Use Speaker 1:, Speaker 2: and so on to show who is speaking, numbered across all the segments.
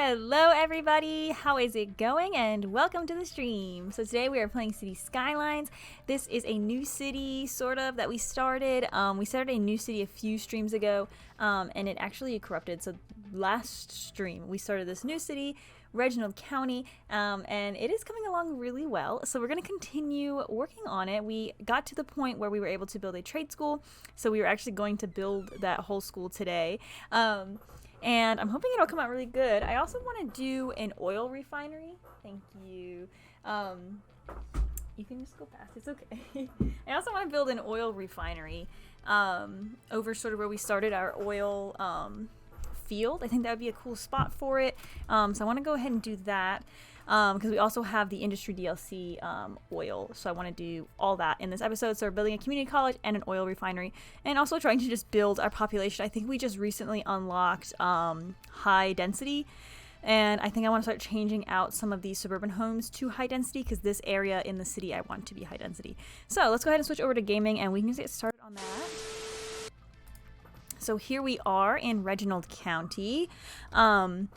Speaker 1: Hello everybody, how is it going? And welcome to the stream. So today we are playing City Skylines. This is a new city, sort of, that we started. We started a new city a few streams ago, and it actually corrupted. So last stream we started this new city, Reginald County, and it is coming along really well. So we're going to continue working on it. We got to the point where we were able to build a trade school, so we were actually going to build that whole school today. And I'm hoping it'll come out really good. I also want to do an oil refinery. Thank you. You can just go past. It's okay. I also want to build an oil refinery over sort of where we started our oil field. I think that would be a cool spot for it. So I want to go ahead and do that. Because we also have the industry DLC oil, so I want to do all that in this episode. So we're building a community college and an oil refinery, and also trying to just build our population. I think we just recently unlocked high density, and I think I want to start changing out some of these suburban homes to high density, because this area in the city I want to be high density. So let's go ahead and switch over to gaming, and we can get started on that. So here we are in Reginald County, and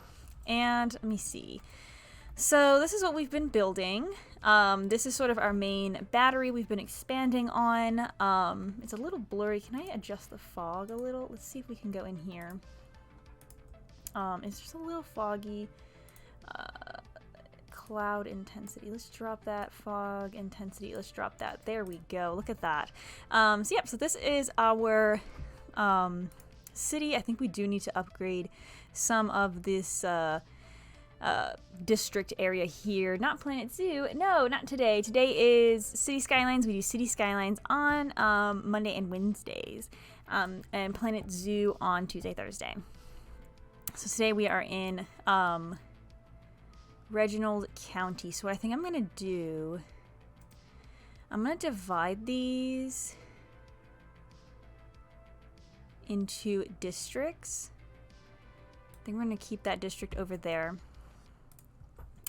Speaker 1: let me see. So this is what we've been building. This is sort of our main battery we've been expanding on. It's a little blurry. Can I adjust the fog a little? Let's see if we can go in here. It's just a little foggy. Cloud intensity. Let's drop that. Fog intensity. Let's drop that. There we go. Look at that. So this is our city. I think we do need to upgrade some of this district area here. Not Planet Zoo. No, not today. Today is City Skylines. We do City Skylines on Monday and Wednesdays, and Planet Zoo on Tuesday, Thursday. So today we are in Reginald County. So what I think I'm going to do, I'm going to divide these into districts. I think we're going to keep that district over there.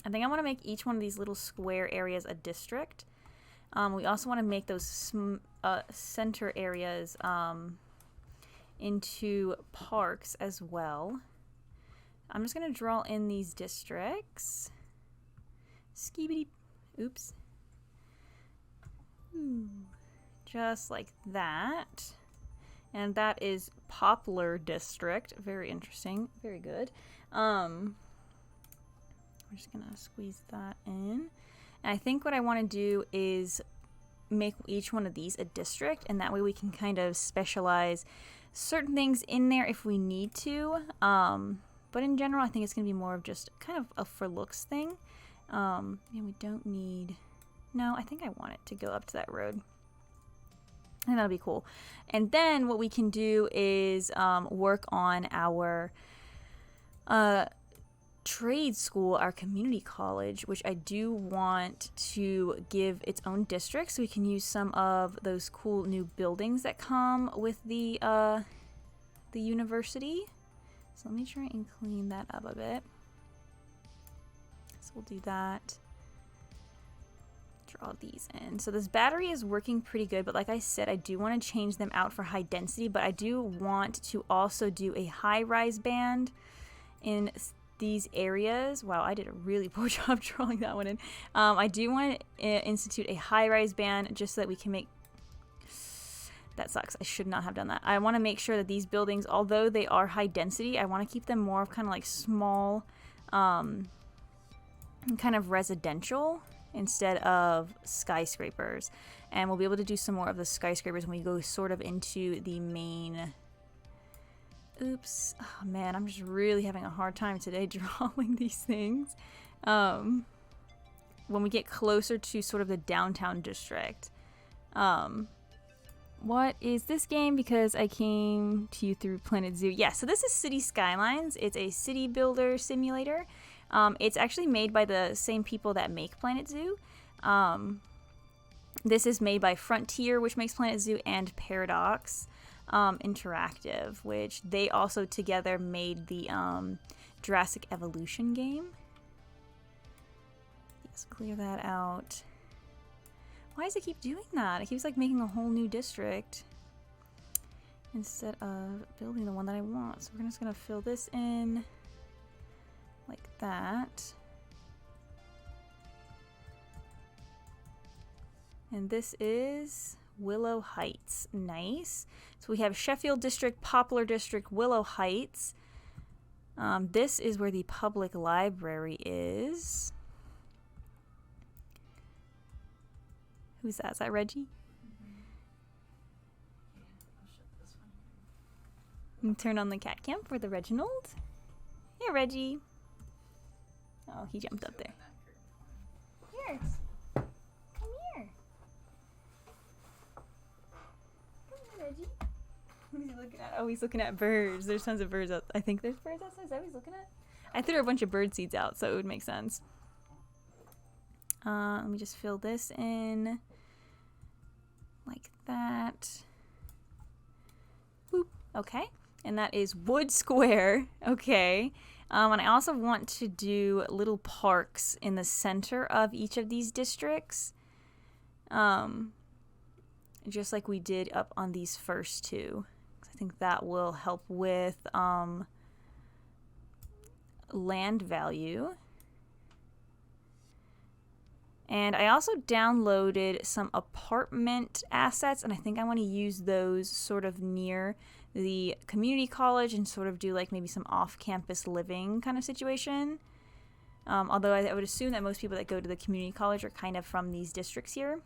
Speaker 1: I think I want to make each one of these little square areas a district. We also want to make those center areas into parks as well. I'm just going to draw in these districts. Skibidi. Oops. Just like that. And that is Poplar District. Very interesting. Very good. We're just gonna squeeze that in. And I think what I want to do is make each one of these a district, and that way we can kind of specialize certain things in there if we need to. But in general, I think it's gonna be more of just kind of a for looks thing. And we don't need... No, I think I want it to go up to that road. I think that'll be cool. And then what we can do is work on our trade school, our community college, which I do want to give its own district, so we can use some of those cool new buildings that come with the university. So let me try and clean that up a bit. So we'll do that. Draw these in. So this battery is working pretty good, but like I said, I do want to change them out for high density, but I do want to also do a high-rise band in these areas. Wow, I did a really poor job drawing that one in. I do want to institute a high-rise band just so that we can make... That sucks. I should not have done that. I want to make sure that these buildings, although they are high density, I want to keep them more of kind of like small, kind of residential instead of skyscrapers. And we'll be able to do some more of the skyscrapers when we go sort of into the main... Oops. Oh, man, I'm just really having a hard time today drawing these things. When we get closer to sort of the downtown district. What is this game? Because I came to you through Planet Zoo. Yeah, so this is City Skylines. It's a city builder simulator. It's actually made by the same people that make Planet Zoo. This is made by Frontier, which makes Planet Zoo, and Paradox Interactive, which they also together made the Jurassic Evolution game. Let's clear that out. Why does it keep doing that? It keeps like making a whole new district instead of building the one that I want. So we're just gonna fill this in. like that. And this is Willow Heights. Nice. So we have Sheffield District, Poplar District, Willow Heights. This is where the public library is. Who's that? Is that Reggie? Turn on the cat cam for the Reginald. Here, Reggie. Oh, he jumped up there. Here. Come here. Come here, Reggie. What is he looking at? Oh, he's looking at birds. There's tons of birds out. I think there's birds outside. Is that what he's looking at? I threw a bunch of bird seeds out, so it would make sense. Let me just fill this in like that. Boop. Okay. And that is Wood Square. Okay. And I also want to do little parks in the center of each of these districts. Just like we did up on these first two. I think that will help with land value. And I also downloaded some apartment assets, and I think I want to use those sort of near the community college and sort of do like maybe some off-campus living kind of situation. Although I would assume that most people that go to the community college are kind of from these districts here.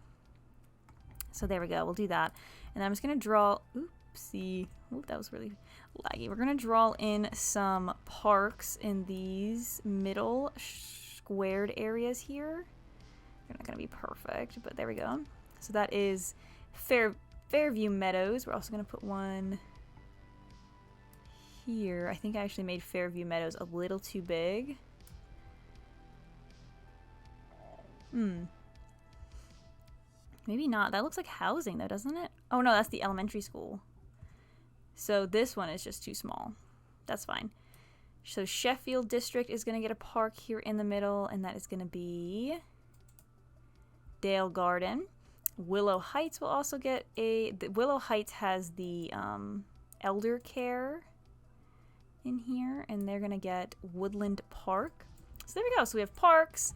Speaker 1: So there we go, we'll do that. And I'm just going to draw, oopsie, oop, that was really laggy. We're going to draw in some parks in these middle squared areas here. They're not going to be perfect, but there we go. So that is Fairview Meadows. We're also going to put one here. I think I actually made Fairview Meadows a little too big. Maybe not. That looks like housing though, doesn't it? Oh no, that's the elementary school. So this one is just too small. That's fine. So Sheffield District is going to get a park here in the middle, and that is going to be Dale Garden. Willow Heights will also get Willow Heights has the elder care in here, and they're going to get Woodland Park. So there we go. So we have parks.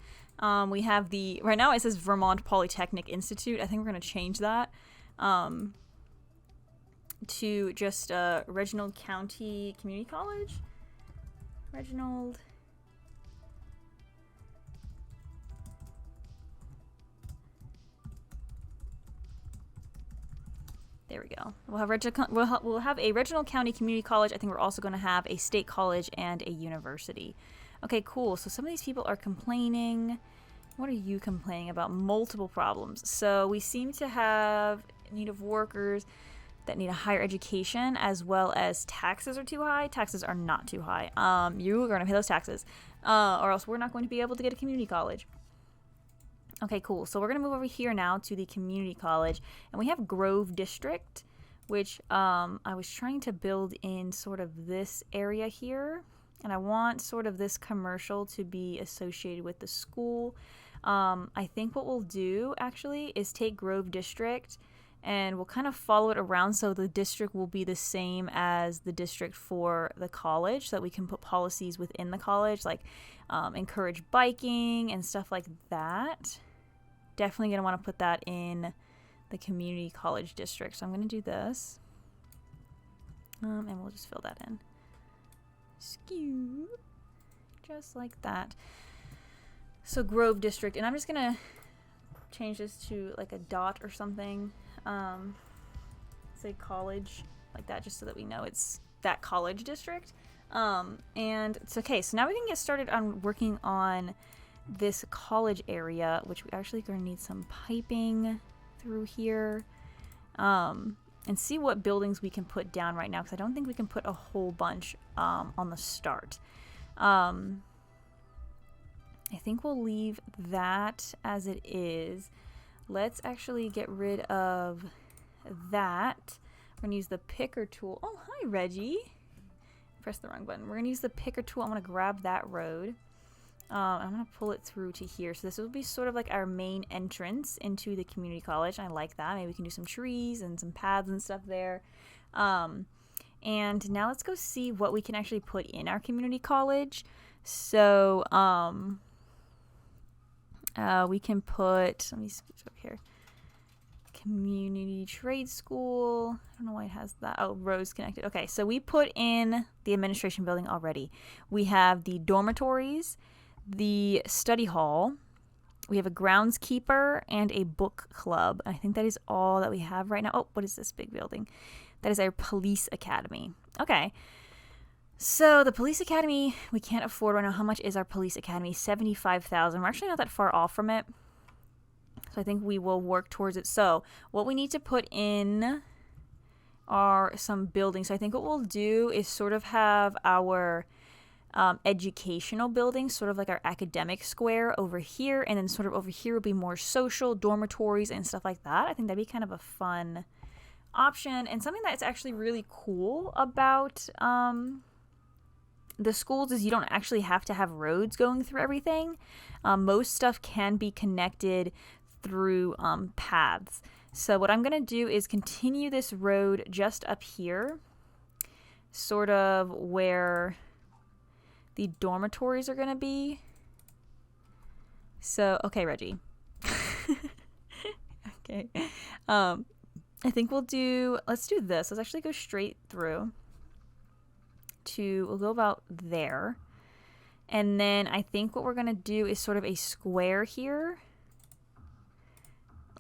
Speaker 1: We have right now it says Vermont Polytechnic Institute. I think we're going to change that to just Reginald County Community College. Reginald. There we go. We'll have a Reginald County Community College. I think we're also going to have a state college and a university. Okay, cool. So some of these people are complaining. What are you complaining about? Multiple problems. So we seem to have need of workers that need a higher education, as well as taxes are too high. Taxes are not too high. You are going to pay those taxes, or else we're not going to be able to get a community college. Okay, cool. So we're going to move over here now to the community college, and we have Grove District, which I was trying to build in sort of this area here, and I want sort of this commercial to be associated with the school. I think what we'll do actually is take Grove District and we'll kind of follow it around so the district will be the same as the district for the college, so that we can put policies within the college, like encourage biking and stuff like that. Definitely going to want to put that in the community college district. So I'm going to do this. And we'll just fill that in. Skew. Just like that. So Grove District. And I'm just going to change this to like a dot or something. Say college, like that, just so that we know it's that college district. And it's okay. So now we can get started on working on this college area, which we actually are going to need some piping through here, and see what buildings we can put down right now, because I don't think we can put a whole bunch on the start. I think we'll leave that as it is. Let's actually get rid of that. We're going to use the picker tool. Oh, hi, Reggie. Press the wrong button. We're going to use the picker tool. I'm going to grab that road. I'm going to pull it through to here. So this will be sort of like our main entrance into the community college. I like that. Maybe we can do some trees and some paths and stuff there. And now let's go see what we can actually put in our community college. So we can put, let me switch up here. Community trade school. I don't know why it has that. Oh, rows connected. Okay, so we put in the administration building already. We have the dormitories, the study hall. We have a groundskeeper and a book club. I think that is all that we have right now. Oh, what is this big building? That is our police academy. Okay. So the police academy, we can't afford right now. How much is our police academy? 75,000. We're actually not that far off from it. So I think we will work towards it. So what we need to put in are some buildings. So I think what we'll do is sort of have our educational buildings, sort of like our academic square over here. And then sort of over here will be more social, dormitories and stuff like that. I think that'd be kind of a fun option. And something that's actually really cool about the schools is you don't actually have to have roads going through everything. Most stuff can be connected through paths. So what I'm going to do is continue this road just up here, sort of where the dormitories are going to be. So, okay, Reggie. Okay. I think let's do this. Let's actually go straight through we'll go about there. And then I think what we're going to do is sort of a square here,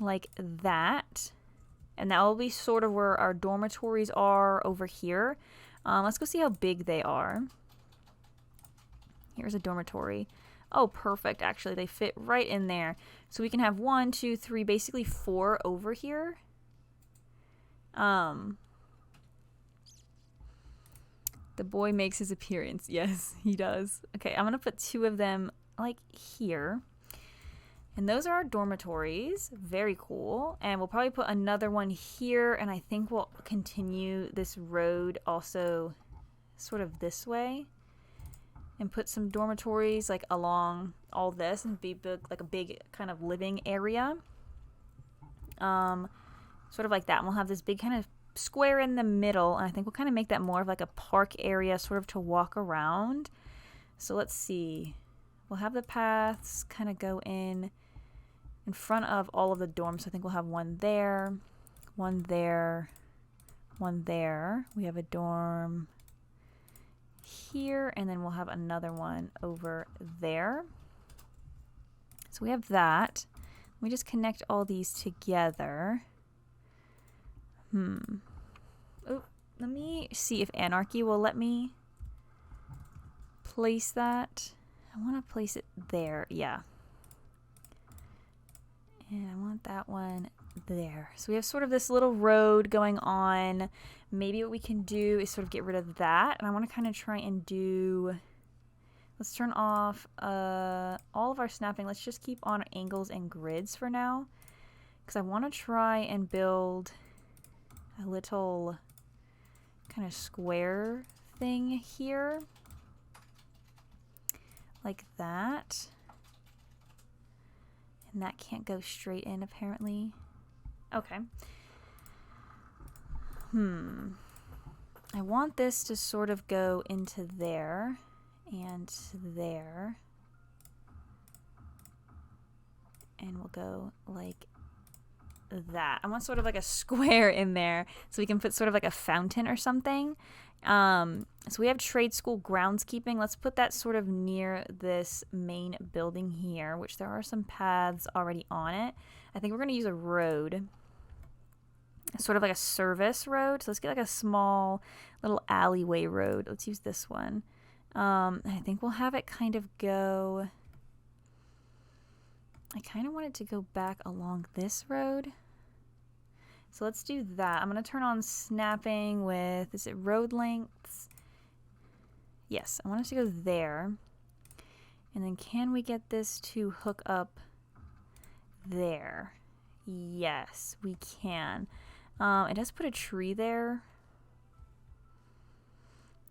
Speaker 1: like that. And that will be sort of where our dormitories are over here. Let's go see how big they are. Here's a dormitory. Oh, perfect. Actually, they fit right in there. So we can have 1, 2, 3, basically 4 over here. The boy makes his appearance. Yes, he does. Okay, I'm going to put 2 of them like here. And those are our dormitories. Very cool. And we'll probably put another one here. And I think we'll continue this road also sort of this way. And put some dormitories like along all this and be big, like a big kind of living area. Sort of like that. And we'll have this big kind of square in the middle. And I think we'll kind of make that more of like a park area sort of to walk around. So let's see. We'll have the paths kind of go in front of all of the dorms. So I think we'll have one there, one there, one there. We have a dorm here, and then we'll have another one over there. So we have that. Let me just connect all these together. Oh, let me see if Anarchy will let me place that. I want to place it there. Yeah. And I want that one there. So we have sort of this little road going on. Maybe what we can do is sort of get rid of that. And I want to kind of try and do... Let's turn off all of our snapping. Let's just keep on angles and grids for now. Because I want to try and build a little kind of square thing here. Like that. And that can't go straight in apparently. Okay. I want this to sort of go into there and there. And we'll go like that. I want sort of like a square in there so we can put sort of like a fountain or something. So we have trade school groundskeeping. Let's put that sort of near this main building here, which there are some paths already on it. I think we're going to use a road, sort of like a service road. So let's get like a small little alleyway road. Let's use this one. I think we'll have it kind of go, I kind of want it to go back along this road. So let's do that. I'm going to turn on snapping with, is it road lengths? Yes, I want it to go there. And then can we get this to hook up there? Yes, we can. It does put a tree there.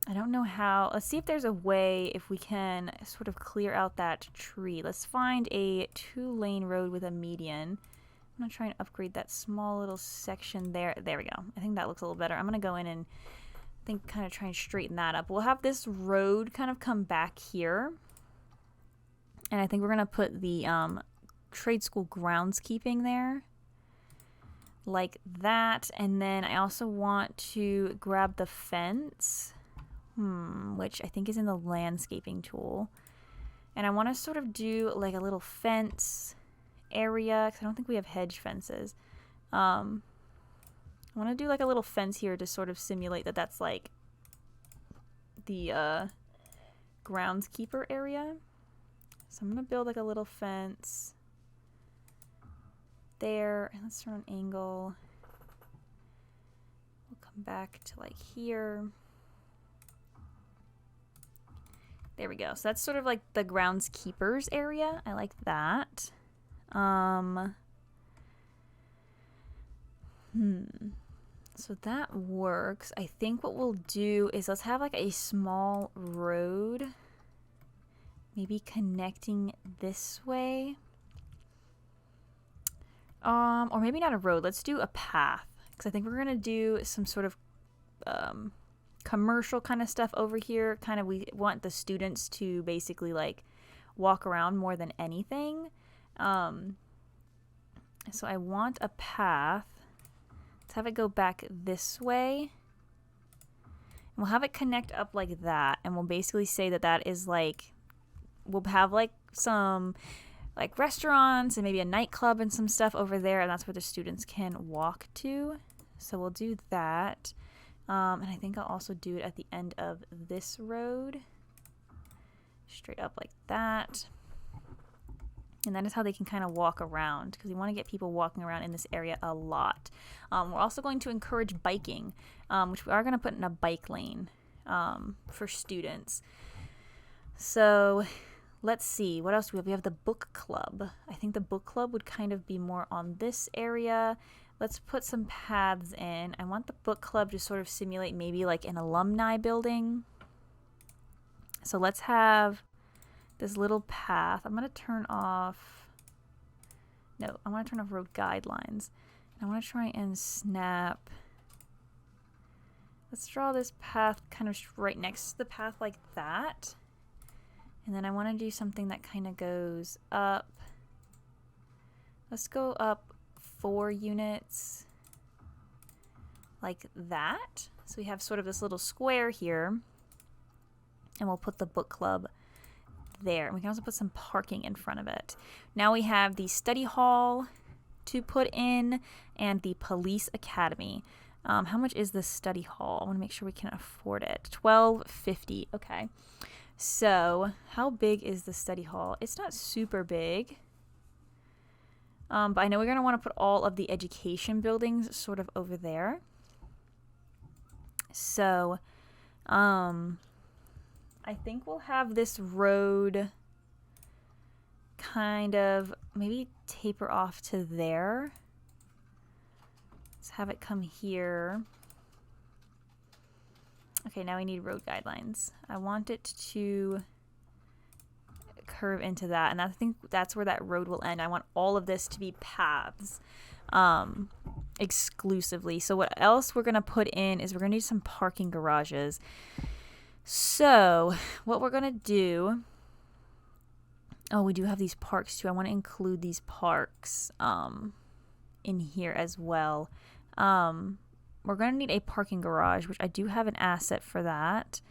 Speaker 1: I don't know how. Let's see if there's a way if we can sort of clear out that tree. Let's find a 2-lane road with a median. I'm going to try and upgrade that small little section there. There we go. I think that looks a little better. I'm going to go in and think kind of try and straighten that up. We'll have this road kind of come back here. And I think we're going to put the trade school groundskeeping there. Like that. And then I also want to grab the fence, which I think is in the landscaping tool. And I want to sort of do like a little fence area, because I don't think we have hedge fences. I want to do like a little fence here to sort of simulate that that's like the groundskeeper area. So I'm going to build like a little fence there. And let's turn on angle. We'll come back to like here. There we go. So that's sort of like the groundskeepers area. I like that. So that works. I think what we'll do is let's have like a small road, maybe connecting this way. Or maybe not a road. Let's do a path, because I think we're gonna do some sort of commercial kind of stuff over here. Kind of, we want the students to basically like walk around more than anything. So I want a path. Let's have it go back this way. And we'll have it connect up like that. And we'll basically say that that is like, we'll have like some like restaurants and maybe a nightclub and some stuff over there. And that's where the students can walk to. So we'll do that. And I think I'll also do it at the end of this road. Straight up like that. And that is how they can kind of walk around, because we want to get people walking around in this area a lot. We're also going to encourage biking, which we are going to put in a bike lane for students. So let's see. What else do we have? We have the book club. I think the book club would kind of be more on this area. Let's put some paths in. I want the book club to sort of simulate maybe like an alumni building. So let's have this little path. I'm going to turn off, no, I want to turn off road guidelines. And I want to try and snap, let's draw this path kind of right next to the path like that. And then I want to do something that kind of goes up. Let's go up 4 units like that. So we have sort of this little square here. And we'll put the book club there. And we can also put some parking in front of it. Now we have the study hall to put in and the police academy. How much is the study hall? I want to make sure we can afford it. $12.50. Okay. So how big is the study hall? It's not super big. But I know we're going to want to put all of the education buildings sort of over there. So, I think we'll have this road kind of maybe taper off to there. Let's have it come here. Okay, now we need road guidelines. I want it to curve into that, and I think that's where that road will end. I want all of this to be paths exclusively. So what else we're going to put in is we're going to need some parking garages. So what we're going to do, oh, we do have these parks too. I want to include these parks in here as well. We're going to need a parking garage, which I do have an asset for that.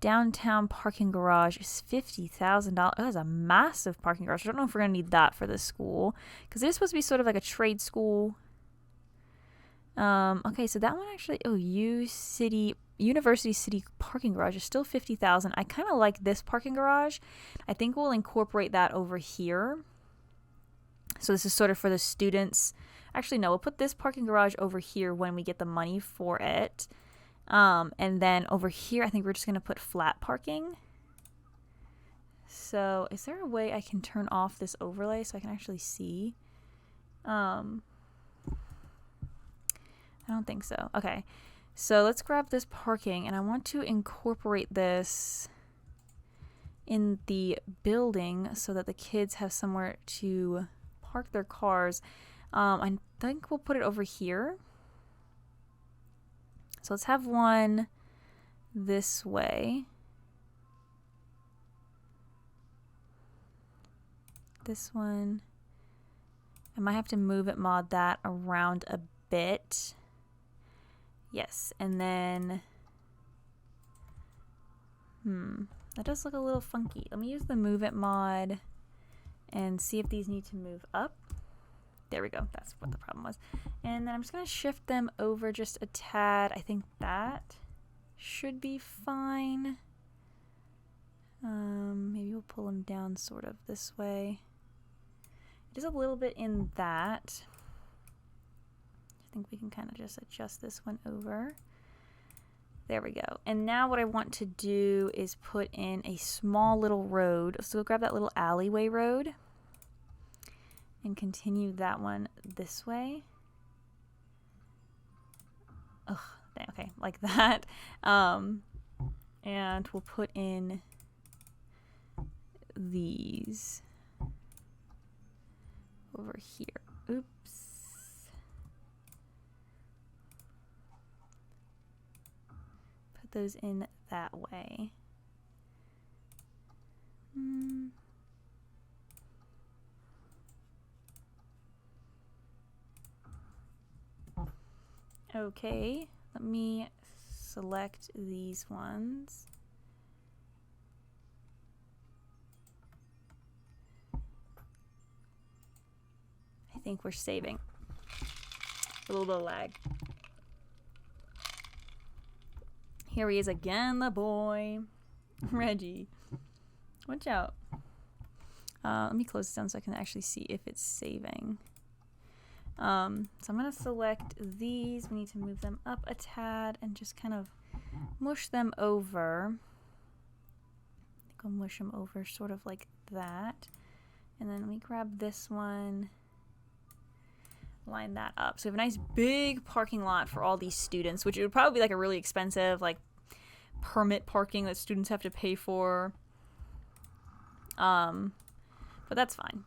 Speaker 1: Downtown parking garage is $50,000. That is a massive parking garage. I don't know if we're going to need that for this school, because it is supposed to be sort of like a trade school. Okay, so that one actually, oh, University City parking garage is still $50,000. I kind of like this parking garage. I think we'll incorporate that over here. So this is sort of for the students. Actually, no, we'll put this parking garage over here when we get the money for it. And then over here, I think we're just going to put flat parking. So is there a way I can turn off this overlay so I can actually see? I don't think so. Okay. So let's grab this parking, and I want to incorporate this in the building so that the kids have somewhere to park their cars. I think we'll put it over here. So let's have one this way. This one, I might have to move it, mod that around a bit. Yes, and then, that does look a little funky. Let me use the move it mod and see if these need to move up. There we go, that's what the problem was. And then I'm just gonna shift them over just a tad. I think that should be fine. Maybe we'll pull them down sort of this way. It is a little bit in that. I think we can kind of just adjust this one over. There we go. And now what I want to do is put in a small little road. So we'll grab that little alleyway road and continue that one this way. Ugh, okay, like that. And we'll put in these over here. Oops. Put those in that way. Okay, let me select these ones. I think we're saving. A little bit of lag. Here he is again, the boy. Reggie. Watch out. Let me close this down so I can actually see if it's saving. So I'm going to select these. We need to move them up a tad and just kind of mush them over. I think I'll mush them over sort of like that. And then let me grab this one. Line that up. So we have a nice big parking lot for all these students, which it would probably be like a really expensive like permit parking that students have to pay for. But that's fine.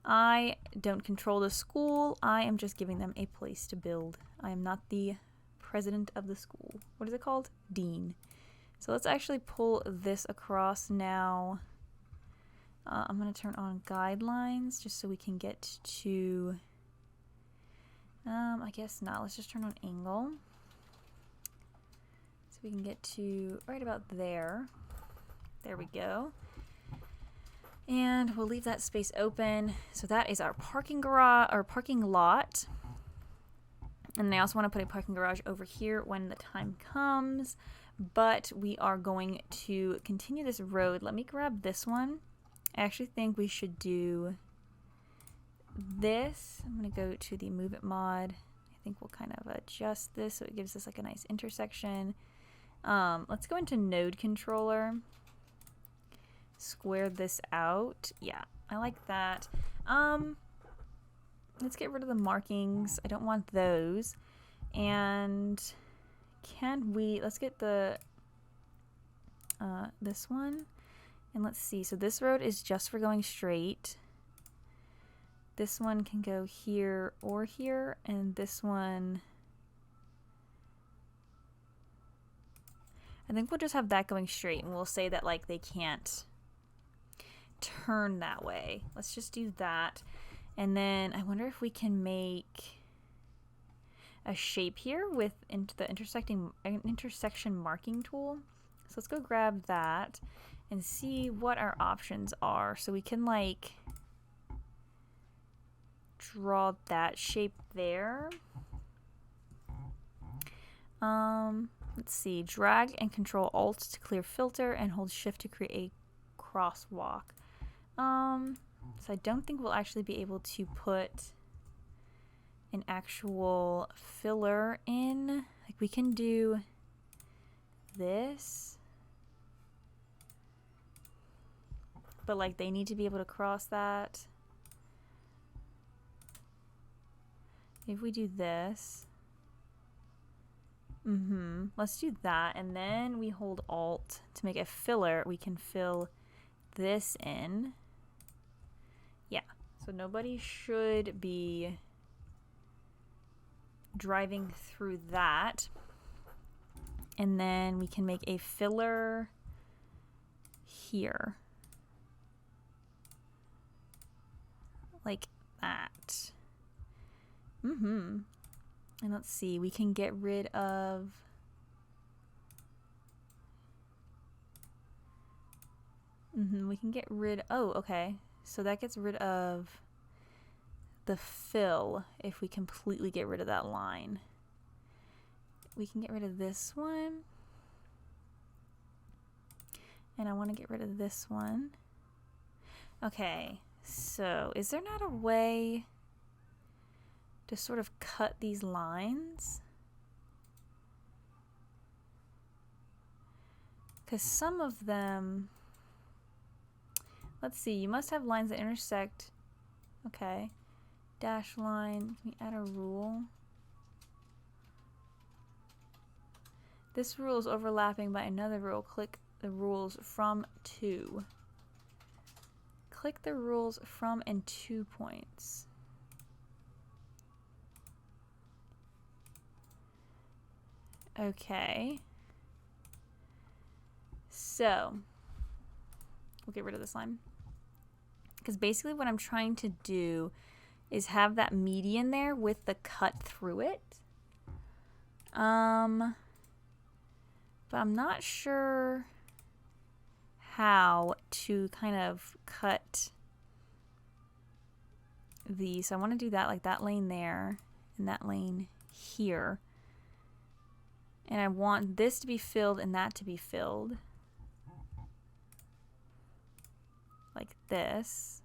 Speaker 1: I don't control the school. I am just giving them a place to build. I am not the president of the school. What is it called? Dean. So let's actually pull this across now. I'm going to turn on guidelines just so we can get to, I guess not. Let's just turn on angle. So we can get to right about there. There we go. And we'll leave that space open. So that is our parking garage, or parking lot. And I also want to put a parking garage over here when the time comes. But we are going to continue this road. Let me grab this one. I actually think we should do this. I'm going to go to the move it mod. I think we'll kind of adjust this so it gives us like a nice intersection. Let's go into node controller. Square this out. Yeah, I like that. Let's get rid of the markings. I don't want those. And let's get the this one. And let's see, so this road is just for going straight. This one can go here or here, and this one, I think we'll just have that going straight, and we'll say that like they can't turn that way. Let's just do that. And then I wonder if we can make a shape here with the intersection marking tool. So let's go grab that and see what our options are. So we can like draw that shape there. Let's see, drag and control Alt to clear filter and hold shift to create a crosswalk. So I don't think we'll actually be able to put an actual filler in. Like we can do this. But like they need to be able to cross that. If we do this. Let's do that. And then we hold Alt to make a filler. We can fill this in. Yeah. So nobody should be driving through that. And then we can make a filler here. Like that. And let's see, we can get rid of we can get rid, oh, okay. So that gets rid of the fill if we completely get rid of that line. We can get rid of this one. And I want to get rid of this one. Okay, so is there not a way to sort of cut these lines? Because some of them, let's see, you must have lines that intersect. Okay, dash line, can we add a rule? This rule is overlapping by another rule. Click the rules from to. Click the rules from and to points. Okay. So, we'll get rid of this line. Because basically what I'm trying to do is have that median there with the cut through it. But I'm not sure how to kind of cut these. So I want to do that, like that lane there and that lane here. And I want this to be filled and that to be filled. Like this.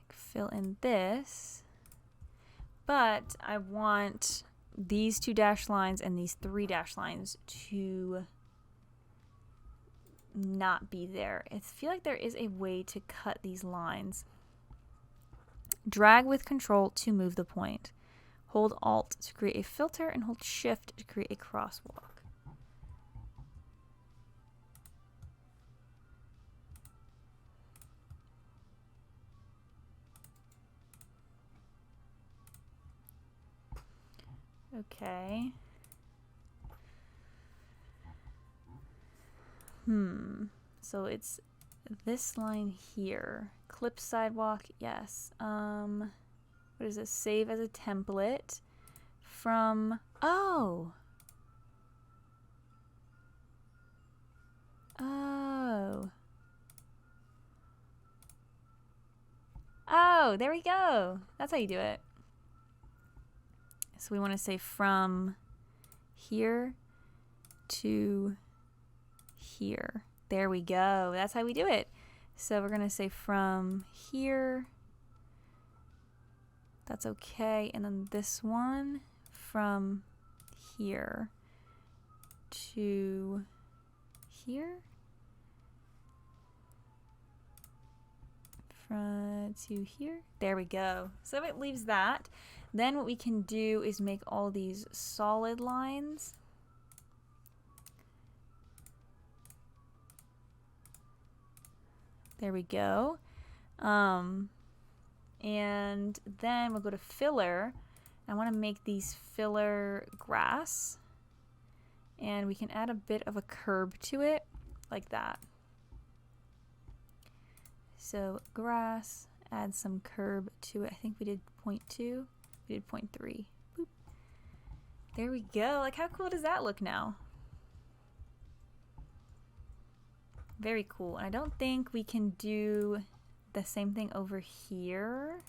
Speaker 1: Like fill in this. But I want these 2 dash lines and these 3 dash lines to not be there. I feel like there is a way to cut these lines. Drag with Control to move the point. Hold Alt to create a filter and hold Shift to create a crosswalk. Okay. So it's this line here. Clip sidewalk, yes. What is this? Save as a template from, oh, there we go. That's how you do it. So we want to say from here to here. There we go. That's how we do it. So we're going to say from here. That's okay. And then this one from here to here. From to here. There we go. So it leaves that. Then what we can do is make all these solid lines. There we go. And then we'll go to filler. I want to make these filler grass. And we can add a bit of a curb to it, like that. So grass, add some curb to it. I think we did 0.2. We did 0.3. Boop. There we go. Like, how cool does that look now? Very cool. And I don't think we can do the same thing over here.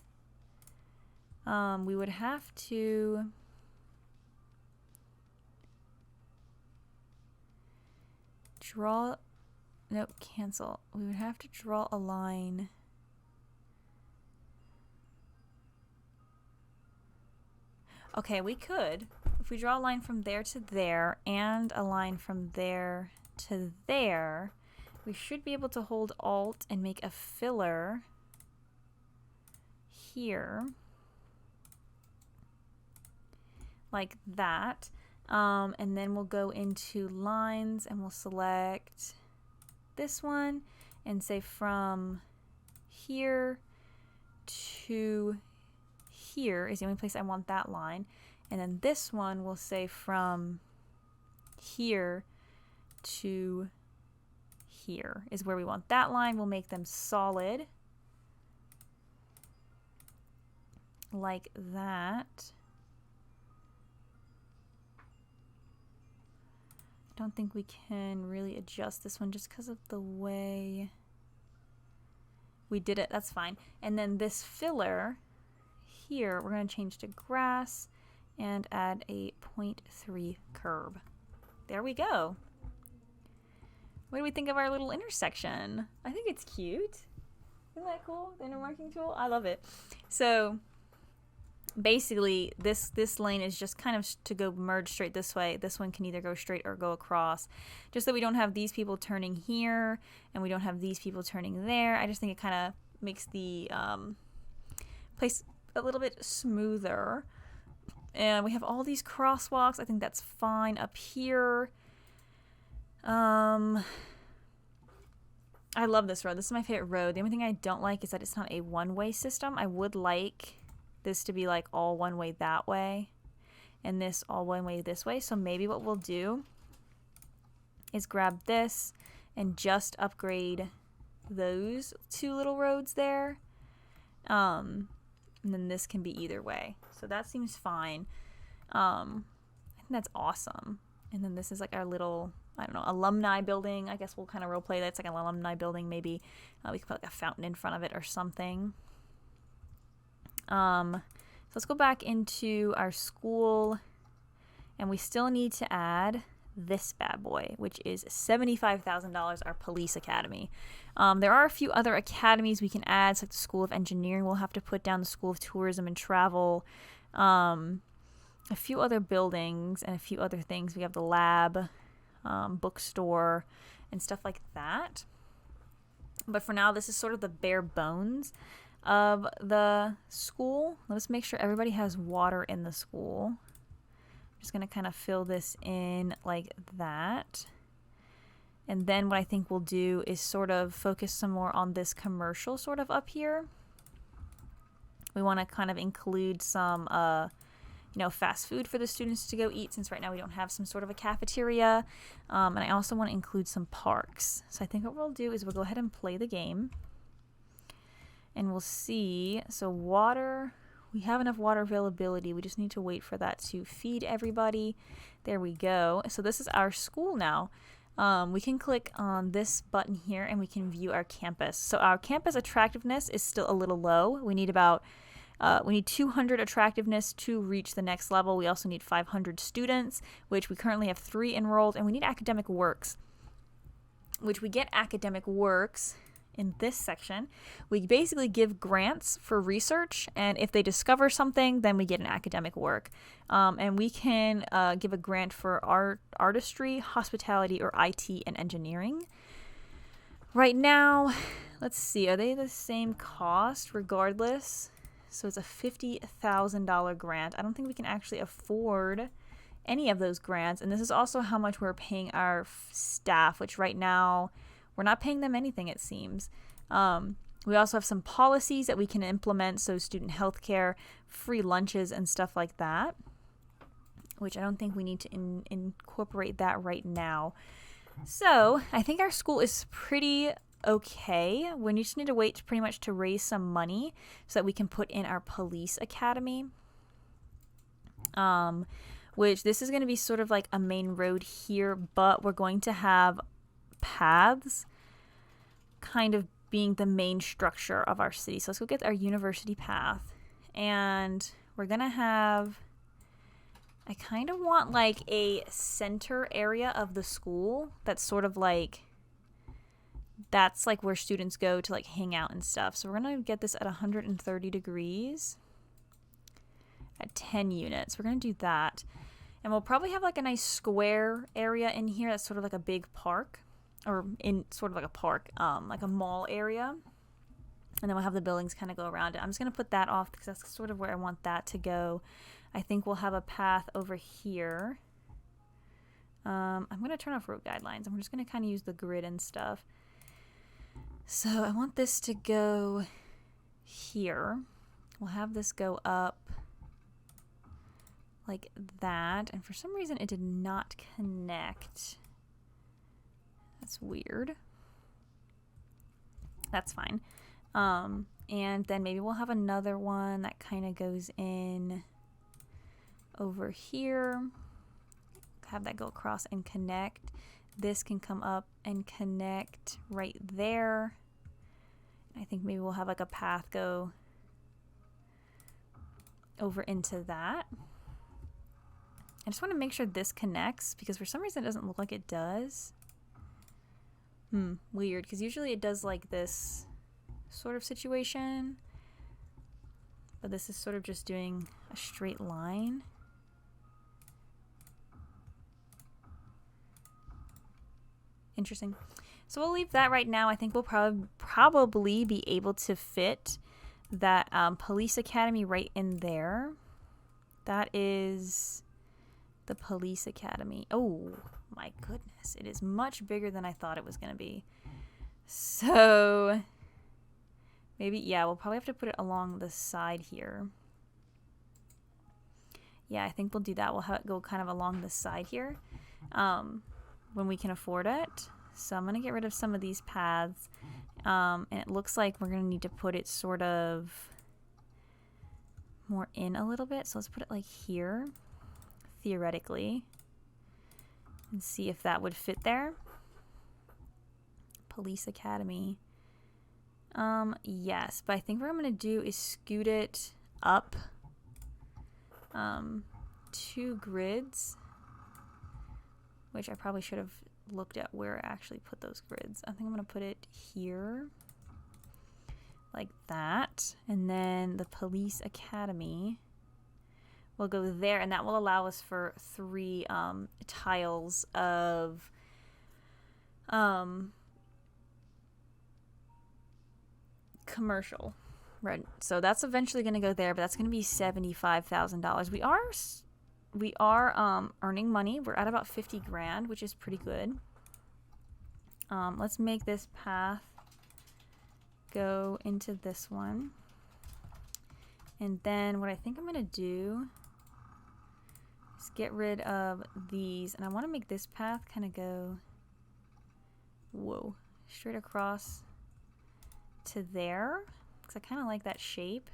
Speaker 1: We would have to draw, nope, cancel. We would have to draw a line. Okay, we could. If we draw a line from there to there and a line from there to there, we should be able to hold Alt and make a filler here. Like that. And then we'll go into lines and we'll select this one and say from here to here is the only place I want that line. And then this one will say from here to here is where we want that line. We'll make them solid. Like that. I don't think we can really adjust this one just because of the way we did it. That's fine. And then this filler here, we're going to change to grass and add a 0.3 curb. There we go. What do we think of our little intersection? I think it's cute. Isn't that cool? The inner marking tool? I love it. So basically this lane is just kind of to go merge straight this way. This one can either go straight or go across, just so we don't have these people turning here and we don't have these people turning there. I just think it kind of makes the place a little bit smoother. And we have all these crosswalks. I think that's fine up here. I love this road. This is my favorite road. The only thing I don't like is that it's not a one-way system. I would like this to be like all one way that way and this all one way this way. So maybe what we'll do is grab this and just upgrade those two little roads there. And then this can be either way. So that seems fine. I think that's awesome. And then this is like our little, I don't know, alumni building. I guess we'll kind of role play that. It's like an alumni building. Maybe we could put like a fountain in front of it or something. So let's go back into our school, and we still need to add this bad boy, which is $75,000, our police academy. There are a few other academies we can add, so like the School of Engineering we'll have to put down, the School of Tourism and Travel, a few other buildings and a few other things. We have the lab, bookstore, and stuff like that. But for now, this is sort of the bare bones of the school. Let's make sure everybody has water in the school. I'm just going to kind of fill this in like that. And then what I think we'll do is sort of focus some more on this commercial sort of up here. We want to kind of include some, fast food for the students to go eat, since right now we don't have some sort of a cafeteria. And I also want to include some parks. So I think what we'll do is we'll go ahead and play the game. And we'll see. So water, we have enough water availability. We just need to wait for that to feed everybody. There we go. So this is our school now. We can click on this button here and we can view our campus. So our campus attractiveness is still a little low. We need about 200 attractiveness to reach the next level. We also need 500 students, which we currently have 3 enrolled, and we need academic works, which we get academic works in this section. We basically give grants for research, and if they discover something, then we get an academic work. And we can give a grant for art, artistry, hospitality, or IT and engineering. Right now, let's see, are they the same cost regardless? So it's a $50,000 grant. I don't think we can actually afford any of those grants, and this is also how much we're paying our staff, which right now we're not paying them anything, it seems. We also have some policies that we can implement, so student health care, free lunches, and stuff like that, which I don't think we need to incorporate that right now. So I think our school is pretty okay. We just need to wait pretty much to raise some money so that we can put in our police academy. Which this is going to be sort of like a main road here, but we're going to have paths kind of being the main structure of our city. So let's go get our university path, and we're gonna have, I kind of want like a center area of the school that's sort of like, that's like where students go to like hang out and stuff. So we're gonna get this at 130 degrees at 10 units. We're gonna do that, and we'll probably have like a nice square area in here that's sort of like a big park, or in sort of like a park, like a mall area. And then we'll have the buildings kind of go around it. I'm just going to put that off because that's sort of where I want that to go. I think we'll have a path over here. I'm going to turn off road guidelines. I'm just going to kind of use the grid and stuff. So I want this to go here. we'll have this go up like that. And for some reason it did not connect. That's weird. That's fine. And then maybe we'll have another one that kind of goes in over here. Have that go across and connect. This can come up and connect right there. I think maybe we'll have like a path go over into that. I just want to make sure this connects because for some reason it doesn't look like it does. Weird, because usually it does like this sort of situation, but this is sort of just doing a straight line. Interesting. So we'll leave that right now. I think we'll probably be able to fit that police academy right in there. That is the police academy. Oh my goodness, it is much bigger than I thought it was going to be. So maybe, yeah, we'll probably have to put it along the side here. Yeah, I think we'll do that. We'll have it go kind of along the side here when we can afford it. So I'm going to get rid of some of these paths. And it looks like we're going to need to put it sort of more in a little bit. So let's put it like here, theoretically, and see if that would fit there. Police Academy. Yes, but I think what I'm going to do is scoot it up 2 grids, which I probably should have looked at where I actually put those grids. I think I'm going to put it here like that, and then the Police Academy will go there, and that will allow us for 3 tiles of commercial rent. So that's eventually going to go there, but that's going to be $75,000. We are earning money. We're at about 50 grand, which is pretty good. Let's make this path go into this one. And then what I think I'm going to do is get rid of these. And I want to make this path kind of go, whoa, straight across to there, because I kind of like that shape.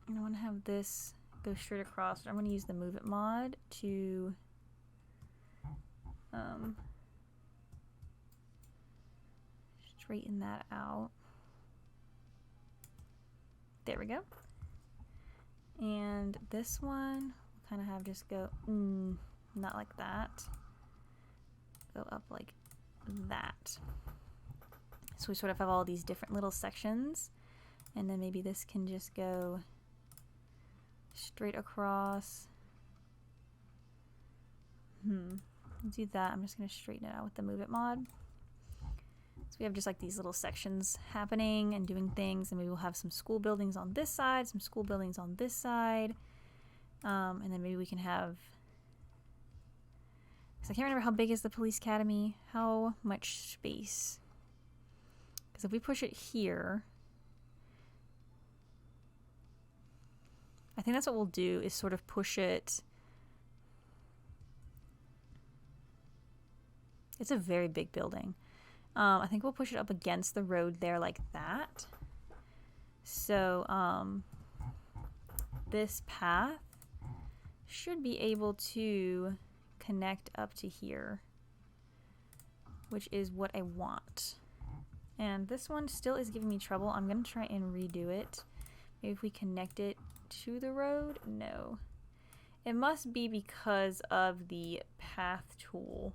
Speaker 1: And I want to have this go straight across. I'm going to use the Move It mod to straighten that out. There we go. And this one we'll kind of have just go not like that, go up like that. So we sort of have all these different little sections, and then maybe this can just go straight across. Let's do that. I'm just going to straighten it out with the Move It mod. So we have just like these little sections happening and doing things, and maybe we'll have some school buildings on this side, some school buildings on this side, and then maybe we can have, because I can't remember how big is the police academy, how much space, because if we push it here, I think that's what we'll do, is sort of push it. It's a very big building. I think we'll push it up against the road there like that. So this path should be able to connect up to here, which is what I want. And this one still is giving me trouble. I'm going to try and redo it. Maybe if we connect it to the road? No. It must be because of the path tool.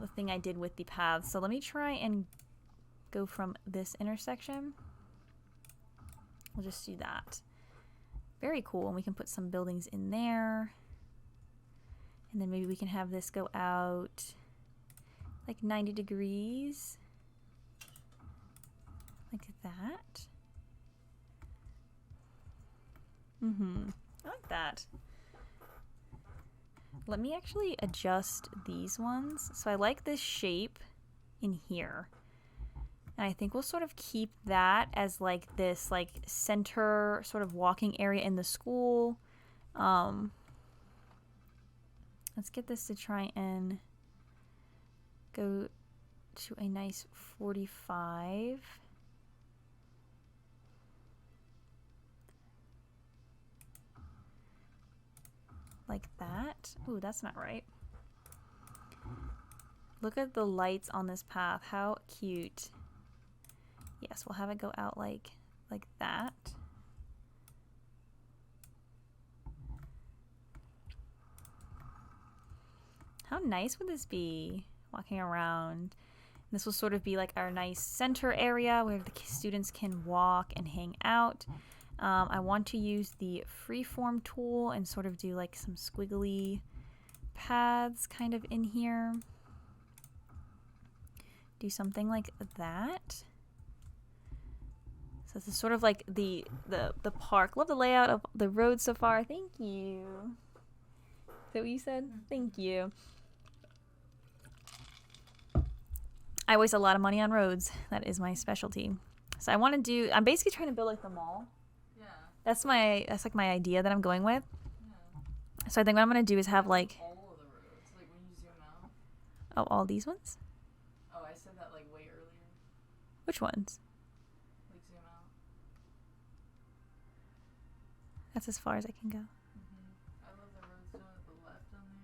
Speaker 1: The thing I did with the paths. So let me try and go from this intersection. We'll just do that. Very cool. And we can put some buildings in there. And then maybe we can have this go out like 90 degrees. Like that. I like that. Let me actually adjust these ones. So I like this shape in here. And I think we'll sort of keep that as like this like center sort of walking area in the school. Let's get this to try and go to a nice 45. Like that. Ooh, that's not right. Look at the lights on this path. How cute. Yes, we'll have it go out like that. How nice would this be, walking around? This will sort of be like our nice center area where the students can walk and hang out. I want to use the freeform tool and sort of do like some squiggly paths kind of in here. Do something like that. So this is sort of like the park. Love the layout of the road so far. Thank you. Is that what you said? Thank you. I waste a lot of money on roads. That is my specialty. So I want to do, I'm basically trying to build like the mall. Yeah. That's like my idea that I'm going with. Yeah. So I think what I'm going to do is have like all of the roads, like when you zoom out. Oh, all these ones?
Speaker 2: Oh, I said that like way earlier.
Speaker 1: Which ones?
Speaker 2: Like zoom out.
Speaker 1: That's as far as I can go.
Speaker 2: I love the roads down at the left on there.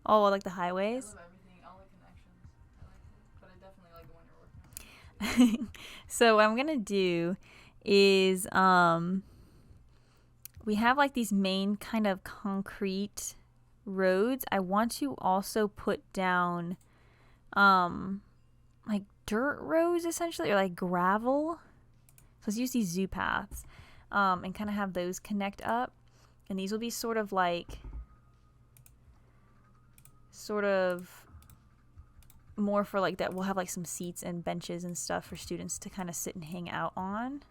Speaker 1: Oh, well, like the highways?
Speaker 2: I love everything, all the connections. I like it. But I definitely like the one you're working on.
Speaker 1: So what I'm gonna do is we have like these main kind of concrete roads. I want to also put down like dirt roads essentially, or like gravel. So let's use these zoo paths and kind of have those connect up. And these will be sort of more for like that. We'll have like some seats and benches and stuff for students to kind of sit and hang out on.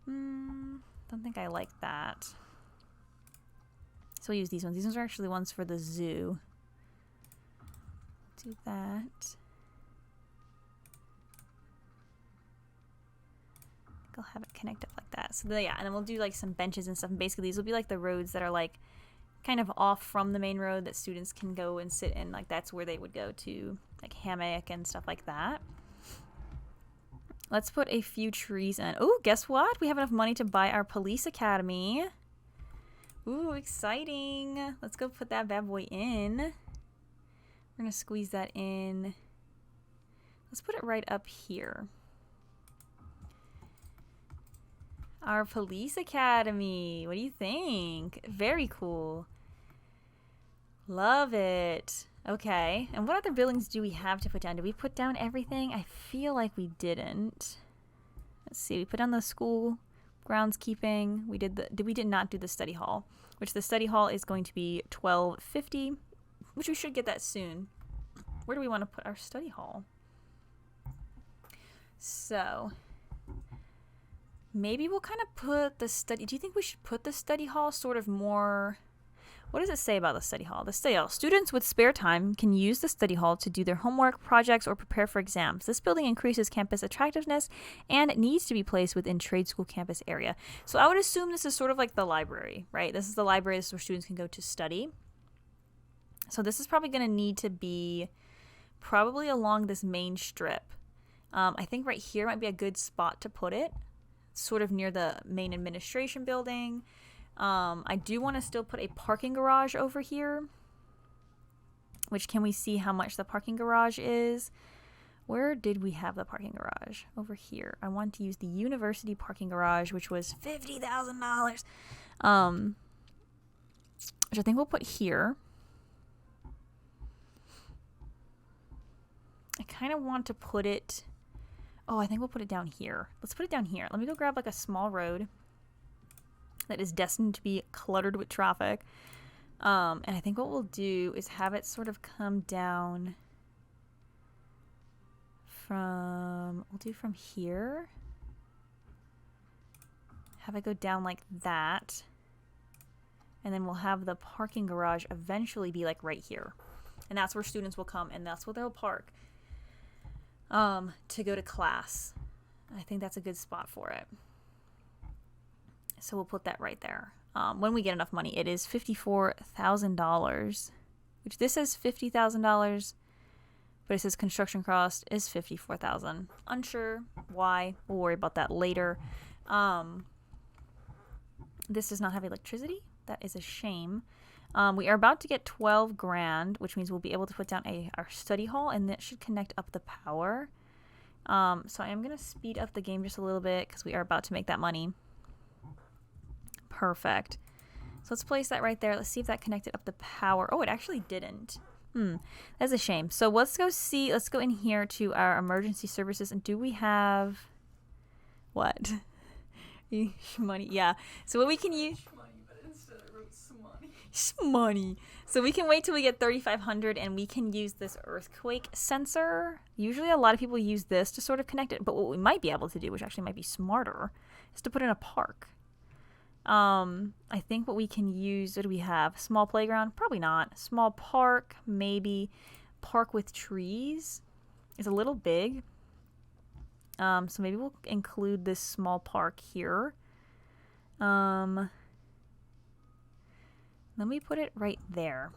Speaker 1: Don't think I like that. So we'll use these ones. These ones are actually ones for the zoo. Do that. I'll have it connect up like that. So yeah, and then we'll do like some benches and stuff. And basically these will be like the roads that are like kind of off from the main road that students can go and sit in. Like that's where they would go to, like hammock and stuff like that. Let's put a few trees in. Oh, guess what? We have enough money to buy our police academy. Ooh, exciting. Let's go put that bad boy in. We're gonna squeeze that in. Let's put it right up here. Our police academy. What do you think? Very cool. Love it. Okay. And what other buildings do we have to put down? Did we put down everything? I feel like we didn't. Let's see. We put down the school groundskeeping. We did not do the study hall, which the study hall is going to be $12.50, which we should get that soon. Where do we want to put our study hall? So maybe we'll kind of put the study. Do you think we should put the study hall sort of more? What does it say about the study hall? The study hall. Students with spare time can use the study hall to do their homework, projects, or prepare for exams. This building increases campus attractiveness and it needs to be placed within trade school campus area. So I would assume this is sort of like the library, right? This is the library. This is where students can go to study. So this is probably going to need to be probably along this main strip. I think right here might be a good spot to put it, sort of near the main administration building. I do want to still put a parking garage over here, which can we see how much the parking garage is? Where did we have the parking garage? Over here. I want to use the university parking garage, which was $50,000, which I think we'll put here. I kind of want to put it, oh, I think we'll put it down here. Let's put it down here. Let me go grab like a small road that is destined to be cluttered with traffic. And I think what we'll do is have it sort of come down from, we'll do from here. Have it go down like that. And then we'll have the parking garage eventually be like right here. and that's where students will come, and that's where they'll park to go to class. I think that's a good spot for it. So we'll put that right there. When we get enough money, it is $54,000, which this says $50,000, but it says construction cost is $54,000. Unsure why. We'll worry about that later. This does not have electricity. That is a shame. We are about to get 12 grand, which means we'll be able to put down our study hall, and that should connect up the power. So I am going to speed up the game just a little bit because we are about to make that money. Perfect. So let's place that right there. Let's see if that connected up the power. Oh, it actually didn't. That's a shame. So let's go in here to our emergency services, and do we have what? Money. Yeah. So what we can use.
Speaker 2: But instead I wrote
Speaker 1: Money. So we can wait till we get 3,500 and we can use this earthquake sensor. Usually a lot of people use this to sort of connect it, but what we might be able to do, which actually might be smarter, is to put in a park. I think what we can use, what do we have? Small playground? Probably not. Small park, maybe. Park with trees is a little big. So maybe we'll include this small park here. Let me put it right there.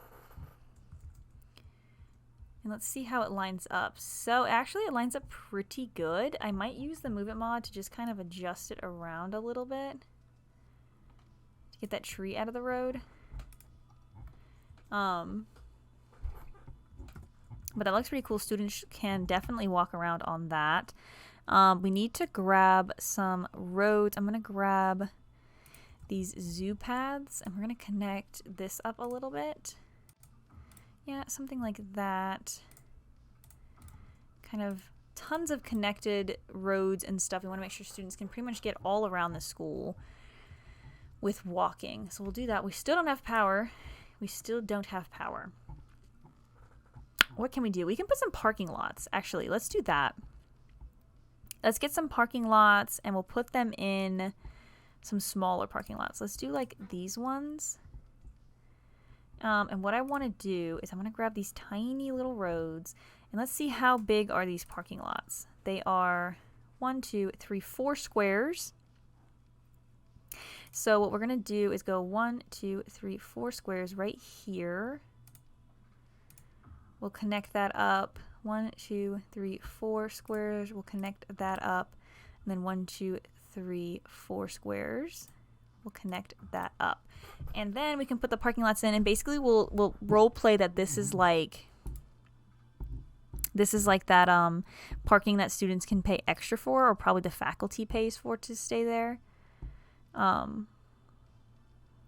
Speaker 1: And let's see how it lines up. So actually it lines up pretty good. I might use the Move It mod to just kind of adjust it around a little bit to get that tree out of the road. But that looks pretty cool. Students can definitely walk around on that. We need to grab some roads. I'm going to grab these zoo paths, and we're going to connect this up a little bit. Yeah, something like that. Kind of tons of connected roads and stuff. We want to make sure students can pretty much get all around the school with walking. So we'll do that. We still don't have power. What can we do? We can put some parking lots. Actually, let's do that. Let's get some parking lots, and we'll put them in some smaller parking lots. Let's do like these ones. And what I want to do is I'm going to grab these tiny little roads, and let's see how big are these parking lots. They are 1, 2, 3, 4 squares. So what we're going to do is go 1, 2, 3, 4 squares right here. We'll connect that up. 1, 2, 3, 4 squares. We'll connect that up. And then 1, 2, 3, 4 squares. We'll connect that up. And then we can put the parking lots in, and basically we'll role play that this is like that parking that students can pay extra for, or probably the faculty pays for to stay there. Let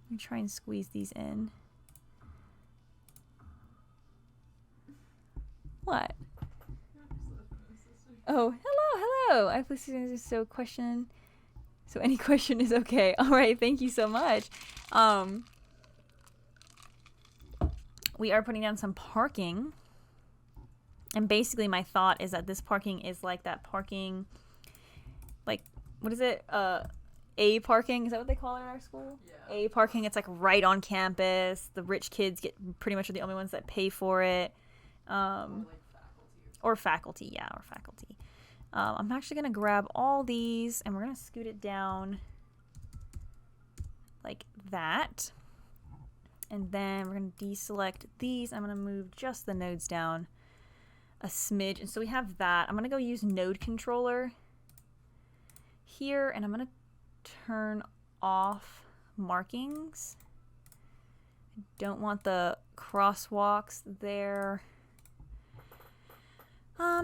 Speaker 1: me try and squeeze these in. What? Oh, hello. I please so any question is okay. All right, thank you so much. We are putting down some parking. And basically my thought is that this parking is like that parking, like, what is it? A parking, is that what they call it in our school? Yeah. A parking, it's like right on campus. The rich kids pretty much are the only ones that pay for it. Or faculty. I'm actually going to grab all these, and we're going to scoot it down like that. And then we're going to deselect these. I'm going to move just the nodes down a smidge. And so we have that. I'm going to go use node controller here, and I'm going to turn off markings. I don't want the crosswalks there.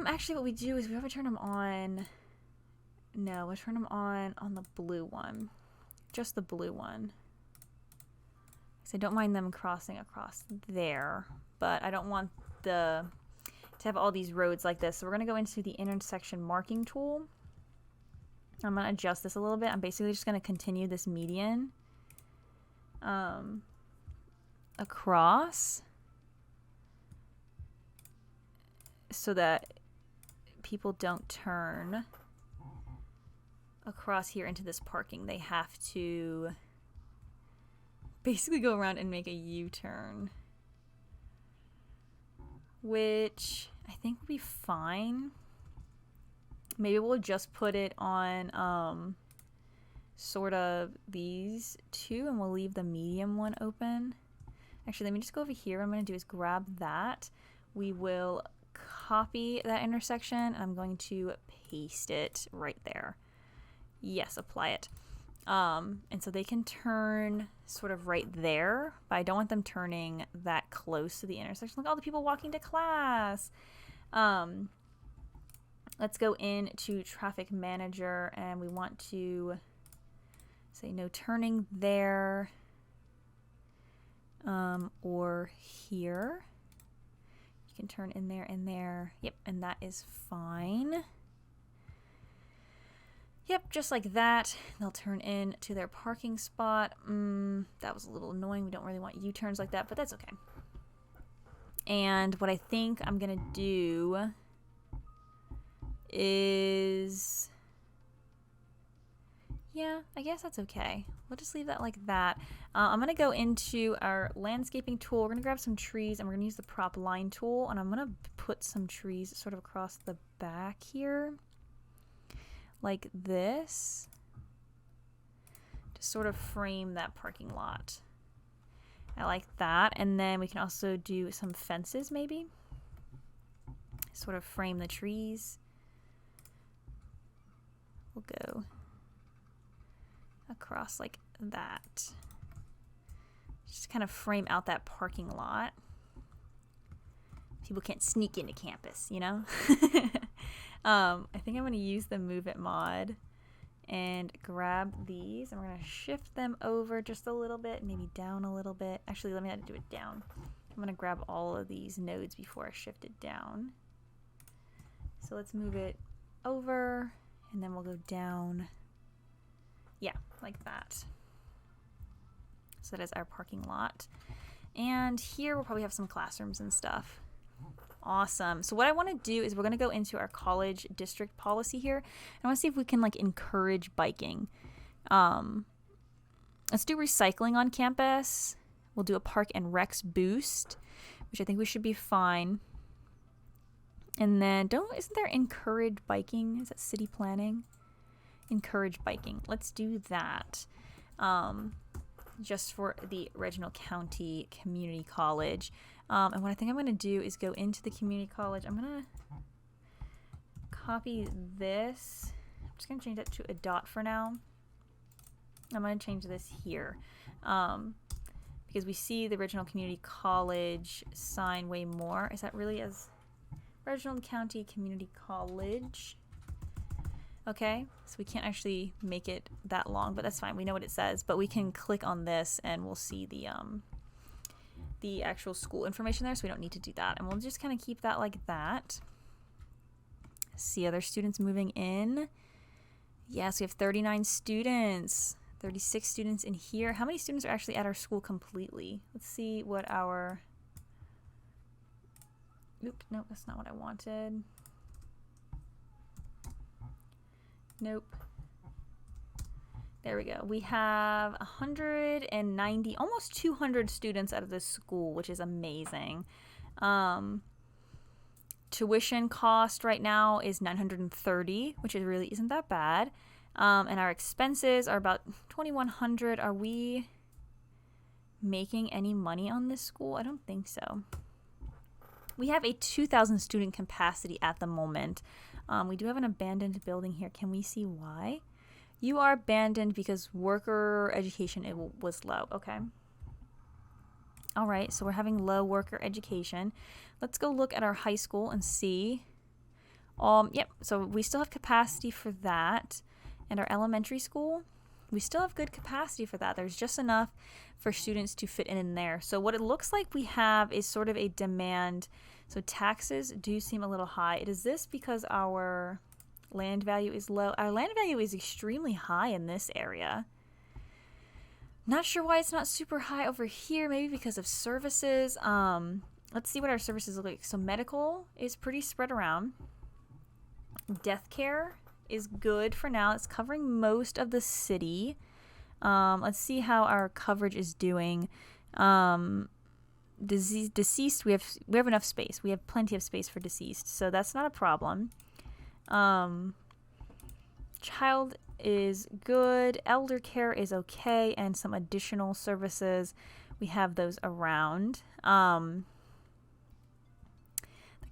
Speaker 1: Actually what we do is we have to turn them on. No, we'll turn them on the blue one. Just the blue one. So I don't mind them crossing across there, but I don't want to have all these roads like this. So we're going to go into the intersection marking tool. I'm going to adjust this a little bit. I'm basically just going to continue this median across, so that people don't turn across here into this parking. They have to basically go around and make a U-turn. which I think will be fine. Maybe we'll just put it on sort of these two, and we'll leave the medium one open. Actually, let me just go over here. What I'm going to do is grab that. We will copy that intersection, and I'm going to paste it right there. Yes, apply it. And so they can turn sort of right there, but I don't want them turning that close to the intersection. Look, all the people walking to class. Let's go into traffic manager, and we want to say no turning there or here. You can turn in there and there. Yep, and that is fine. Yep, just like that. They'll turn in to their parking spot. That was a little annoying. We don't really want U-turns like that, but that's okay. And what I think I'm going to do is... yeah, I guess that's okay. We'll just leave that like that. I'm going to go into our landscaping tool. We're going to grab some trees, and we're going to use the prop line tool. And I'm going to put some trees sort of across the back here, like this, to sort of frame that parking lot. I like that. And then we can also do some fences, maybe. Sort of frame the trees. We'll go across like that. Just kind of frame out that parking lot. People can't sneak into campus, you know? I think I'm going to use the Move It mod and grab these, and we're going to shift them over just a little bit, maybe down a little bit. Actually, let me do it down. I'm going to grab all of these nodes before I shift it down. So let's move it over, and then we'll go down. Yeah, like that. So that is our parking lot. And here we'll probably have some classrooms and stuff. Awesome. So what I want to do is we're going to go into our college district policy here. I want to see if we can like encourage biking. Let's do recycling on campus. We'll do a park and recs boost, which I think we should be fine. And then isn't there encourage biking? Is that city planning? Encourage biking. Let's do that. Just for the Reginald County Community College. And what I think I'm going to do is go into the community college. I'm going to copy this. I'm just going to change that to a dot for now. I'm going to change this here. Because we see the Reginald Community College sign way more. Is that really as Reginald County Community College? Okay, so we can't actually make it that long, but that's fine. We know what it says, but we can click on this and we'll see the actual school information there, so we don't need to do that. And we'll just kind of keep that like that. See other students moving in. Yes, we have 39 students, 36 students in here. How many students are actually at our school completely? Let's see what our... Oop, nope, that's not what I wanted. Nope. There we go. We have 190, almost 200 students out of this school, which is amazing. Tuition cost right now is $930, which really isn't that bad. And our expenses are about $2,100. Are we making any money on this school? I don't think so. We have a 2,000 student capacity at the moment. We do have an abandoned building here. Can we see why? You are abandoned because worker education was low. Okay. All right, so we're having low worker education. Let's go look at our high school and see. Yep, so we still have capacity for that. And our elementary school, we still have good capacity for that. There's just enough for students to fit in there. So what it looks like we have is sort of a demand. So taxes do seem a little high. Is this because our land value is low? Our land value is extremely high in this area. Not sure why it's not super high over here. Maybe because of services. Let's see what our services look like. So medical is pretty spread around. Death care is good for now. It's covering most of the city. Let's see how our coverage is doing. deceased, we have enough space. We have plenty of space for deceased, so that's not a problem. Child is good. Elder care is okay, and some additional services, we have those around. The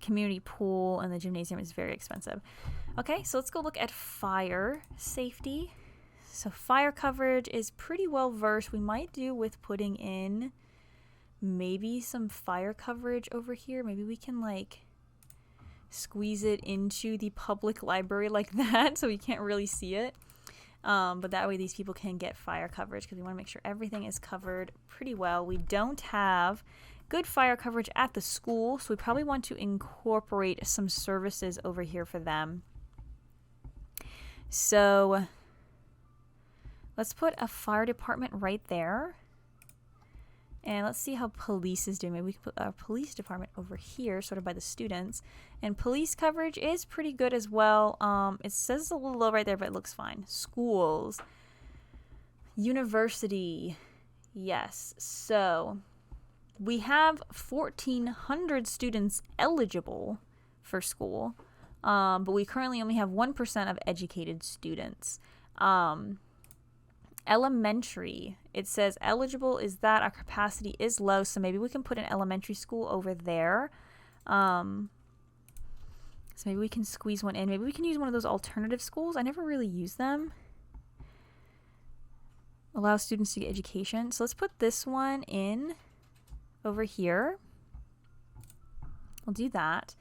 Speaker 1: community pool and the gymnasium is very expensive. Okay, so let's go look at fire safety. So fire coverage is pretty well versed. We might do with putting in maybe some fire coverage over here. Maybe we can like squeeze it into the public library like that so we can't really see it. But that way these people can get fire coverage because we want to make sure everything is covered pretty well. We don't have good fire coverage at the school, so we probably want to incorporate some services over here for them. So let's put a fire department right there. And let's see how police is doing. Maybe we can put our police department over here, sort of by the students. And police coverage is pretty good as well. It says it's a little low right there, but it looks fine. Schools. University. Yes. So we have 1,400 students eligible for school. But we currently only have 1% of educated students. Elementary, it says eligible is that our capacity is low, so maybe we can put an elementary school over there. So maybe we can squeeze one in. Maybe we can use one of those alternative schools. I never really use them. Allow students to get education. So let's put this one in over here. We'll do that.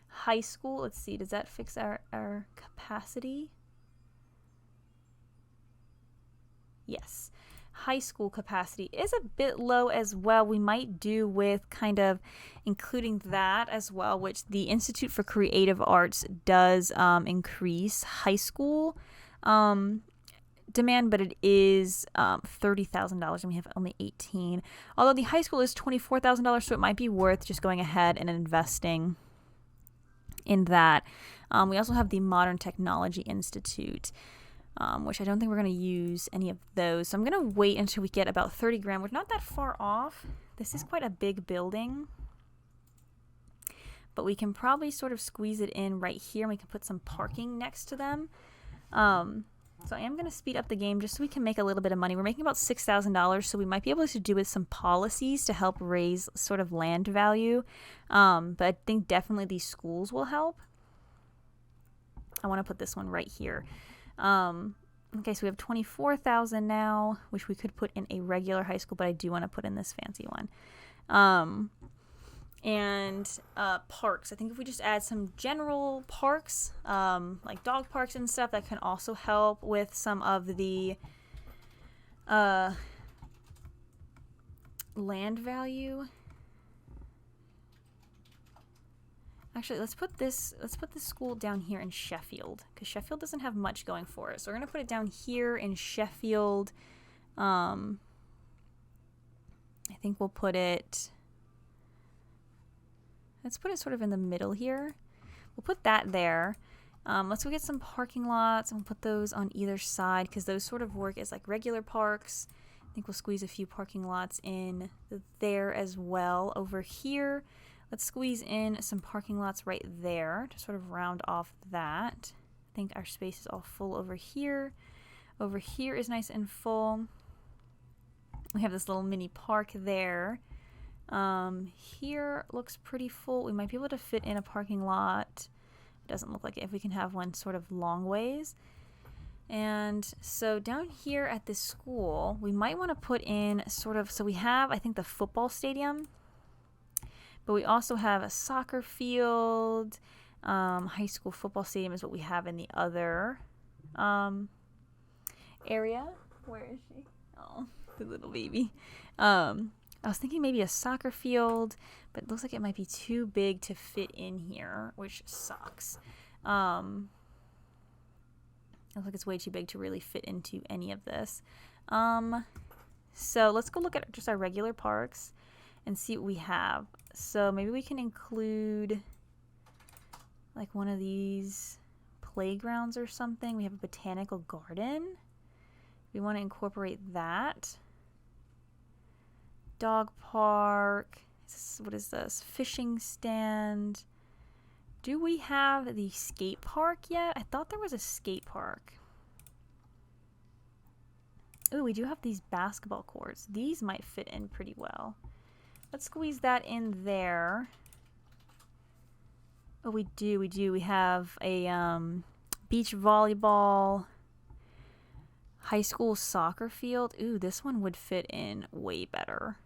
Speaker 1: High school, let's see, does that fix our capacity? Yes. High school capacity is a bit low as well. We might do with kind of including that as well, which the Institute for Creative Arts does increase high school demand, but it is $30,000 and we have only 18. Although the high school is $24,000, so it might be worth just going ahead and investing in that. We also have the Modern Technology Institute, which I don't think we're going to use any of those. So I'm going to wait until we get about 30 grand. We're not that far off. This is quite a big building, but we can probably sort of squeeze it in right here. And we can put some parking next to them. So I am going to speed up the game just so we can make a little bit of money. We're making about $6,000, so we might be able to do with some policies to help raise sort of land value. But I think definitely these schools will help. I want to put this one right here. Okay, so we have 24,000 now, which we could put in a regular high school, but I do want to put in this fancy one. And parks. I think if we just add some general parks, like dog parks and stuff, that can also help with some of the land value. Actually, let's put this school down here in Sheffield, because Sheffield doesn't have much going for it. So we're gonna put it down here in Sheffield. I think we'll put it. Let's put it sort of in the middle here. We'll put that there. Let's go get some parking lots and we'll put those on either side because those sort of work as like regular parks. I think we'll squeeze a few parking lots in there as well. Over here, let's squeeze in some parking lots right there to sort of round off that. I think our space is all full over here. Over here is nice and full. We have this little mini park there. Here looks pretty full. We might be able to fit in a parking lot. It doesn't look like it if we can have one sort of long ways. And so down here at this school, we might want to put in sort of, so we have, I think, the football stadium, but we also have a soccer field. High school football stadium is what we have in the other area. Where is she? Oh, the little baby. I was thinking maybe a soccer field, but it looks like it might be too big to fit in here, which sucks. It looks like it's way too big to really fit into any of this. So let's go look at just our regular parks and see what we have. So maybe we can include like one of these playgrounds or something. We have a botanical garden. We want to incorporate that. Dog park. What is this? Fishing stand. Do we have the skate park yet? I thought there was a skate park. Ooh, we do have these basketball courts. These might fit in pretty well. Let's squeeze that in there. Oh, we do. We have a beach volleyball, high school soccer field. Ooh, this one would fit in way better.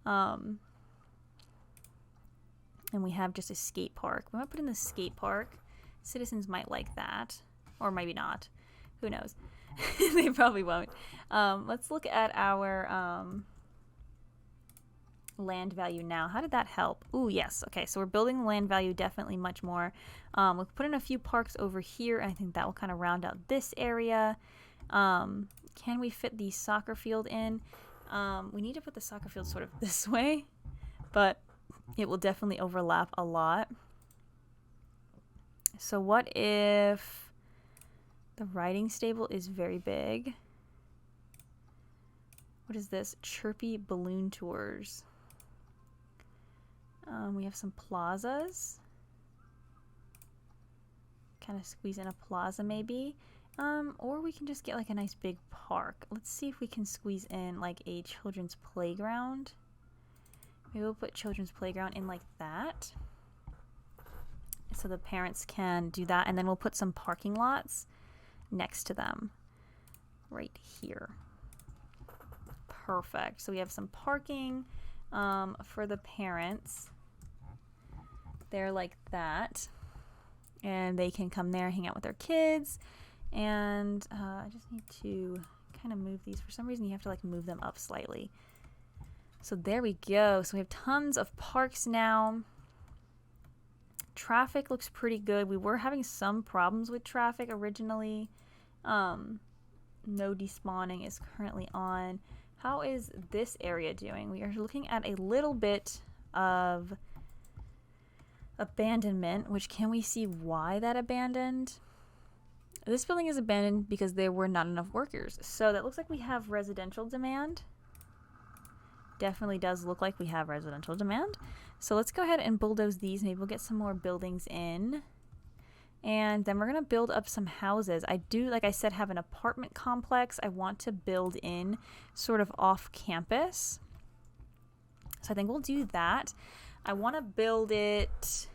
Speaker 1: And we have just a skate park. We might put in the skate park. Citizens might like that. Or maybe not. Who knows? They probably won't. Let's look at our land value now. How did that help? Ooh, yes. Okay, so we're building the land value definitely much more. We'll put in a few parks over here, and I think that will kind of round out this area. Can we fit the soccer field in? We need to put the soccer field sort of this way, but it will definitely overlap a lot. So what if the riding stable is very big? What is this? Chirpy balloon tours. We have some plazas. Kind of squeeze in a plaza maybe. Or we can just get like a nice big park. Let's see if we can squeeze in like a children's playground. Maybe we'll put children's playground in like that, so the parents can do that, and then we'll put some parking lots next to them right here. Perfect. So we have some parking for the parents. They're like that, and they can come there, hang out with their kids. And I just need to kind of move these. For some reason you have to like move them up slightly. So there we go. So we have tons of parks now. Traffic looks pretty good. We were having some problems with traffic originally. No despawning is currently on. How is this area doing? We are looking at a little bit of abandonment, which can we see why that abandoned? This building is abandoned because there were not enough workers. So that looks like we have residential demand. Definitely does look like we have residential demand. So let's go ahead and bulldoze these. Maybe we'll get some more buildings in. And then we're going to build up some houses. I do, like I said, have an apartment complex I want to build in sort of off campus. So I think we'll do that. I want to build it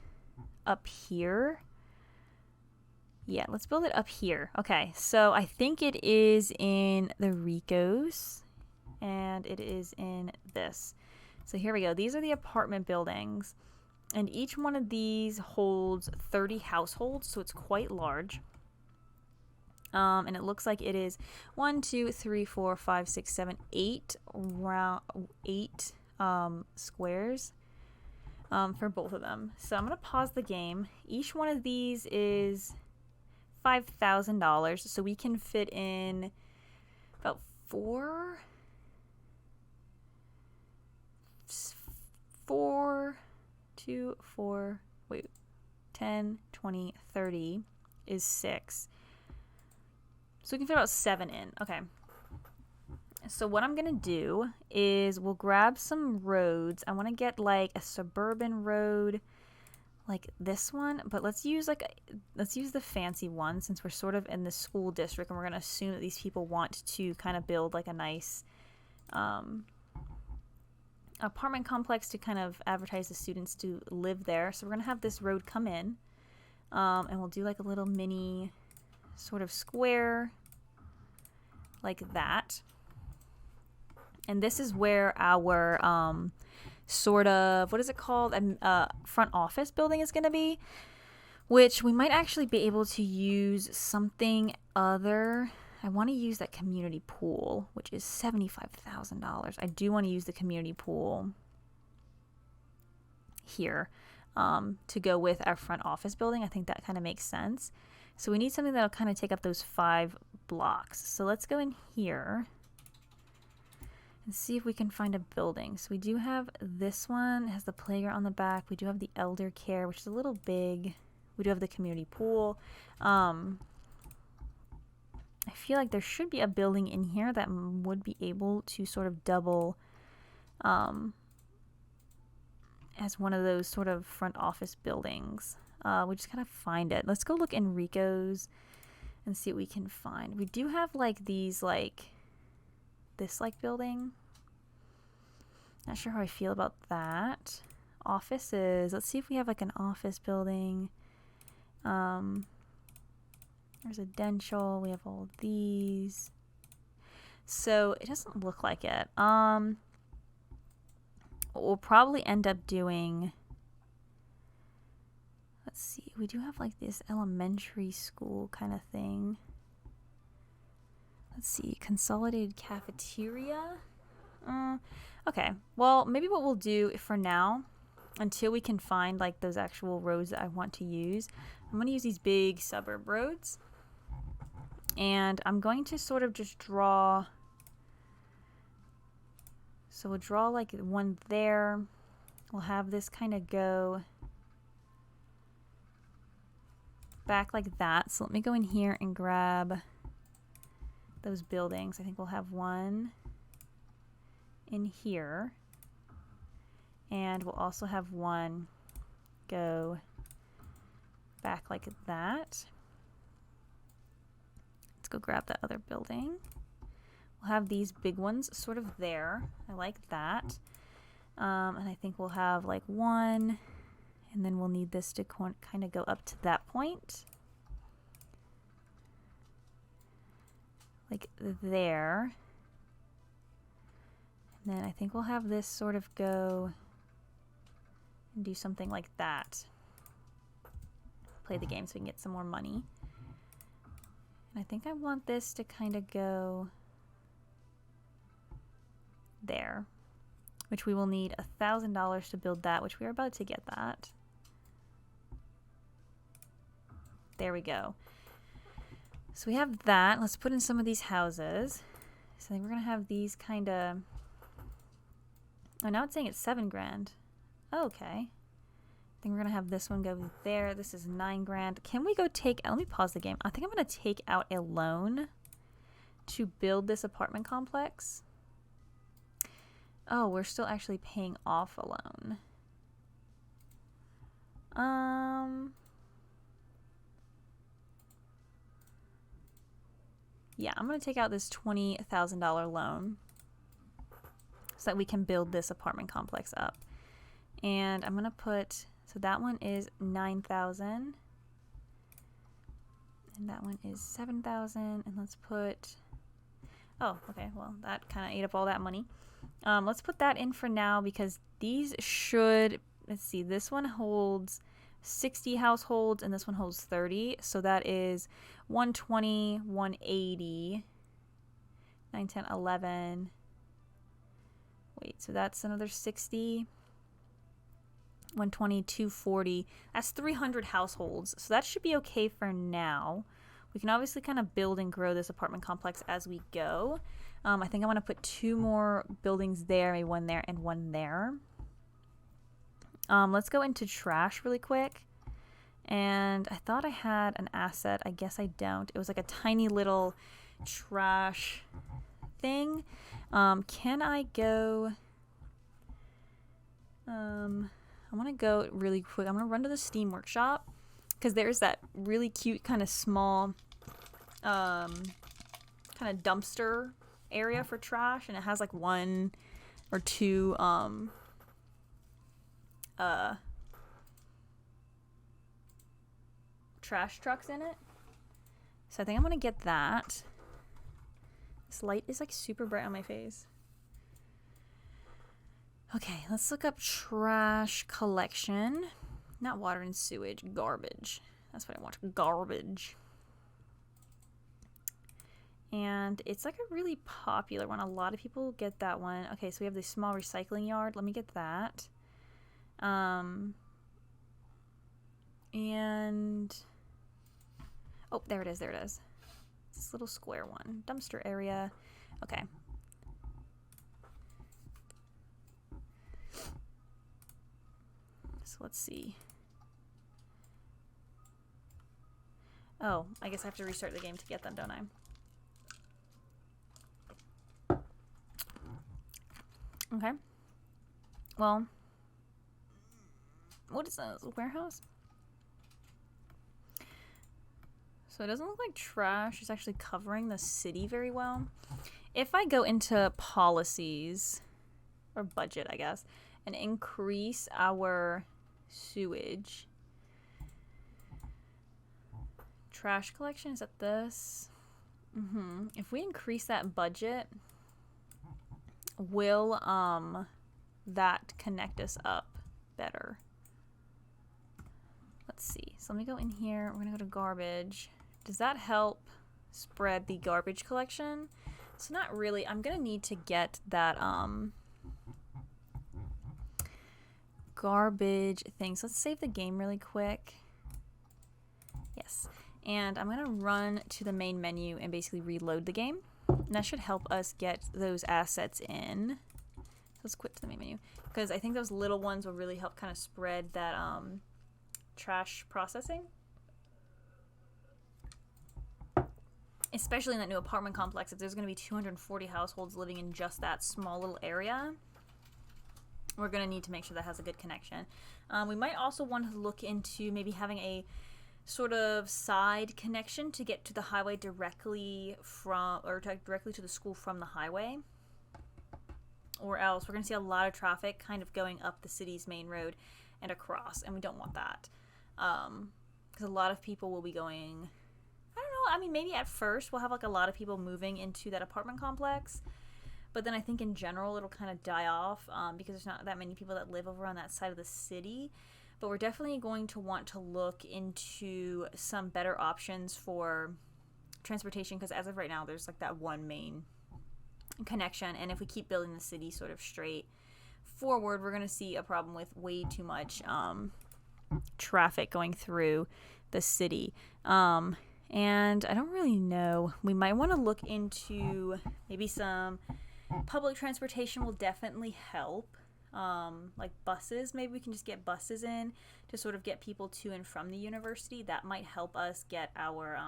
Speaker 1: up here. Yeah, let's build it up here. Okay, so I think it is in the Ricos, and it is in this. So here we go. These are the apartment buildings, and each one of these holds 30 households, so it's quite large. And it looks like it is 1, 2, 3, 4, 5, 6, 7, 8 squares for both of them. So I'm going to pause the game. Each one of these is $5,000, so we can fit in about 10, 20, 30 is 6. So we can fit about 7 in. Okay. So what I'm gonna do is we'll grab some roads. I want to get like a suburban road like this one, but let's use the fancy one since we're sort of in the school district, and we're going to assume that these people want to kind of build like a nice apartment complex to kind of advertise the students to live there. So we're going to have this road come in, and we'll do like a little mini sort of square like that. And this is where our sort of, what is it called, front office building is going to be, which we might actually be able to use something other. I want to use that community pool, which is $75,000. I do want to use the community pool here to go with our front office building. I think that kind of makes sense. So we need something that'll kind of take up those 5 blocks. So let's go in here and see if we can find a building. So we do have this one. It has the playground on the back. We do have the elder care, which is a little big. We do have the community pool. I feel like there should be a building in here that would be able to sort of double as one of those sort of front office buildings. We just gotta find it. Let's go look in Rico's and see what we can find. We do have like these like this like building. Not sure how I feel about that. Offices. Let's see if we have like an office building. Residential. We have all these. So it doesn't look like it. What we'll probably end up doing. Let's see. We do have like this elementary school kind of thing. Let's see. Consolidated cafeteria. Okay. Well, maybe what we'll do for now, until we can find like those actual roads that I want to use, I'm going to use these big suburb roads. And I'm going to sort of just draw. So we'll draw like one there. We'll have this kind of go back like that. So let me go in here and grab those buildings. I think we'll have one in here. And we'll also have one go back like that. Let's go grab that other building. We'll have these big ones sort of there. I like that. And I think we'll have like one, and then we'll need this to kind of go up to that point. Like there. And then I think we'll have this sort of go and do something like that. Play the game so we can get some more money. And I think I want this to kind of go there, which we will need $1,000 to build that, which we are about to get that. There we go. So we have that. Let's put in some of these houses. So then we're gonna have these kind of. Oh, now it's saying it's $7,000. Oh, okay. I think we're gonna have this one go there. This is $9,000. Can we go take? Let me pause the game. I think I'm gonna take out a loan to build this apartment complex. Oh, we're still actually paying off a loan. Yeah, I'm going to take out this $20,000 loan so that we can build this apartment complex up. And I'm going to put, so that one is $9,000. And that one is $7,000. And let's put, oh, okay, well, that kind of ate up all that money. Let's put that in for now because these should, let's see, this one holds 60 households and this one holds 30. So that is 120, 180, 9, 10, 11. Wait, so that's another 60, 120, 240. That's 300 households. So that should be okay for now. We can obviously kind of build and grow this apartment complex as we go. I think I want to put 2 more buildings there, maybe one there and one there. Let's go into trash really quick. And I thought I had an asset. I guess I don't. It was like a tiny little trash thing. Can I go? I want to go really quick. I'm going to run to the Steam Workshop because there's that really cute kind of small kind of dumpster area for trash, and it has like 1 or 2 trash trucks in it. So I think I'm gonna get that. This light is like super bright on my face. Okay, let's look up trash collection. Not water and sewage, garbage. That's what I want, garbage. And it's like a really popular one. A lot of people get that one. Okay, so we have this small recycling yard. Let me get that. And oh, there it is. There it is. It's this little square one. Dumpster area. Okay. So let's see. Oh, I guess I have to restart the game to get them, don't I? Okay. Well, what is that? A warehouse? So it doesn't look like trash. It's actually covering the city very well. If I go into policies, or budget, I guess, and increase our sewage. Trash collection, is that this? If we increase that budget, will that connect us up better? Let's see. So let me go in here. We're gonna go to garbage. Does that help spread the garbage collection? So not really. I'm gonna need to get that garbage thing. So let's save the game really quick. Yes. And I'm gonna run to the main menu and basically reload the game. And that should help us get those assets in. Let's quit to the main menu, because I think those little ones will really help kind of spread that trash processing. Especially in that new apartment complex, if there's going to be 240 households living in just that small little area, we're going to need to make sure that has a good connection. We might also want to look into maybe having a sort of side connection to get to the highway directly from, or directly to the school from the highway. Or else we're going to see a lot of traffic kind of going up the city's main road and across, and we don't want that. Because a lot of people will be going, I don't know, I mean, maybe at first we'll have like a lot of people moving into that apartment complex, but then I think in general it'll kind of die off because there's not that many people that live over on that side of the city. But we're definitely going to want to look into some better options for transportation, because as of right now there's like that one main connection, and if we keep building the city sort of straight forward, we're going to see a problem with way too much traffic going through the city. And I don't really know. We might want to look into maybe some public transportation will definitely help. Like buses, maybe we can just get buses in to sort of get people to and from the university. That might help us get our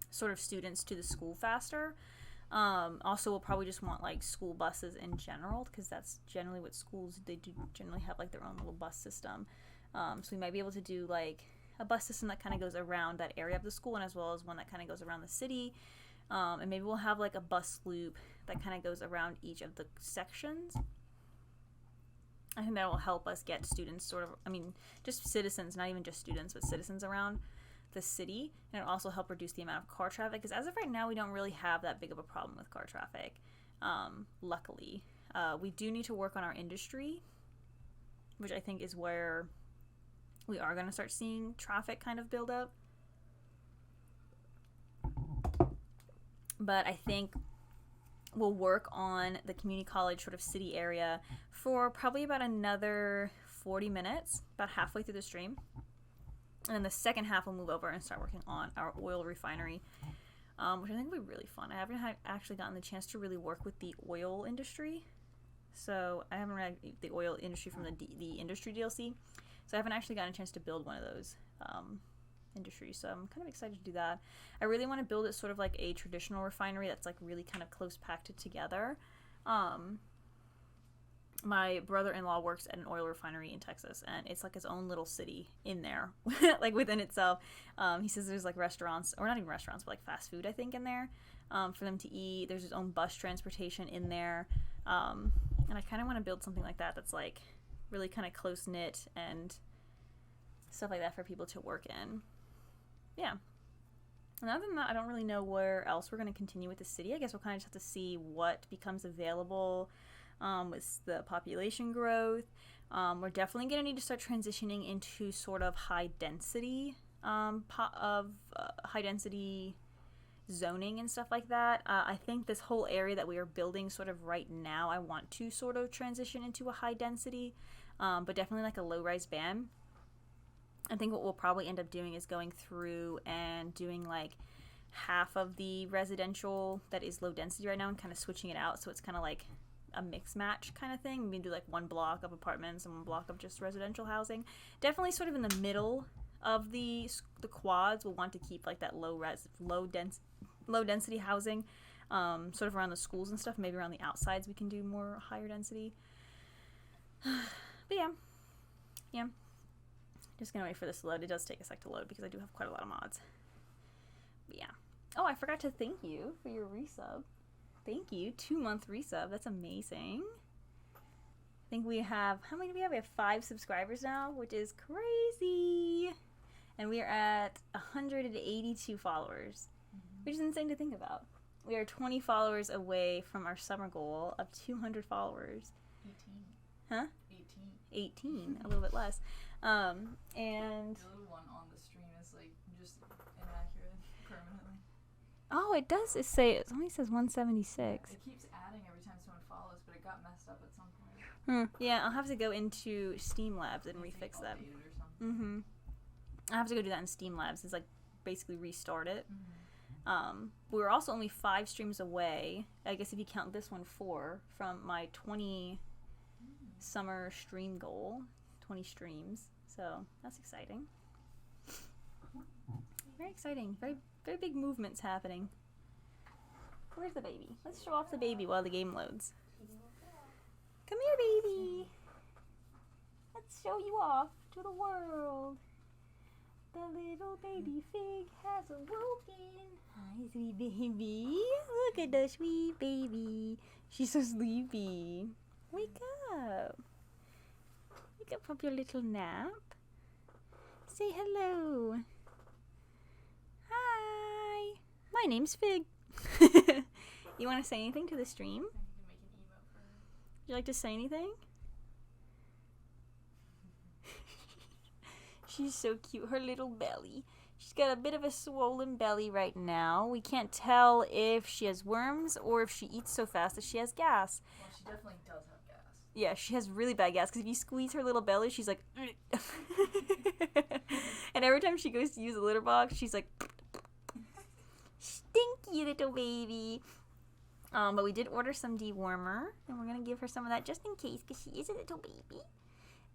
Speaker 1: sort of students to the school faster. Also, we'll probably just want like school buses in general, because that's generally what schools, they do generally have like their own little bus system. So we might be able to do like a bus system that kind of goes around that area of the school, and as well as one that kind of goes around the city. And maybe we'll have like a bus loop that kind of goes around each of the sections. I think that will help us get students sort of, I mean, just citizens, not even just students, but citizens around the city, and it'll also help reduce the amount of car traffic, because as of right now we don't really have that big of a problem with car traffic, luckily. We do need to work on our industry, which I think is where we are going to start seeing traffic kind of build up. But I think we'll work on the community college sort of city area for probably about another 40 minutes, about halfway through the stream. And then the second half we'll move over and start working on our oil refinery, which I think will be really fun. I haven't actually gotten the chance to really work with the oil industry. So I haven't read the oil industry from the industry DLC. So I haven't actually gotten a chance to build one of those industries. So I'm kind of excited to do that. I really want to build it sort of like a traditional refinery that's like really kind of close packed together. My brother-in-law works at an oil refinery in Texas, and it's like his own little city in there, like within itself. He says there's like restaurants, or not even restaurants, but like fast food, I think, in there for them to eat. There's his own bus transportation in there. And I kind of want to build something like that that's like really kind of close-knit and stuff like that for people to work in. Yeah. And other than that, I don't really know where else we're going to continue with the city. I guess we'll kind of just have to see what becomes available with the population growth. We're definitely going to need to start transitioning into sort of high density zoning and stuff like that. I think this whole area that we are building sort of right now, I want to sort of transition into a high density, but definitely like a low-rise band. I think what we'll probably end up doing is going through and doing like half of the residential that is low density right now and kind of switching it out, so it's kind of like a mix match kind of thing. We can do like one block of apartments and one block of just residential housing. Definitely sort of in the middle of the quads, we'll want to keep like that low density housing, sort of around the schools and stuff. Maybe around the outsides we can do more higher density. But yeah, yeah. Just gonna wait for this to load. It does take a sec to load because I do have quite a lot of mods. But yeah. Oh, I forgot to thank you for your resub. Thank you. 2-month resub. That's amazing. I think we have, how many do we have? We have 5 subscribers now, which is crazy. And we are at 182 followers, which is insane to think about. We are 20 followers away from our summer goal of 200 followers.
Speaker 2: 18.
Speaker 1: Huh?
Speaker 2: 18.
Speaker 1: 18, a little bit less. And
Speaker 2: The little one on the stream is like just inaccurate permanently.
Speaker 1: oh, it does. It only says 176.
Speaker 2: It keeps adding every time someone follows, but it got messed up at some point.
Speaker 1: Yeah, I'll have to go into Steam Labs and
Speaker 2: I think
Speaker 1: refix
Speaker 2: they
Speaker 1: that.
Speaker 2: updated or something.
Speaker 1: I have to go do that in Steam Labs. It's like basically restart it.
Speaker 2: Mm-hmm.
Speaker 1: We're also only 5 streams away. I guess if you count this one 4 from my 20 summer stream goal, 20 streams. So that's exciting. Very exciting. Very very big movements happening. Where's the baby? Let's show off the baby while the game loads. Come here, baby. Let's show you off to the world. The little baby fig has awoken. Hi, sweet baby. Look at the sweet baby. She's so sleepy. Wake up. Wake up from your little nap. Say hello. Hi. My name's Fig. You want to say anything to the stream?
Speaker 2: I need to make an emote for her.
Speaker 1: Would you like to say anything? She's so cute. Her little belly. She's got a bit of a swollen belly right now. We can't tell if she has worms or if she eats so fast that she has gas.
Speaker 2: Well, she definitely does have gas.
Speaker 1: Yeah, she has really bad gas because if you squeeze her little belly, she's like... And every time she goes to use the litter box, she's like... Stinky little baby. But we did order some dewormer, and we're going to give her some of that just in case because she is a little baby.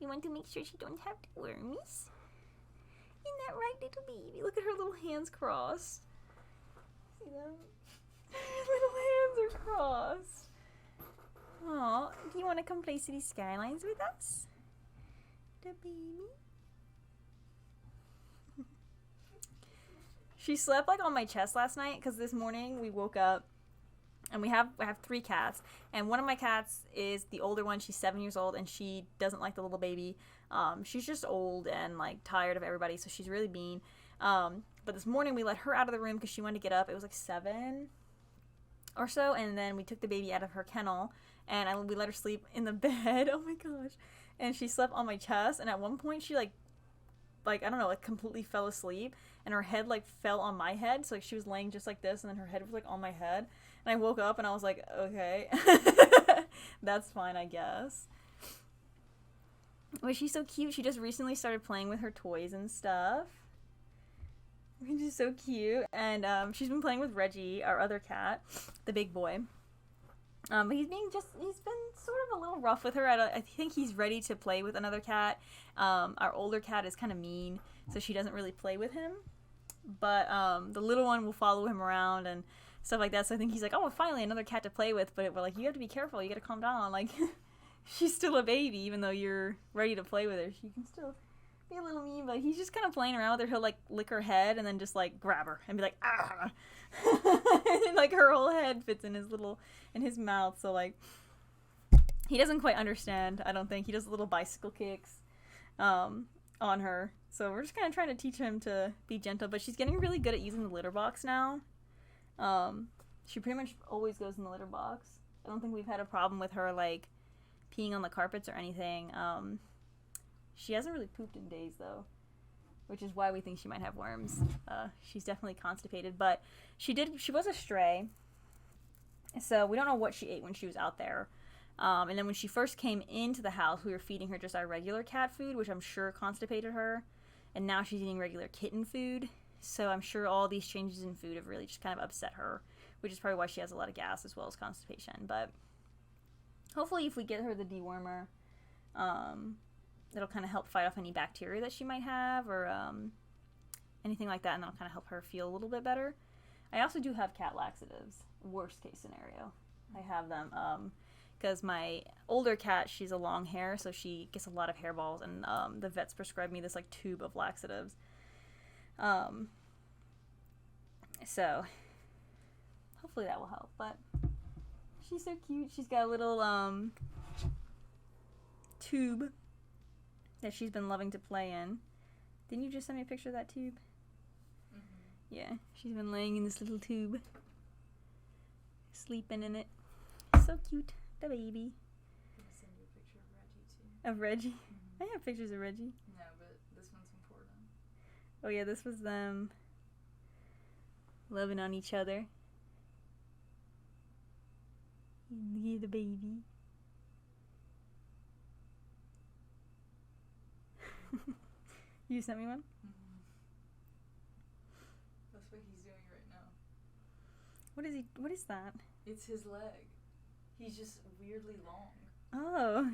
Speaker 1: We want to make sure she don't have the wormies. Isn't that right, little baby? Look at her little hands crossed. See them? Her little hands are crossed. Aw, do you want to come play City Skylines with us? The baby? She slept like on my chest last night because this morning we woke up and I have 3 cats, and one of my cats is the older one. She's 7 years old and she doesn't like the little baby. She's just old and like tired of everybody, so she's really mean. But this morning we let her out of the room because she wanted to get up. It was like 7 or so, and then we took the baby out of her kennel and we let her sleep in the bed. Oh my gosh. And she slept on my chest, and at one point she like I don't know, like completely fell asleep, and her head like fell on my head. So like she was laying just like this, and then her head was like on my head, and I woke up and I was like, okay. That's fine, I guess. But she's so cute. She just recently started playing with her toys and stuff. She's so cute. And she's been playing with Reggie, our other cat, the big boy. But he's been sort of a little rough with her. I think he's ready to play with another cat. Our older cat is kind of mean, so she doesn't really play with him. But the little one will follow him around and stuff like that. So I think he's like, oh, finally another cat to play with. But we're like, you have to be careful. You got to calm down. Like, she's still a baby, even though you're ready to play with her. She can still be a little mean, but he's just kind of playing around with her. He'll like lick her head and then just like grab her and be like, ah. And like her whole head fits in his mouth. So like, he doesn't quite understand, I don't think. He does little bicycle kicks on her. So we're just kind of trying to teach him to be gentle. But she's getting really good at using the litter box now. She pretty much always goes in the litter box. I don't think we've had a problem with her like peeing on the carpets or anything. She hasn't really pooped in days though, which is why we think she might have worms. She's definitely constipated, but she was a stray, so we don't know what she ate when she was out there. And then when she first came into the house, we were feeding her just our regular cat food, which I'm sure constipated her, and now she's eating regular kitten food, so I'm sure all these changes in food have really just kind of upset her, which is probably why she has a lot of gas as well as constipation. But hopefully if we get her the dewormer, it'll kind of help fight off any bacteria that she might have or anything like that, and that'll kind of help her feel a little bit better. I also do have cat laxatives, worst case scenario. I have them because my older cat, she's a long hair, so she gets a lot of hairballs, and the vets prescribed me this like tube of laxatives. So hopefully that will help. But she's so cute. She's got a little tube that she's been loving to play in. Didn't you just send me a picture of that tube? Mm-hmm. Yeah, she's been laying in this little tube, sleeping in it. So cute, the baby.
Speaker 2: I'm gonna send you a picture of Reggie too.
Speaker 1: Of Reggie?
Speaker 2: Mm-hmm.
Speaker 1: I have pictures of Reggie.
Speaker 2: No, but this one's important.
Speaker 1: Oh yeah, this was them loving on each other. Look at the baby. You sent me one?
Speaker 2: Mm-hmm. That's what he's doing right now.
Speaker 1: What is that?
Speaker 2: It's his leg. He's just weirdly long.
Speaker 1: Oh.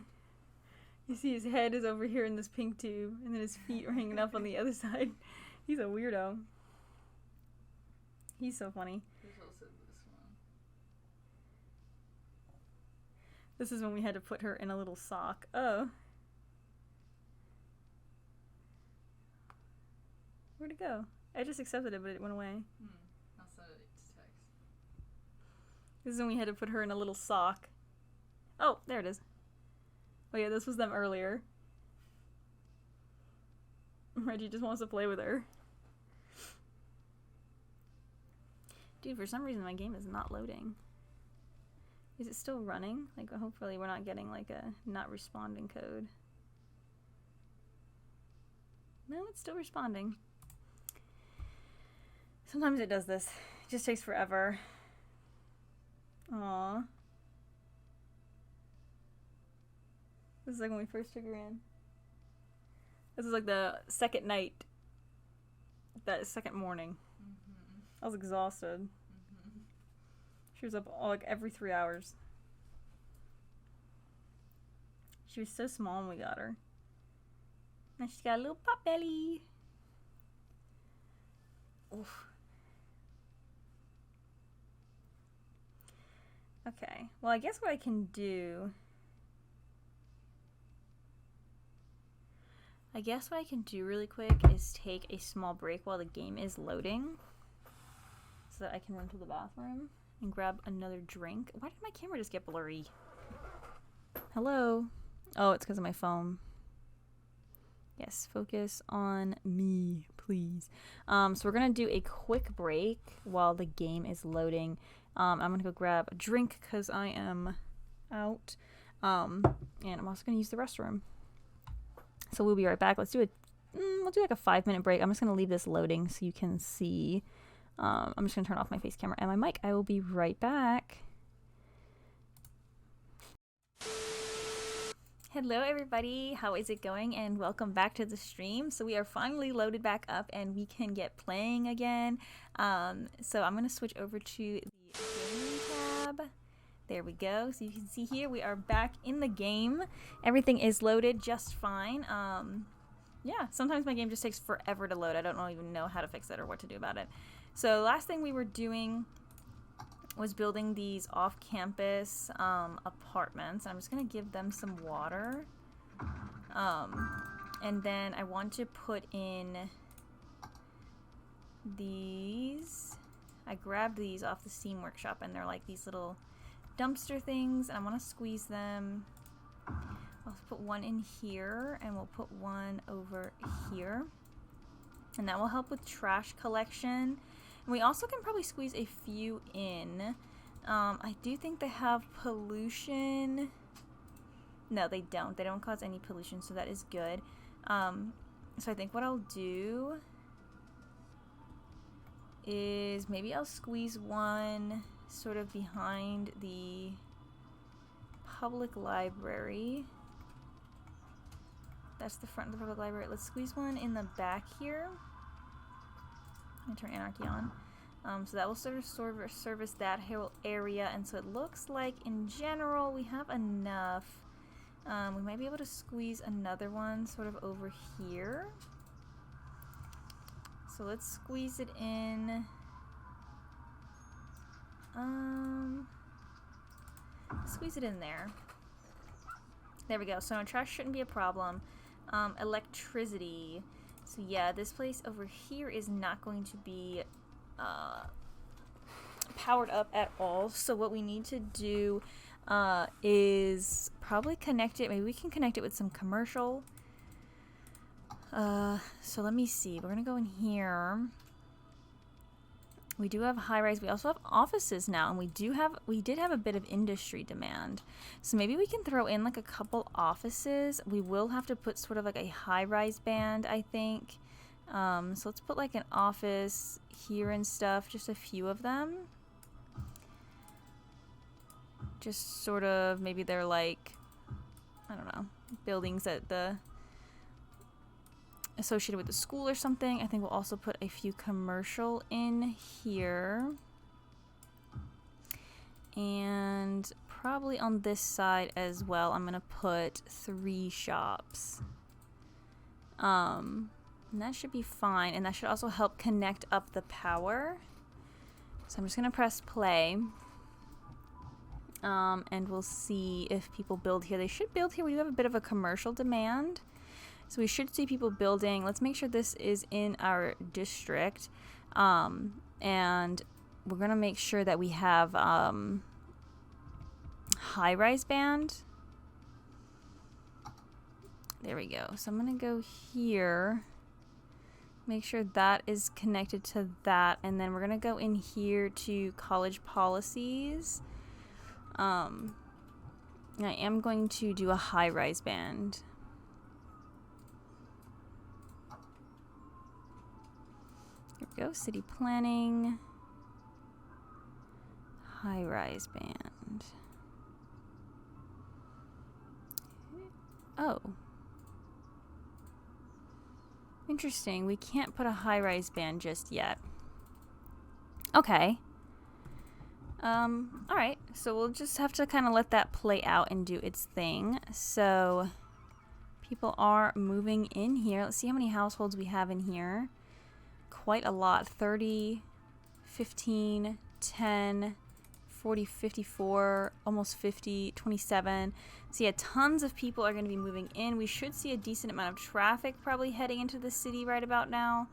Speaker 1: You see his head is over here in this pink tube, and then his feet are hanging up on the other side. He's a weirdo. He's so funny.
Speaker 2: There's also this one.
Speaker 1: This is when we had to put her in a little sock. Oh. Where'd it go? I just accepted it, but it went away.
Speaker 2: I'll send it to text.
Speaker 1: This is when we had to put her in a little sock. Oh, there it is. Oh yeah, this was them earlier. Reggie just wants to play with her. Dude, for some reason my game is not loading. Is it still running? Like, hopefully we're not getting like a not responding code. No, it's still responding. Sometimes it does this. It just takes forever. Aww. This is like when we first took her in. This is like the second night. That second morning.
Speaker 2: Mm-hmm.
Speaker 1: I was exhausted.
Speaker 2: Mm-hmm.
Speaker 1: She was up all, like every 3 hours. She was so small when we got her. Now she's got a little pop belly. Oof. Okay, well I guess what I can do... really quick is take a small break while the game is loading. So that I can run to the bathroom and grab another drink. Why did my camera just get blurry? Hello? Oh, it's because of my phone. Yes, focus on me, please. So we're going to do a quick break while the game is loading. I'm going to go grab a drink because I am out. And I'm also going to use the restroom. So we'll be right back. Let's do we'll do like a 5-minute break. I'm just going to leave this loading so you can see. I'm just going to turn off my face camera and my mic. I will be right back. Hello everybody, how is it going, and welcome back to the stream. So we are finally loaded back up and we can get playing again. So I'm going to switch over to the gaming tab. There we go. So you can see here we are back in the game. Everything is loaded just fine. Yeah, sometimes my game just takes forever to load. I don't even know how to fix it or what to do about it. So last thing we were doing was building these off-campus apartments. I'm just going to give them some water. And then I want to put in these. I grabbed these off the Steam Workshop, and they're like these little dumpster things, and I want to squeeze them. I'll put one in here, and we'll put one over here. And that will help with trash collection. And we also can probably squeeze a few in. I do think they have pollution. No, they don't. They don't cause any pollution, so that is good. So I think what I'll do is maybe I'll squeeze one sort of behind the public library. That's the front of the public library. Let's squeeze one in the back here. I'm gonna turn Anarchy on. So that will sort of service that whole area, and so it looks like in general we have enough. We might be able to squeeze another one sort of over here. So let's squeeze it in. Squeeze it in there. There we go. So trash shouldn't be a problem. Electricity. So yeah, this place over here is not going to be powered up at all. So what we need to do is probably connect it. Maybe we can connect it with some commercial. So let me see. We're gonna go in here. We do have high rise. We also have offices now, and we did have a bit of industry demand. So maybe we can throw in like a couple offices. We will have to put sort of like a high rise band, I think. So let's put like an office here and stuff, just a few of them. Just sort of, maybe they're like, I don't know, buildings that associated with the school or something. I think we'll also put a few commercial in here. And probably on this side as well, I'm gonna put 3 shops. And that should be fine, and that should also help connect up the power. So I'm just gonna press play. And we'll see if people build here. They should build here. We do have a bit of a commercial demand. So we should see people building. Let's make sure this is in our district. And we're going to make sure that we have high-rise band. There we go. So I'm going to go here. Make sure that is connected to that. And then we're going to go in here to college policies. I am going to do a high-rise band. Here we go, city planning, high-rise band. Oh. Interesting, we can't put a high-rise band just yet. Okay. Alright, so we'll just have to kind of let that play out and do its thing. So, people are moving in here. Let's see how many households we have in here. Quite a lot. 30, 15, 10, 40, 54, almost 50, 27. So yeah, tons of people are going to be moving in. We should see a decent amount of traffic probably heading into the city right about now.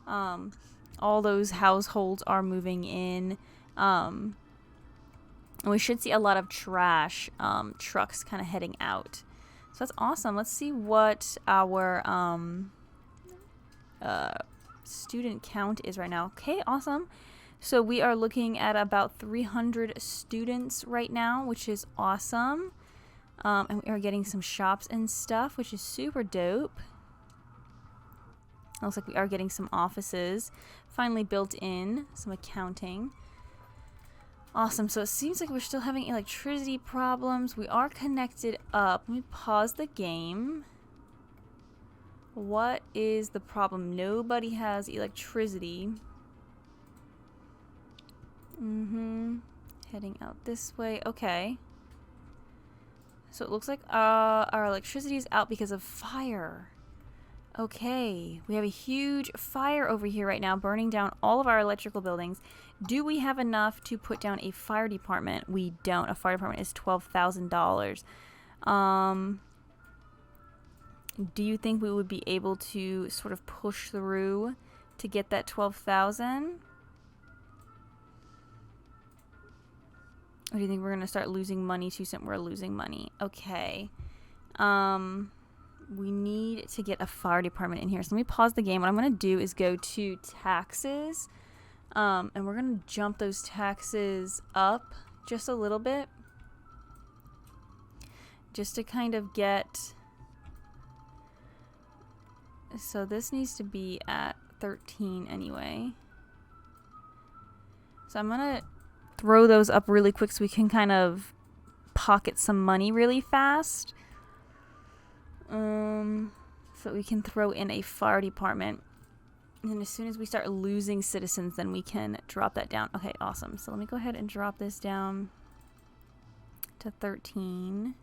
Speaker 1: All those households are moving in. And we should see a lot of trash trucks kind of heading out. So that's awesome. Let's see what our student count is right now. Okay, awesome. So we are looking at about 300 students right now, which is awesome. And we are getting some shops and stuff, which is super dope. Looks like we are getting some offices finally built in, some accounting. Awesome. So it seems like we're still having electricity problems. We are connected up. Let me pause the game. What is the problem? Nobody has electricity. Heading out this way. Okay. So it looks like our electricity is out because of fire. Okay. We have a huge fire over here right now, burning down all of our electrical buildings. Do we have enough to put down a fire department? We don't. A fire department is $12,000. Do you think we would be able to sort of push through to get that 12,000? Or do you think we're going to start losing money too soon? We're losing money. Okay. We need to get a fire department in here. So let me pause the game. What I'm going to do is go to taxes. And we're going to jump those taxes up just a little bit. Just to kind of get... So this needs to be at 13 anyway. So I'm going to throw those up really quick so we can kind of pocket some money really fast. So we can throw in a fire department. And as soon as we start losing citizens, then we can drop that down. Okay, awesome. So let me go ahead and drop this down to 13.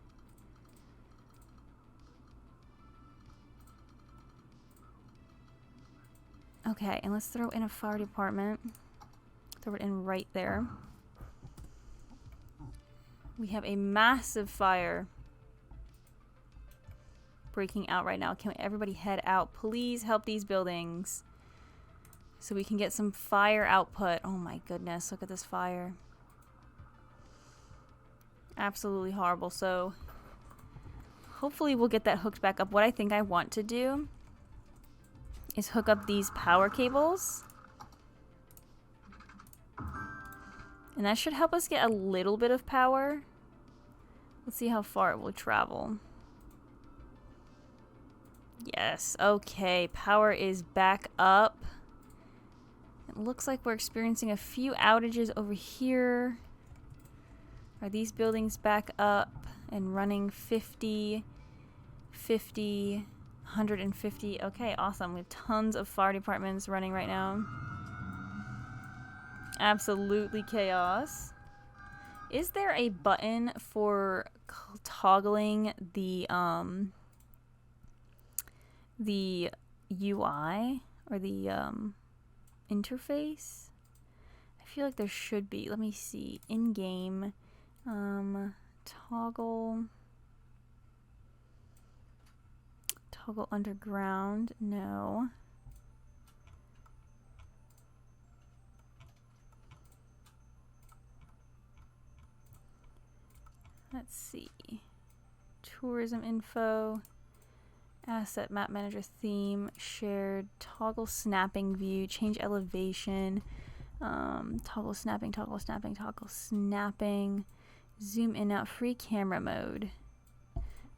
Speaker 1: Okay, and let's throw in a fire department. Throw it in right there. We have a massive fire breaking out right now. Can everybody head out? Please help these buildings so we can get some fire output. Oh my goodness, look at this fire. Absolutely horrible. So hopefully we'll get that hooked back up. What I think I want to do is hook up these power cables. And that should help us get a little bit of power. Let's see how far it will travel. Yes, okay, power is back up. It looks like we're experiencing a few outages over here. Are these buildings back up and running 50, 50, 150? Okay, awesome. We have tons of fire departments running right now. Absolutely chaos. Is there a button for toggling the UI or the interface? I feel like there should be. Let me see. In-game toggle underground. No. Let's see. Tourism info, asset map manager theme, shared, toggle snapping view, change elevation, toggle snapping, zoom in out, free camera mode.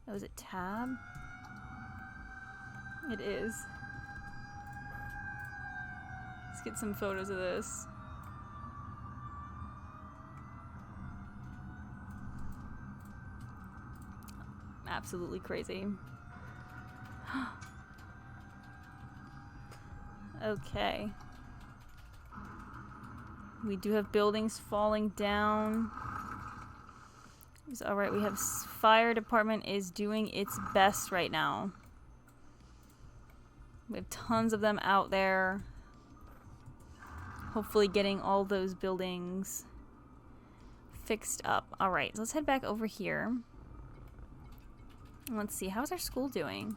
Speaker 1: Oh, is it tab? It is. Let's get some photos of this. Absolutely crazy. Okay. We do have buildings falling down. It's all right. We have fire department is doing its best right now. We have tons of them out there. Hopefully getting all those buildings fixed up. All right, so let's head back over here. Let's see, how's our school doing?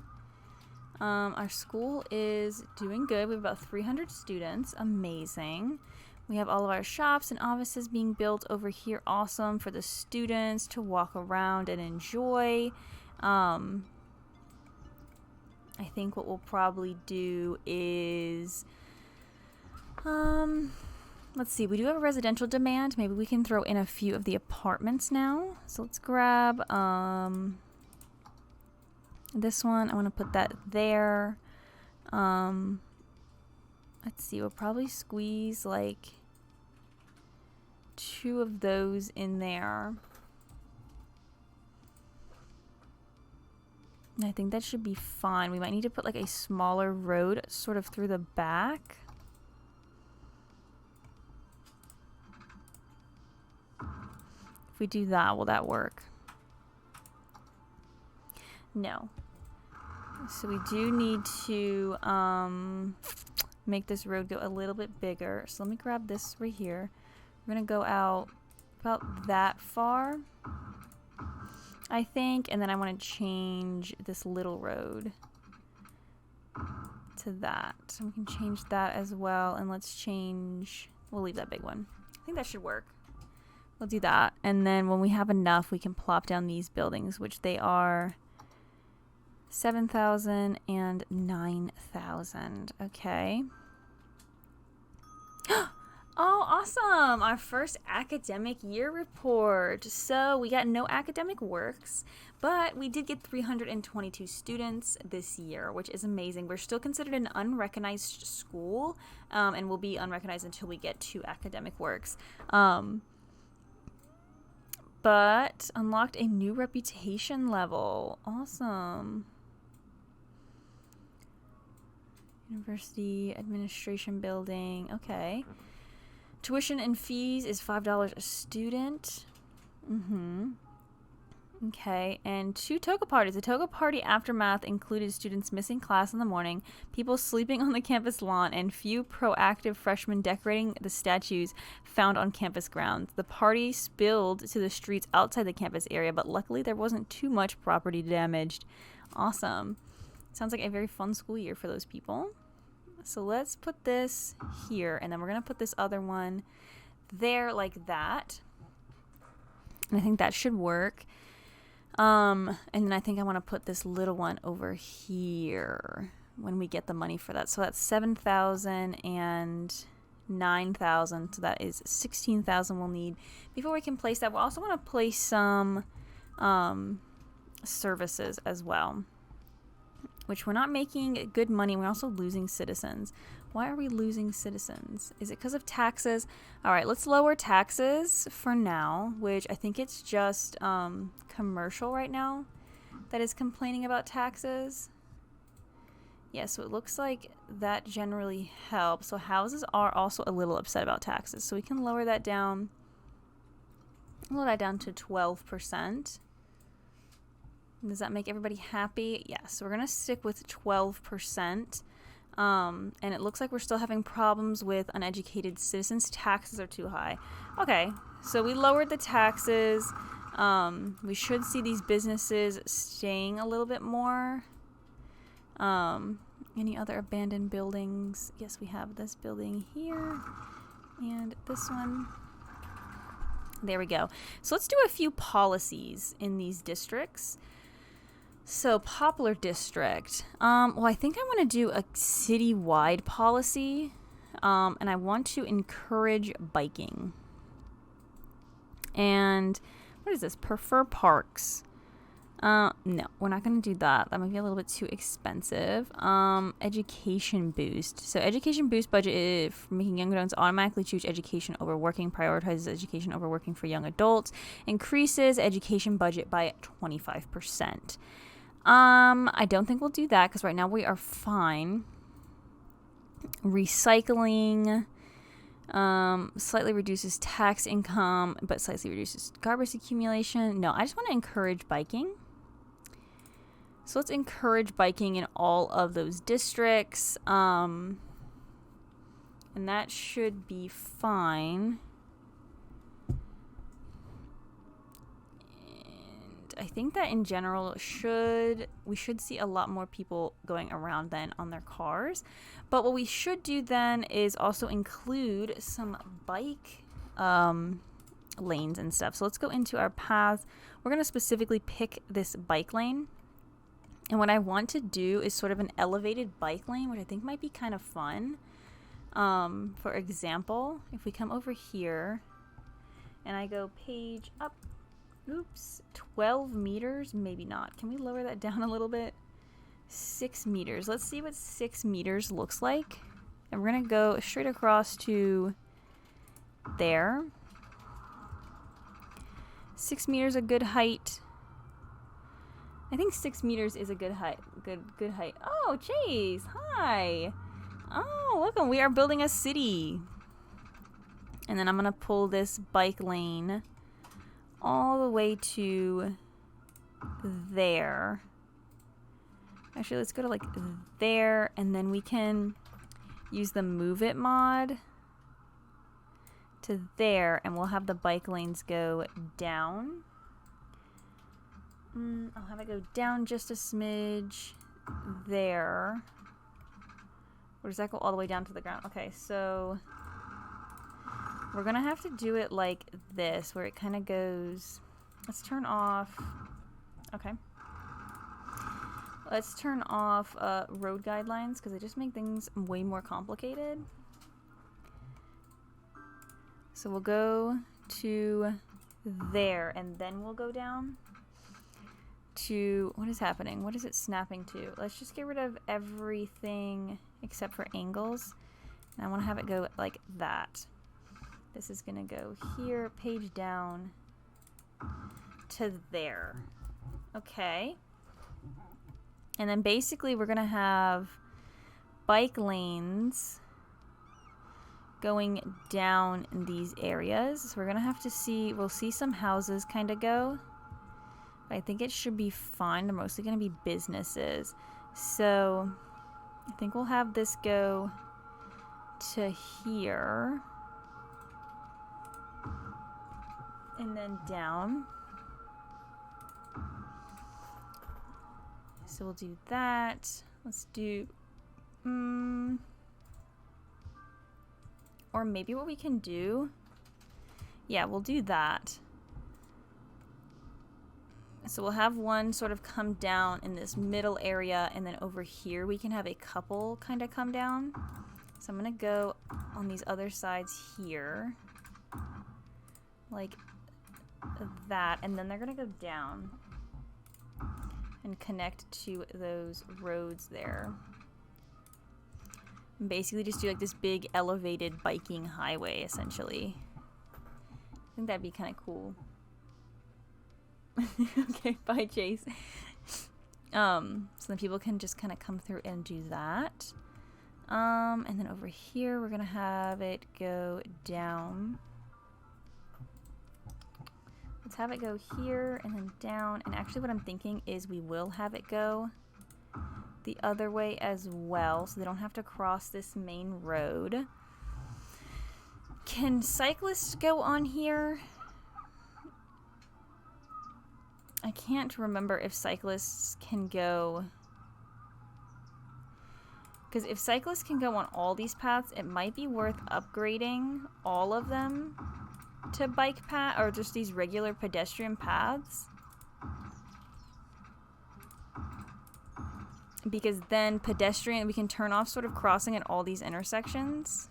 Speaker 1: Our school is doing good. We have about 300 students. Amazing. We have all of our shops and offices being built over here. Awesome for the students to walk around and enjoy. I think what we'll probably do is... let's see, we do have a residential demand. Maybe we can throw in a few of the apartments now. So let's grab... this one, I want to put that there. Let's see, we'll probably squeeze like 2 of those in there. And I think that should be fine. We might need to put like a smaller road sort of through the back. If we do that, will that work? No. So we do need to make this road go a little bit bigger. So let me grab this right here. We're going to go out about that far, I think. And then I want to change this little road to that. So we can change that as well. And let's change... We'll leave that big one. I think that should work. We'll do that. And then when we have enough, we can plop down these buildings, which they are... 7,000 and 9,000. Okay. Oh, awesome! Our first academic year report. So we got no academic works, but we did get 322 students this year, which is amazing. We're still considered an unrecognized school, and will be unrecognized until we get 2 academic works. But unlocked a new reputation level. Awesome. University administration building. Okay. Tuition and fees is $5 a student. Okay, and 2 toga parties. The toga party aftermath included students missing class in the morning, people sleeping on the campus lawn, and few proactive freshmen decorating the statues found on campus grounds. The party spilled to the streets outside the campus area, but luckily there wasn't too much property damaged. Awesome. Sounds like a very fun school year for those people. So let's put this here, and then we're going to put this other one there like that. And I think that should work. And then I think I want to put this little one over here when we get the money for that. So that's 7,000 and 9,000. So that is 16,000 we'll need before we can place that. We'll also want to place some services as well, which we're not making good money. We're also losing citizens. Why are we losing citizens? Is it because of taxes? All right, let's lower taxes for now, which I think it's just commercial right now that is complaining about taxes. Yeah, so it looks like that generally helps. So houses are also a little upset about taxes. So we can lower that down. Lower that down to 12%. Does that make everybody happy? Yes. So we're going to stick with 12%. And it looks like we're still having problems with uneducated citizens. Taxes are too high. Okay, so we lowered the taxes. We should see these businesses staying a little bit more. Any other abandoned buildings? Yes, we have this building here and this one. There we go. So let's do a few policies in these districts. So Poplar District. Well, I think I want to do a citywide policy, and I want to encourage biking. And what is this? Prefer parks. No, we're not going to do that. That might be a little bit too expensive. Education boost. So education boost budget is for making young adults automatically choose education over working, prioritizes education over working for young adults, increases education budget by 25%. I don't think we'll do that because right now we are fine. Recycling slightly reduces tax income, but slightly reduces garbage accumulation. No, I just want to encourage biking. So let's encourage biking in all of those districts. And that should be fine. I think that in general we should see a lot more people going around then on their cars. But what we should do then is also include some bike lanes and stuff. So let's go into our paths. We're going to specifically pick this bike lane. And what I want to do is sort of an elevated bike lane, which I think might be kind of fun. For example, if we come over here and I go page up, oops, 12 meters, maybe not. Can we lower that down a little bit? 6 meters. Let's see what 6 meters looks like. And we're going to go straight across to there. 6 meters a good height. I think 6 meters is a good height. Good height. Oh, Chase. Hi. Oh, welcome. We are building a city. And then I'm going to pull this bike lane all the way to there. Actually, let's go to like there, and then we can use the Move It mod to there, and we'll have the bike lanes go down. I'll have it go down just a smidge there. Or does that go all the way down to the ground? Okay, so we're gonna have to do it like this, where it kind of goes. Let's turn off. Okay. Let's turn off road guidelines because they just make things way more complicated. So we'll go to there, and then we'll go down to, what is happening? What is it snapping to? Let's just get rid of everything except for angles. And I want to have it go like that. This is going to go here, page down to there. Okay. And then basically we're going to have bike lanes going down in these areas. So we're going to have to see, we'll see some houses kind of go. But I think it should be fine. They're mostly going to be businesses. So I think we'll have this go to here. And then down. So we'll do that. Let's do... or maybe what we can do... Yeah, we'll do that. So we'll have one sort of come down in this middle area, and then over here we can have a couple kind of come down. So I'm going to go on these other sides here. Like that, and then they're going to go down and connect to those roads there. And basically just do like this big elevated biking highway, essentially. I think that'd be kind of cool. Okay, bye Chase. So then people can just kind of come through and do that. And then over here we're gonna have it go down. Let's have it go here and then down. And actually what I'm thinking is we will have it go the other way as well, so they don't have to cross this main road. Can cyclists go on here? I can't remember if cyclists can go... Because if cyclists can go on all these paths, it might be worth upgrading all of them to bike path, or just these regular pedestrian paths. Because then pedestrian, we can turn off sort of crossing at all these intersections.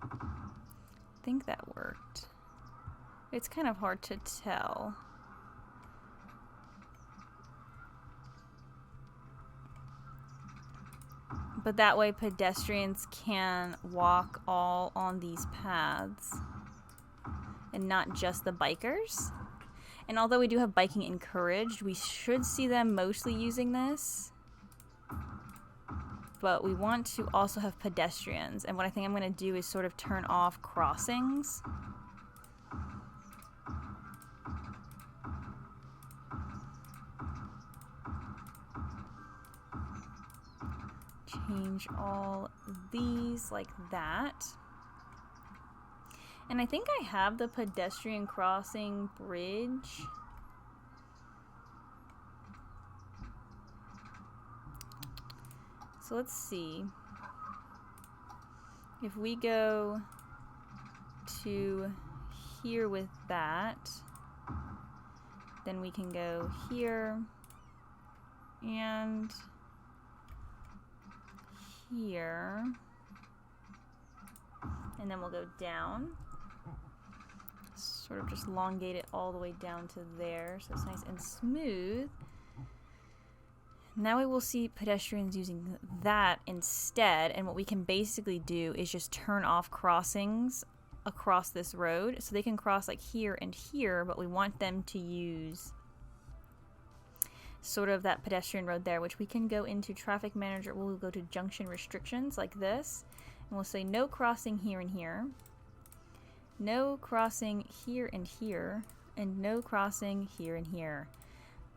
Speaker 1: I think that worked. It's kind of hard to tell. But that way pedestrians can walk all on these paths and not just the bikers. And although we do have biking encouraged, we should see them mostly using this. But we want to also have pedestrians. And what I think I'm going to do is sort of turn off crossings. Change all these like that. And I think I have the pedestrian crossing bridge. So let's see. If we go to here with that, then we can go here and here. And then we'll go down. Sort of just elongate it all the way down to there, so it's nice and smooth. Now we will see pedestrians using that instead, and what we can basically do is just turn off crossings across this road, so they can cross like here and here, but we want them to use sort of that pedestrian road there, which we can go into traffic manager. We'll go to junction restrictions like this, and we'll say no crossing here and here. No crossing here and here, and no crossing here and here.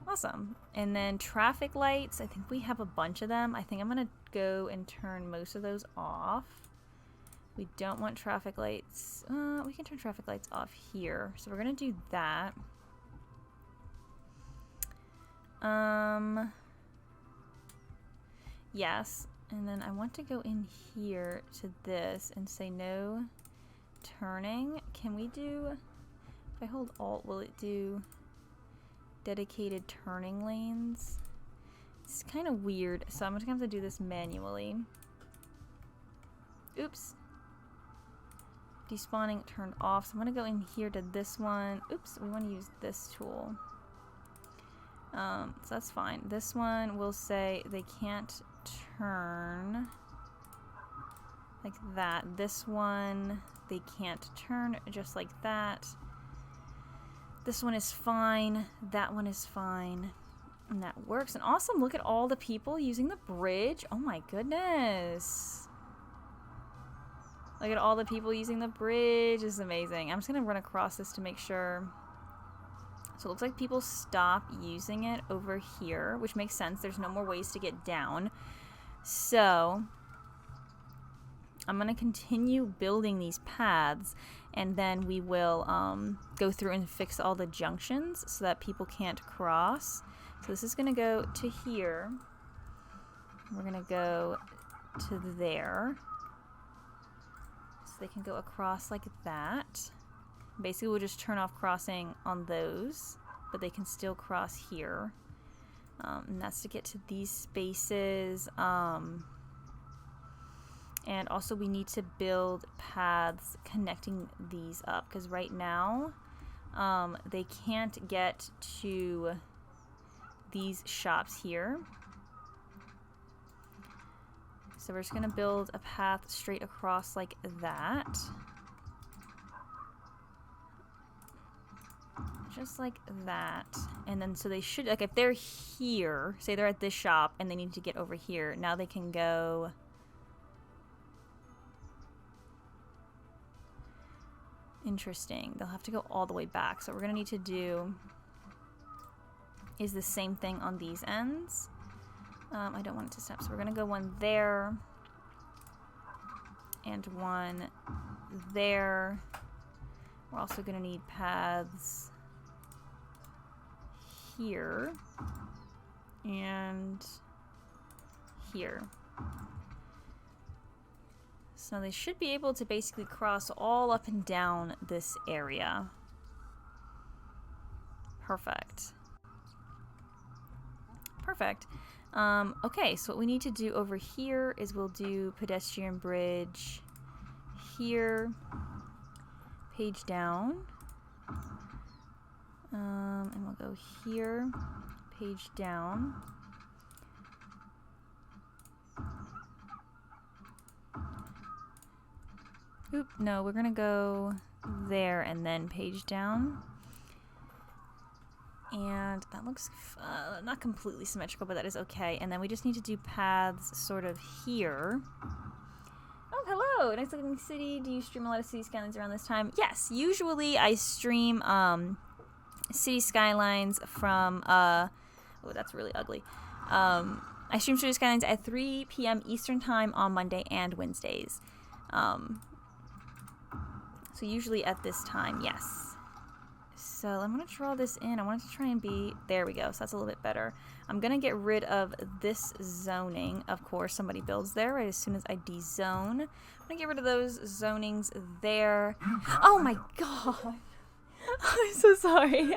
Speaker 1: Awesome. And then traffic lights, I think we have a bunch of them. I think I'm going to go and turn most of those off. We don't want traffic lights. We can turn traffic lights off here. So we're going to do that. Yes. And then I want to go in here to this and say no turning. Can we do, if I hold Alt, will it do dedicated turning lanes? It's kind of weird, so I'm just gonna have to do this manually. Oops. Despawning turned off, so I'm gonna go in here to this one. Oops, we want to use this tool. So that's fine. This one will say they can't turn like that. This one, they can't turn just like that. This one is fine. That one is fine. And that works. And awesome, look at all the people using the bridge. Oh my goodness. Look at all the people using the bridge. This is amazing. I'm just going to run across this to make sure. So it looks like people stop using it over here, which makes sense. There's no more ways to get down. So I'm going to continue building these paths, and then we will go through and fix all the junctions so that people can't cross. So this is going to go to here. We're going to go to there. So they can go across like that. Basically, we'll just turn off crossing on those, but they can still cross here. And that's to get to these spaces. And also we need to build paths connecting these up, because right now they can't get to these shops here. So we're just going to build a path straight across like that. Just like that. And then so they should, like if they're here, say they're at this shop and they need to get over here, now they can go interesting. They'll have to go all the way back. So what we're going to need to do is the same thing on these ends. I don't want it to snap, so we're going to go one there and one there. We're also going to need paths here and here. So they should be able to basically cross all up and down this area. Perfect. Perfect. Okay, so what we need to do over here is we'll do pedestrian bridge here, page down, and we'll go here, page down. Oop, no, we're gonna go there and then page down. And that looks not completely symmetrical, but that is okay. And then we just need to do paths sort of here. Oh, hello! Nice looking city. Do you stream a lot of city skylines around this time? Yes, usually I stream city skylines from, oh, that's really ugly. I stream city skylines at 3 p.m. Eastern time on Monday and Wednesdays. So usually at this time, yes. So I'm going to draw this in. I want it to try and be, there we go. So that's a little bit better. I'm going to get rid of this zoning. Of course, somebody builds there right as soon as I dezone. I'm going to get rid of those zonings there. Oh my God. I'm so sorry.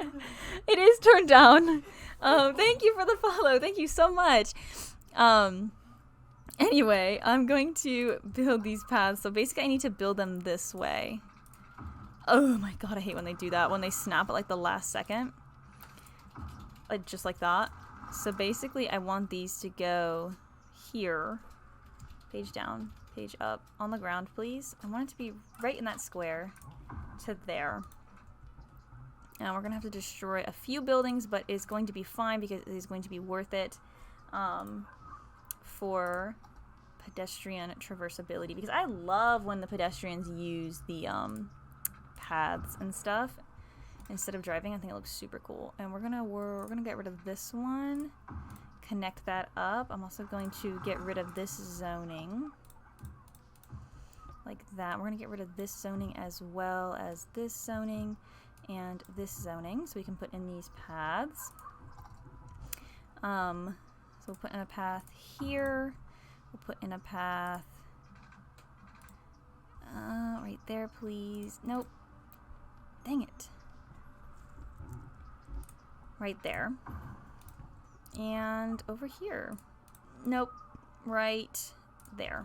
Speaker 1: It is turned down. Thank you for the follow. Thank you so much. Anyway, I'm going to build these paths. So basically I need to build them this way. Oh my God, I hate when they do that, when they snap at like the last second. Like just like that. So basically I want these to go here. Page down, page up, on the ground please. I want it to be right in that square to there. Now we're going to have to destroy a few buildings, but it's going to be fine because it is going to be worth it for pedestrian traversability. Because I love when the pedestrians use the paths and stuff instead of driving. I think it looks super cool. And we're gonna get rid of this one, connect that up. I'm also going to get rid of this zoning like that. We're gonna get rid of this zoning as well as this zoning and this zoning, so we can put in these paths. So we'll put in a path here. We'll put in a path right there, please. Nope. Dang it. Right there. And over here. Nope. Right there.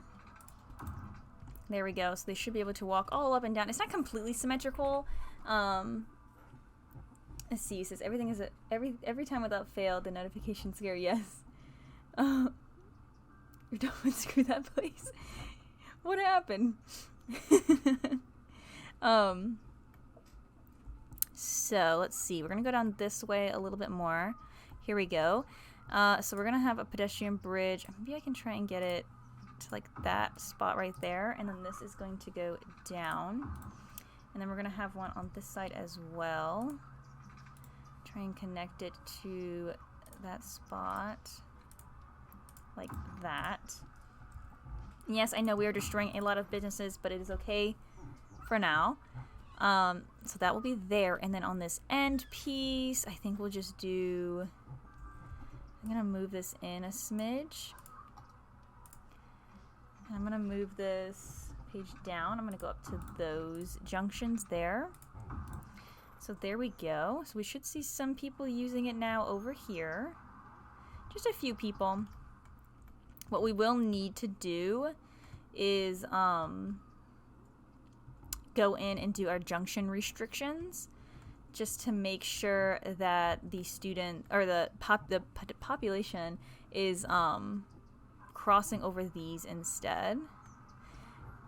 Speaker 1: There we go. So they should be able to walk all up and down. It's not completely symmetrical. Let's see. It says everything is every time without fail. The notification scare. Yes. Your dog would screw that place. What happened? So let's see. We're gonna go down this way a little bit more. Here we go. So we're gonna have a pedestrian bridge. Maybe I can try and get it to like that spot right there, and then this is going to go down, and then we're gonna have one on this side as well. Try and connect it to that spot like that. And yes, I know we are destroying a lot of businesses, but it is okay for now. So that will be there, and then on this end piece, I think we'll just do, I'm gonna move this in a smidge. And I'm gonna move this page down. I'm gonna go up to those junctions there. So there we go. So we should see some people using it now over here. Just a few people. What we will need to do is go in and do our junction restrictions, just to make sure that the student or the population is crossing over these instead.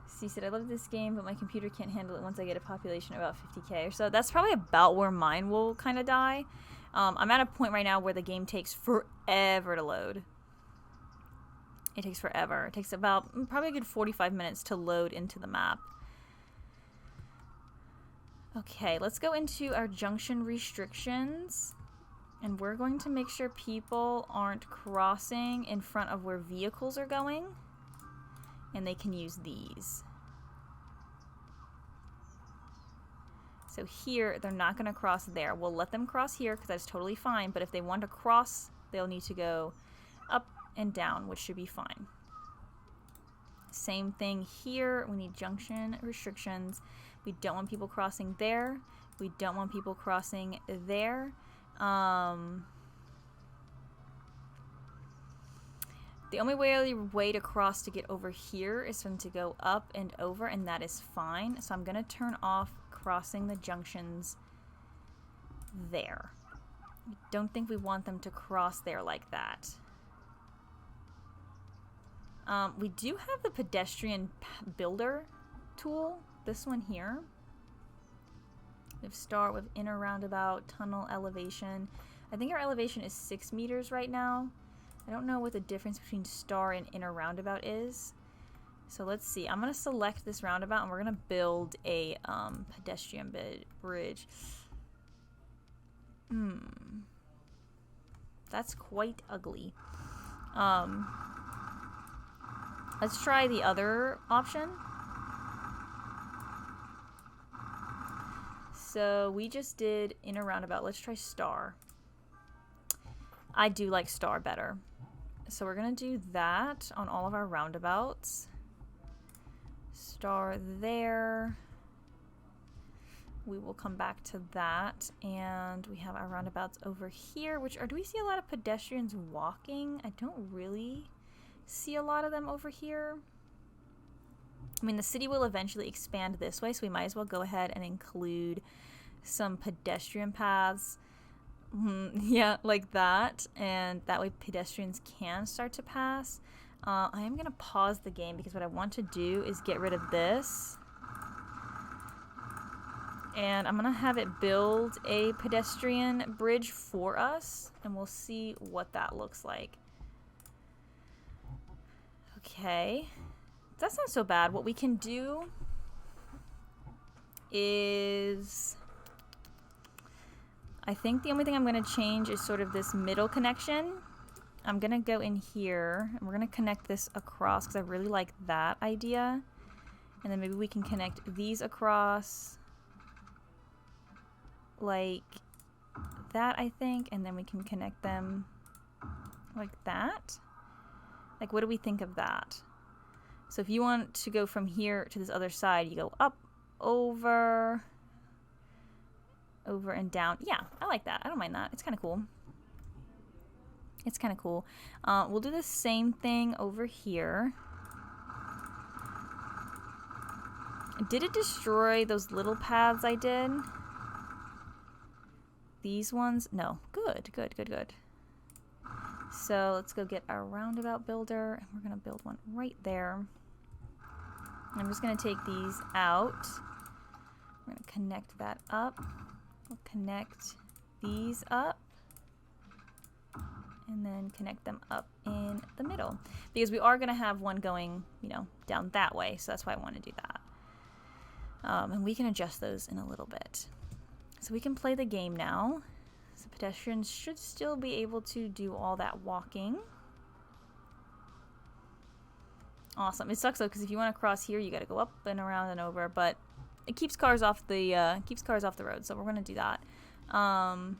Speaker 1: C said, I love this game, but my computer can't handle it once I get a population of about 50k or so. That's probably about where mine will kind of die. I'm at a point right now where the game takes forever to load. It takes forever. It takes about probably a good 45 minutes to load into the map. Okay, let's go into our junction restrictions, and we're going to make sure people aren't crossing in front of where vehicles are going, and they can use these. So here, they're not going to cross there. We'll let them cross here because that's totally fine, but if they want to cross, they'll need to go up and down, which should be fine. Same thing here. We need junction restrictions. We don't want people crossing there. We don't want people crossing there. The only way to cross to get over here is for them to go up and over, and that is fine. So I'm going to turn off crossing the junctions there. I don't think we want them to cross there like that. We do have the pedestrian builder tool, this one here. We have start with inner roundabout, tunnel elevation. I think our elevation is 6 meters right now. I don't know what the difference between star and inner roundabout is. So let's see. I'm going to select this roundabout, and we're going to build a pedestrian bridge. That's quite ugly. Let's try the other option. So we just did inner roundabout. Let's try star. I do like star better. So we're going to do that on all of our roundabouts. Star there. We will come back to that. And we have our roundabouts over here, which are, do we see a lot of pedestrians walking? I don't really see a lot of them over here. I mean, the city will eventually expand this way, so we might as well go ahead and include some pedestrian paths. Yeah, like that, and that way pedestrians can start to pass. I am going to pause the game because what I want to do is get rid of this. And I'm going to have it build a pedestrian bridge for us, and we'll see what that looks like. Okay, that's not so bad. What we can do is, I think the only thing I'm going to change is sort of this middle connection. I'm going to go in here, and we're going to connect this across because I really like that idea. And then maybe we can connect these across like that, I think. And then we can connect them like that. Like, what do we think of that? So if you want to go from here to this other side, you go up, over, and down. Yeah, I like that. I don't mind that. It's kind of cool. It's kind of cool. We'll do the same thing over here. Did it destroy those little paths I did? These ones? No. Good, good, good, good. So let's go get our roundabout builder, and we're going to build one right there. I'm just going to take these out. We're going to connect that up. We'll connect these up. and then connect them up in the middle. Because we are going to have one going, you know, down that way, so that's why I want to do that. And we can adjust those in a little bit. So we can play the game now. So pedestrians should still be able to do all that walking. Awesome. It sucks though, because if you want to cross here, you got to go up and around and over, but it keeps cars off the road, so we're going to do that. So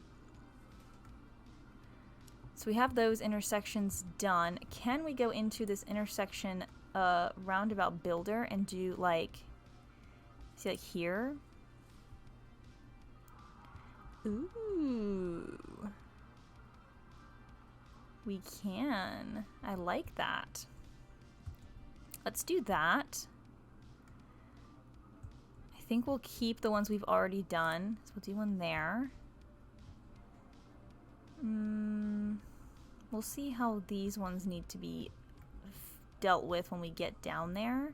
Speaker 1: we have those intersections done. Can we go into this intersection roundabout builder and do like, see like here? Ooh. We can. I like that. Let's do that. I think we'll keep the ones we've already done. So we'll do one there. We'll see how these ones need to be dealt with when we get down there.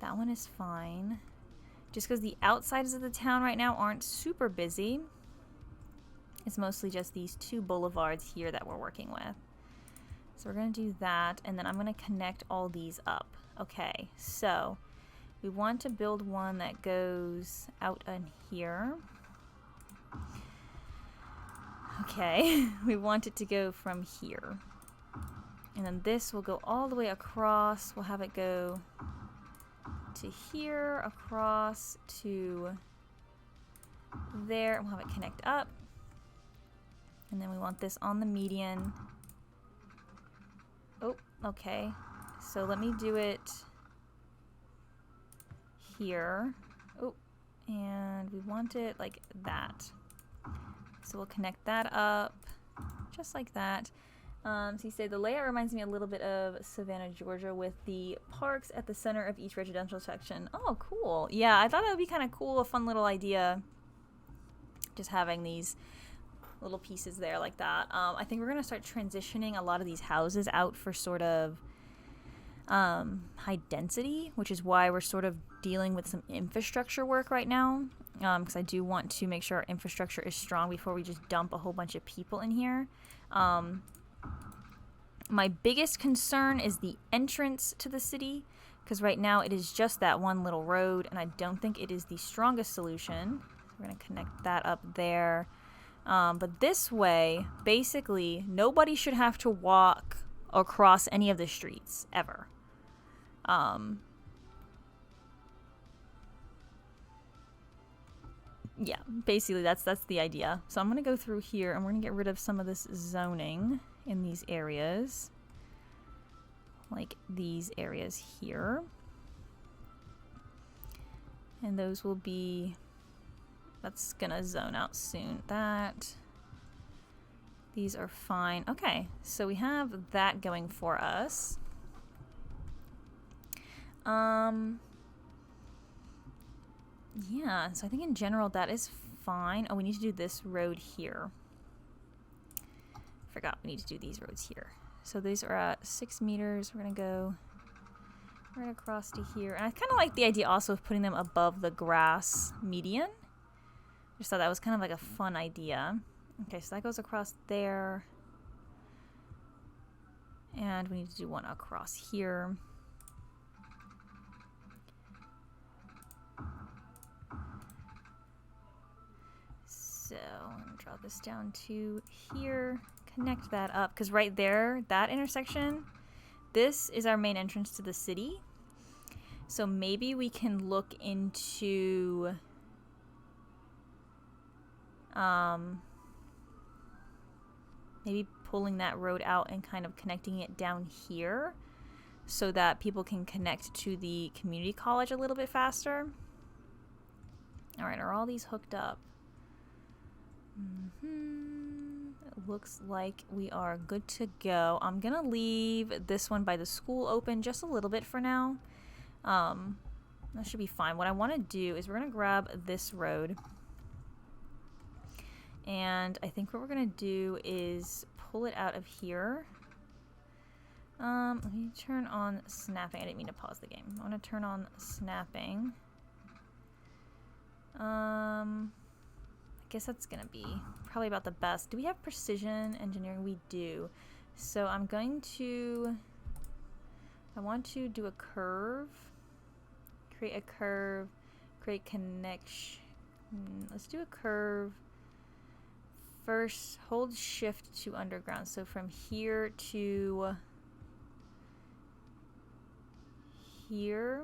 Speaker 1: That one is fine. Just because the outsides of the town right now aren't super busy. It's mostly just these two boulevards here that we're working with. So we're going to do that, and then I'm going to connect all these up. Okay, so we want to build one that goes out in here. Okay, we want it to go from here. And then this will go all the way across. We'll have it go to here, across to there, and we'll have it connect up. And then we want this on the median. Oh, okay. So let me do it here. Oh, and we want it like that. So we'll connect that up just like that. So you say the layout reminds me a little bit of Savannah, Georgia, with the parks at the center of each residential section. Oh, cool. Yeah, I thought that would be kind of cool, a fun little idea, just having these little pieces there like that. I think we're going to start transitioning a lot of these houses out for sort of high density, which is why we're sort of dealing with some infrastructure work right now, because I do want to make sure our infrastructure is strong before we just dump a whole bunch of people in here. My biggest concern is the entrance to the city, because right now it is just that one little road, and I don't think it is the strongest solution. We're going to connect that up there. But this way, basically, nobody should have to walk across any of the streets, ever. Yeah, basically that's the idea. So I'm going to go through here, and we're going to get rid of some of this zoning in these areas. Like these areas here. And those will be... That's going to zone out soon. These are fine. Okay, so we have that going for us. Yeah, so I think in general that is fine. Oh, we need to do this road here. Forgot we need to do these roads here. So these are at 6 meters. We're going to go right across to here. And I kind of like the idea also of putting them above the grass median. Just thought that was kind of like a fun idea. Okay, so that goes across there. And we need to do one across here. So I'm going to draw this down to here. Connect that up, because right there, that intersection, this is our main entrance to the city. So maybe we can look into... maybe pulling that road out and kind of connecting it down here so that people can connect to the community college a little bit faster. All right, are all these hooked up? It looks like we are good to go. I'm gonna leave this one by the school open just a little bit for now. That should be fine. What I want to do is we're gonna grab this road. And I think what we're going to do is pull it out of here. Let me turn on snapping. I didn't mean to pause the game. I want to turn on snapping. I guess that's gonna be probably about the best. Do we have precision engineering? We do. So I'm going to, I want to do a curve, create a curve, create connection. Let's do a curve. First, hold shift to underground. So from here to here.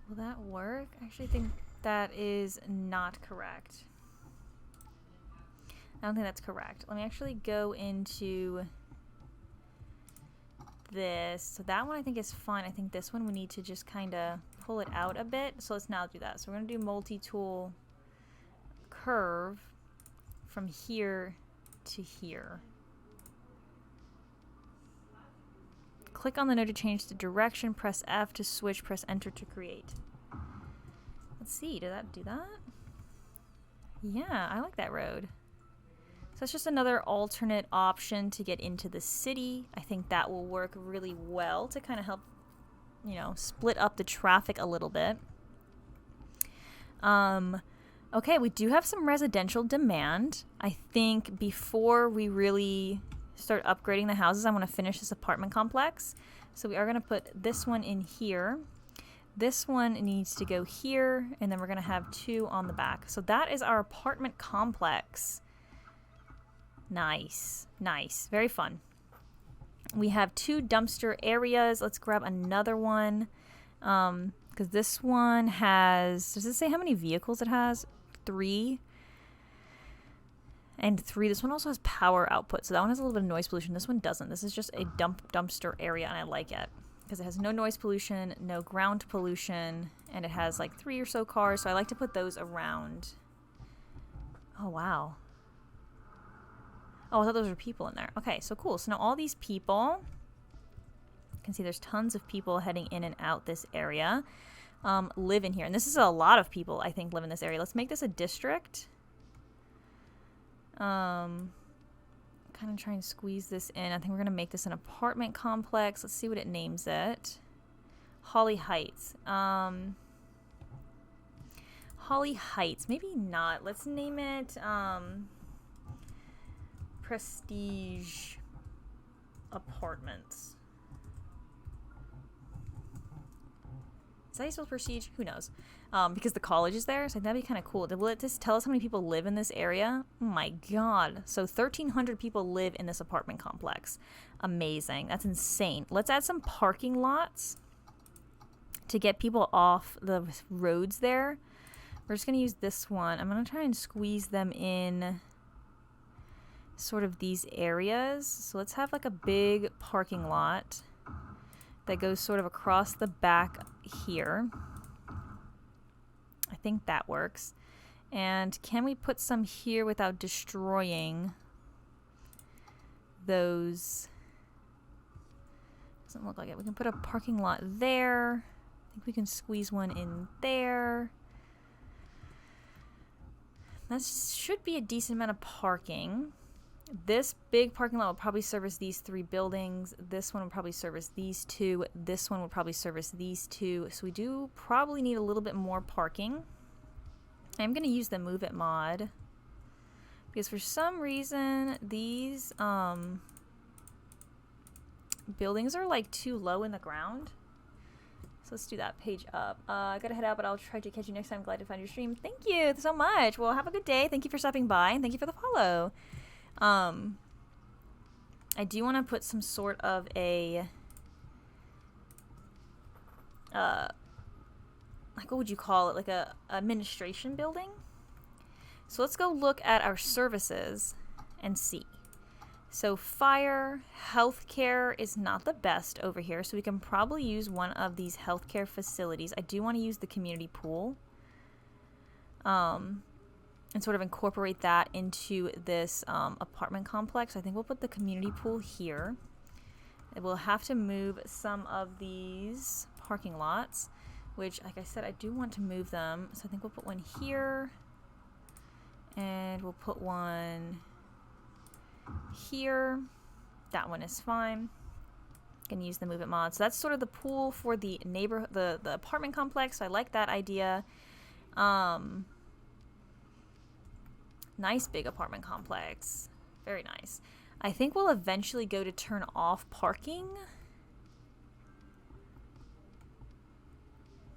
Speaker 1: Will that work? I actually think that is not correct. I don't think that's correct. Let me actually go into this. So that one I think is fine. I think this one we need to just kind of pull it out a bit. So let's now do that. So we're going to do multi-tool curve from here to here. Click on the node to change the direction, press F to switch, press enter to create. Let's see, did that do that? Yeah, I like that road. So that's just another alternate option to get into the city. I think that will work really well to kind of help, you know, split up the traffic a little bit. Okay, we do have some residential demand. I think before we really start upgrading the houses, I want to finish this apartment complex. So we are going to put this one in here. This one needs to go here, and then we're going to have 2 on the back. So that is our apartment complex. Nice. Nice. Very fun. We have 2 dumpster areas. Let's grab another one. Because this one has, does it say how many vehicles it has? 3. And 3, this one also has power output, so that one has a little bit of noise pollution. This one doesn't. This is just a dumpster area, and I like it because it has no noise pollution, no ground pollution, and it has like 3 or so cars, so I like to put those around. Oh, wow. Oh, I thought those were people in there. Okay, so cool. So now all these people, you can see there's tons of people heading in and out this area, live in here. And this is a lot of people, I think, live in this area. Let's make this a district. Kind of try and squeeze this in. I think we're going to make this an apartment complex. Let's see what it names it. Holly Heights. Holly Heights. Maybe not. Let's name it Prestige Apartments. Is that how you spell prestige? Who knows? Because the college is there, so that'd be kind of cool. Will it just tell us how many people live in this area? Oh my god. So 1,300 people live in this apartment complex. Amazing. That's insane. Let's add some parking lots to get people off the roads there. We're just going to use this one. I'm going to try and squeeze them in sort of these areas. So let's have like a big parking lot that goes sort of across the back here. I think that works. And can we put some here without destroying those? Doesn't look like it. We can put a parking lot there. I think we can squeeze one in there. That should be a decent amount of parking. This big parking lot will probably service these 3 buildings. This one will probably service these 2. This one will probably service these 2. So we do probably need a little bit more parking. I'm going to use the Move It mod because for some reason these buildings are like too low in the ground. So let's do that. Page up. I gotta head out, but I'll try to catch you next time. Glad to find your stream. Thank you so much. Well, have a good day. Thank you for stopping by, and thank you for the follow. I do want to put some sort of a like, what would you call it? Like a administration building. So let's go look at our services and see. So fire, healthcare is not the best over here, so we can probably use one of these healthcare facilities. I do want to use the community pool. And sort of incorporate that into this apartment complex. I think we'll put the community pool here. And we'll have to move some of these parking lots, which, like I said, I do want to move them. So I think we'll put one here, and we'll put one here. That one is fine. Gonna use the move it mod. So that's sort of the pool for the neighborhood, the apartment complex. So I like that idea. Nice big apartment complex. Very nice. I think we'll eventually go to turn off parking.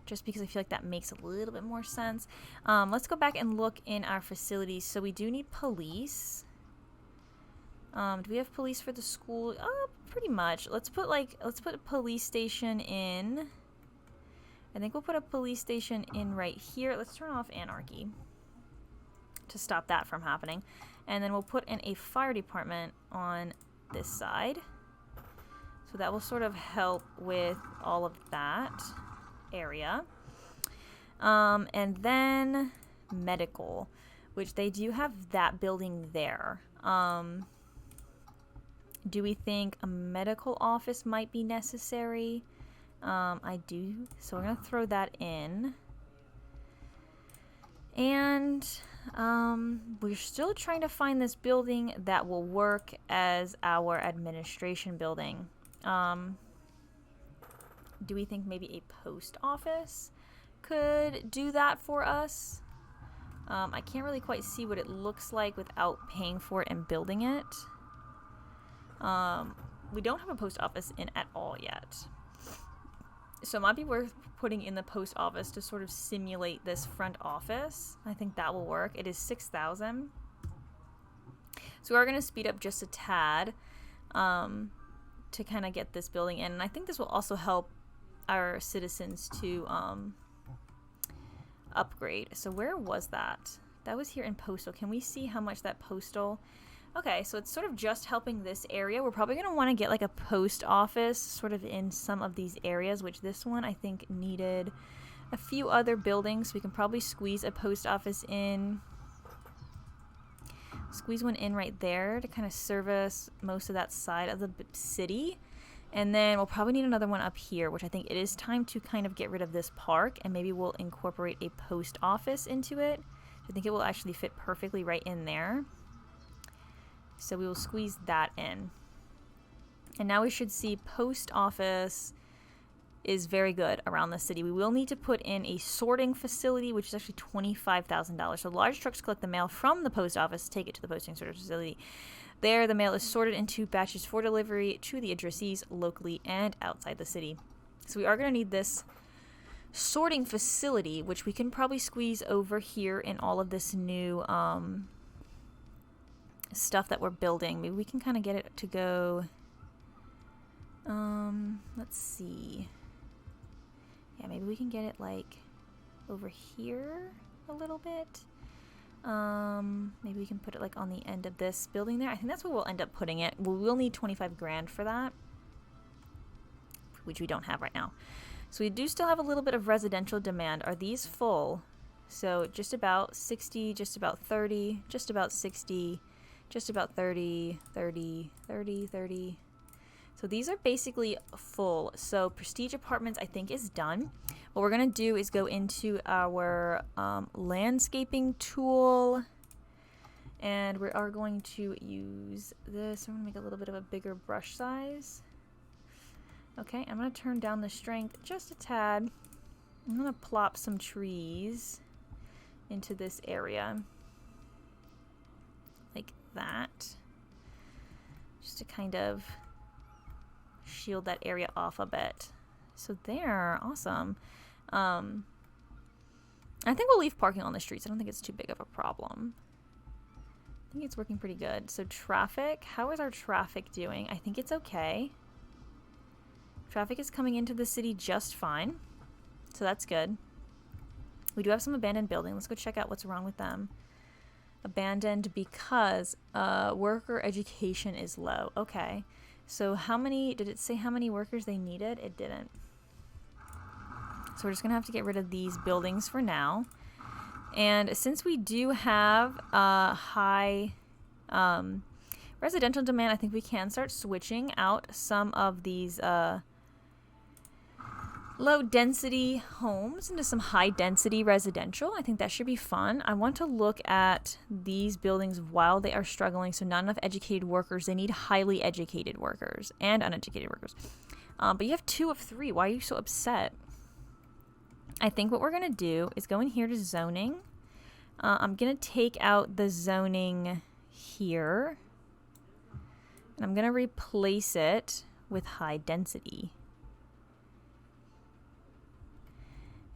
Speaker 1: Just because I feel like that makes a little bit more sense. Let's go back and look in our facilities. So we do need police. Do we have police for the school? Pretty much. Let's put a police station in. I think we'll put a police station in right here. Let's turn off anarchy to stop that from happening. And then we'll put in a fire department on this side. So that will sort of help with all of that area. And then medical, which they do have that building there. Do we think a medical office might be necessary? I do. So we're going to throw that in. And we're still trying to find this building that will work as our administration building. Do we think maybe a post office could do that for us? I can't really quite see what it looks like without paying for it and building it. We don't have a post office in at all yet. So it might be worth putting in the post office to sort of simulate this front office. I think that will work. It is 6,000. So we are going to speed up just a tad to kind of get this building in. And I think this will also help our citizens to upgrade. So where was that? That was here in postal. Can we see how much that postal... Okay, so it's sort of just helping this area. We're probably going to want to get like a post office sort of in some of these areas, which this one I think needed a few other buildings. We can probably squeeze a post office in. Squeeze one in right there to kind of service most of that side of the city. And then we'll probably need another one up here, which I think it is time to kind of get rid of this park, and maybe we'll incorporate a post office into it. I think it will actually fit perfectly right in there. So we will squeeze that in. And now we should see post office is very good around the city. We will need to put in a sorting facility, which is actually $25,000. So large trucks collect the mail from the post office, take it to the posting sorter facility. There, the mail is sorted into batches for delivery to the addressees locally and outside the city. So we are going to need this sorting facility, which we can probably squeeze over here in all of this new stuff that we're building. Maybe we can kind of get it to go, let's see. Yeah, maybe we can get it like over here a little bit. Maybe we can put it like on the end of this building there. I think that's where we'll end up putting it. We'll need 25 grand for that, which we don't have right now. So we do still have a little bit of residential demand. Are these full? So just about 60, just about 30, just about 60, just about 30, 30, 30, 30. So these are basically full. So Prestige Apartments, I think, is done. What we're going to do is go into our landscaping tool. And we are going to use this. I'm going to make a little bit of a bigger brush size. Okay, I'm going to turn down the strength just a tad. I'm going to plop some trees into this area. Like that, just to kind of shield that area off a bit. So there, awesome. I think we'll leave parking on the streets. I don't think it's too big of a problem. I think it's working pretty good. So traffic, how is our traffic doing? I think it's okay. Traffic is coming into the city just fine, so that's good. We do have some abandoned buildings. Let's go check out what's wrong with them. Abandoned because worker education is low. Okay, so how many, did it say how many workers they needed? It didn't. So we're just gonna have to get rid of these buildings for now. And since we do have high residential demand, I think we can start switching out some of these low density homes into some high density residential. I think that should be fun. I want to look at these buildings while they are struggling. So not enough educated workers. They need highly educated workers and uneducated workers. But you have 2 of 3. Why are you so upset? I think what we're going to do is go in here to zoning. I'm going to take out the zoning here. And I'm going to replace it with high density.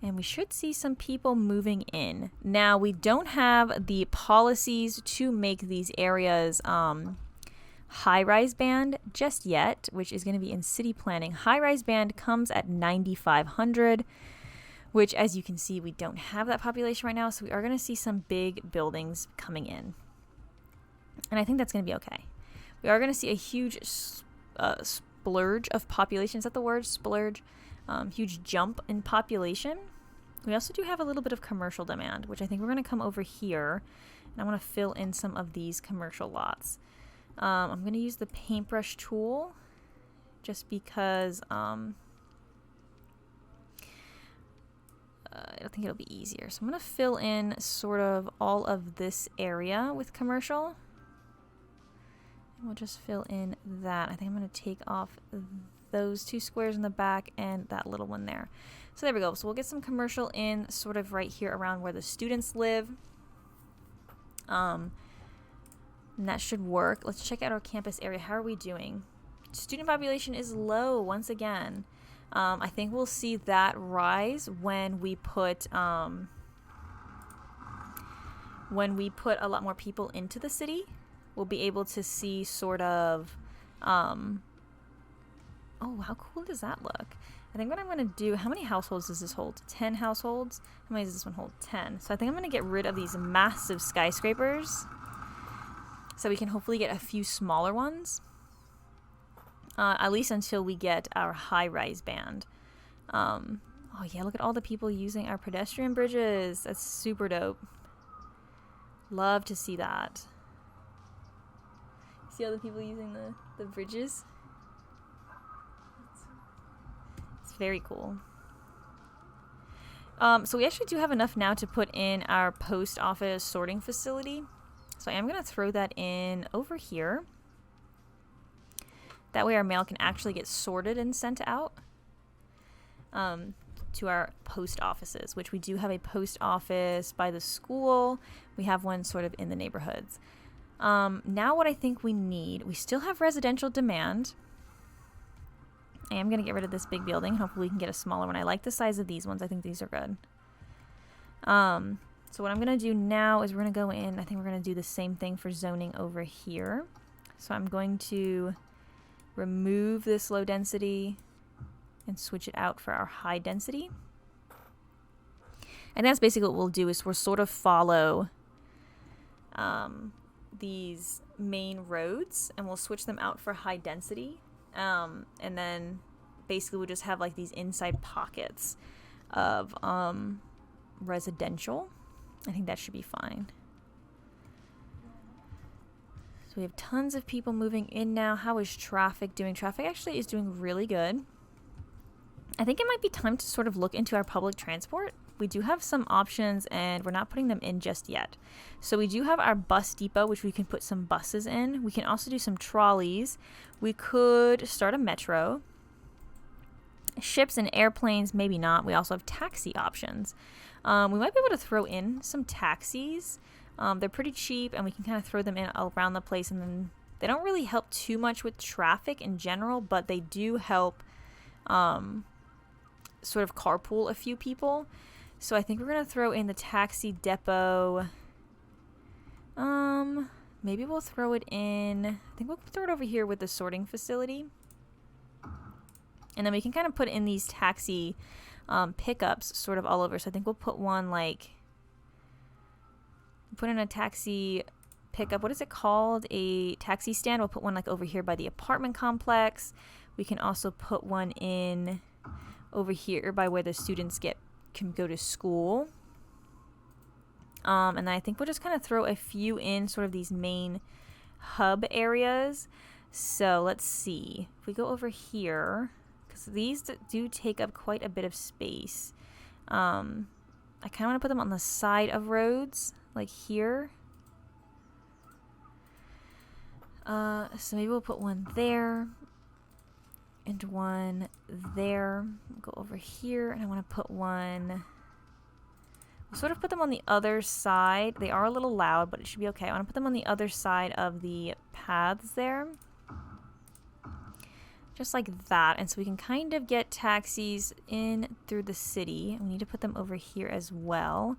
Speaker 1: And we should see some people moving in. Now, we don't have the policies to make these areas high-rise band just yet, which is going to be in city planning. High-rise band comes at 9,500, which, as you can see, we don't have that population right now, so we are going to see some big buildings coming in. And I think that's going to be okay. We are going to see a huge splurge of population. Is that the word? Splurge? Huge jump in population. We also do have a little bit of commercial demand, which I think we're going to come over here, and I want to fill in some of these commercial lots. I'm going to use the paintbrush tool just because I think it'll be easier. So I'm going to fill in sort of all of this area with commercial. And we'll just fill in that. I think I'm going to take off those 2 squares in the back and that little one there. So there we go. So we'll get some commercial in sort of right here around where the students live. And that should work. Let's check out our campus area. How are we doing? Student population is low once again. I think we'll see that rise when we put a lot more people into the city. We'll be able to see sort of oh, how cool does that look? I think what I'm going to do, how many households does this hold? 10 households? How many does this one hold? 10. So I think I'm going to get rid of these massive skyscrapers so we can hopefully get a few smaller ones. At least until we get our high-rise band. Oh yeah, look at all the people using our pedestrian bridges. That's super dope. Love to see that. See all the people using the bridges? It's very cool. So we actually do have enough now to put in our post office sorting facility. So I am going to throw that in over here. That way our mail can actually get sorted and sent out to our post offices, which we do have a post office by the school. We have one sort of in the neighborhoods. Now what I think we need, we still have residential demand. I am going to get rid of this big building. Hopefully we can get a smaller one. I like the size of these ones. I think these are good. So what I'm going to do now is we're going to go in. I think we're going to do the same thing for zoning over here. So I'm going to remove this low density and switch it out for our high density. And that's basically what we'll do is we'll sort of follow these main roads and we'll switch them out for high density. And then basically we'll just have like these inside pockets of residential. I think that should be fine. So we have tons of people moving in now. How is traffic doing? Traffic actually is doing really good. I think it might be time to sort of look into our public transport. We do have some options and we're not putting them in just yet. So we do have our bus depot, which we can put some buses in. We can also do some trolleys. We could start a metro. Ships and airplanes, maybe not. We also have taxi options. We might be able to throw in some taxis. They're pretty cheap and we can kind of throw them in around the place, and then they don't really help too much with traffic in general, but they do help sort of carpool a few people. So I think we're going to throw in the taxi depot. Maybe we'll throw it in. I think we'll throw it over here with the sorting facility. And then we can kind of put in these taxi pickups sort of all over. So I think we'll put one like, put in a taxi pickup. What is it called? A taxi stand. We'll put one like over here by the apartment complex. We can also put one in over here by where the students can go to school. And then I think we'll just kind of throw a few in sort of these main hub areas. So let's see. If we go over here, because these do take up quite a bit of space. I kind of want to put them on the side of roads, like here. So maybe we'll put one there. and one there. Go over here, and I want to put one. We'll sort of put them on the other side. They are a little loud, but it should be okay. I want to put them on the other side of the paths there. Just like that. And so we can kind of get taxis in through the city. We need to put them over here as well,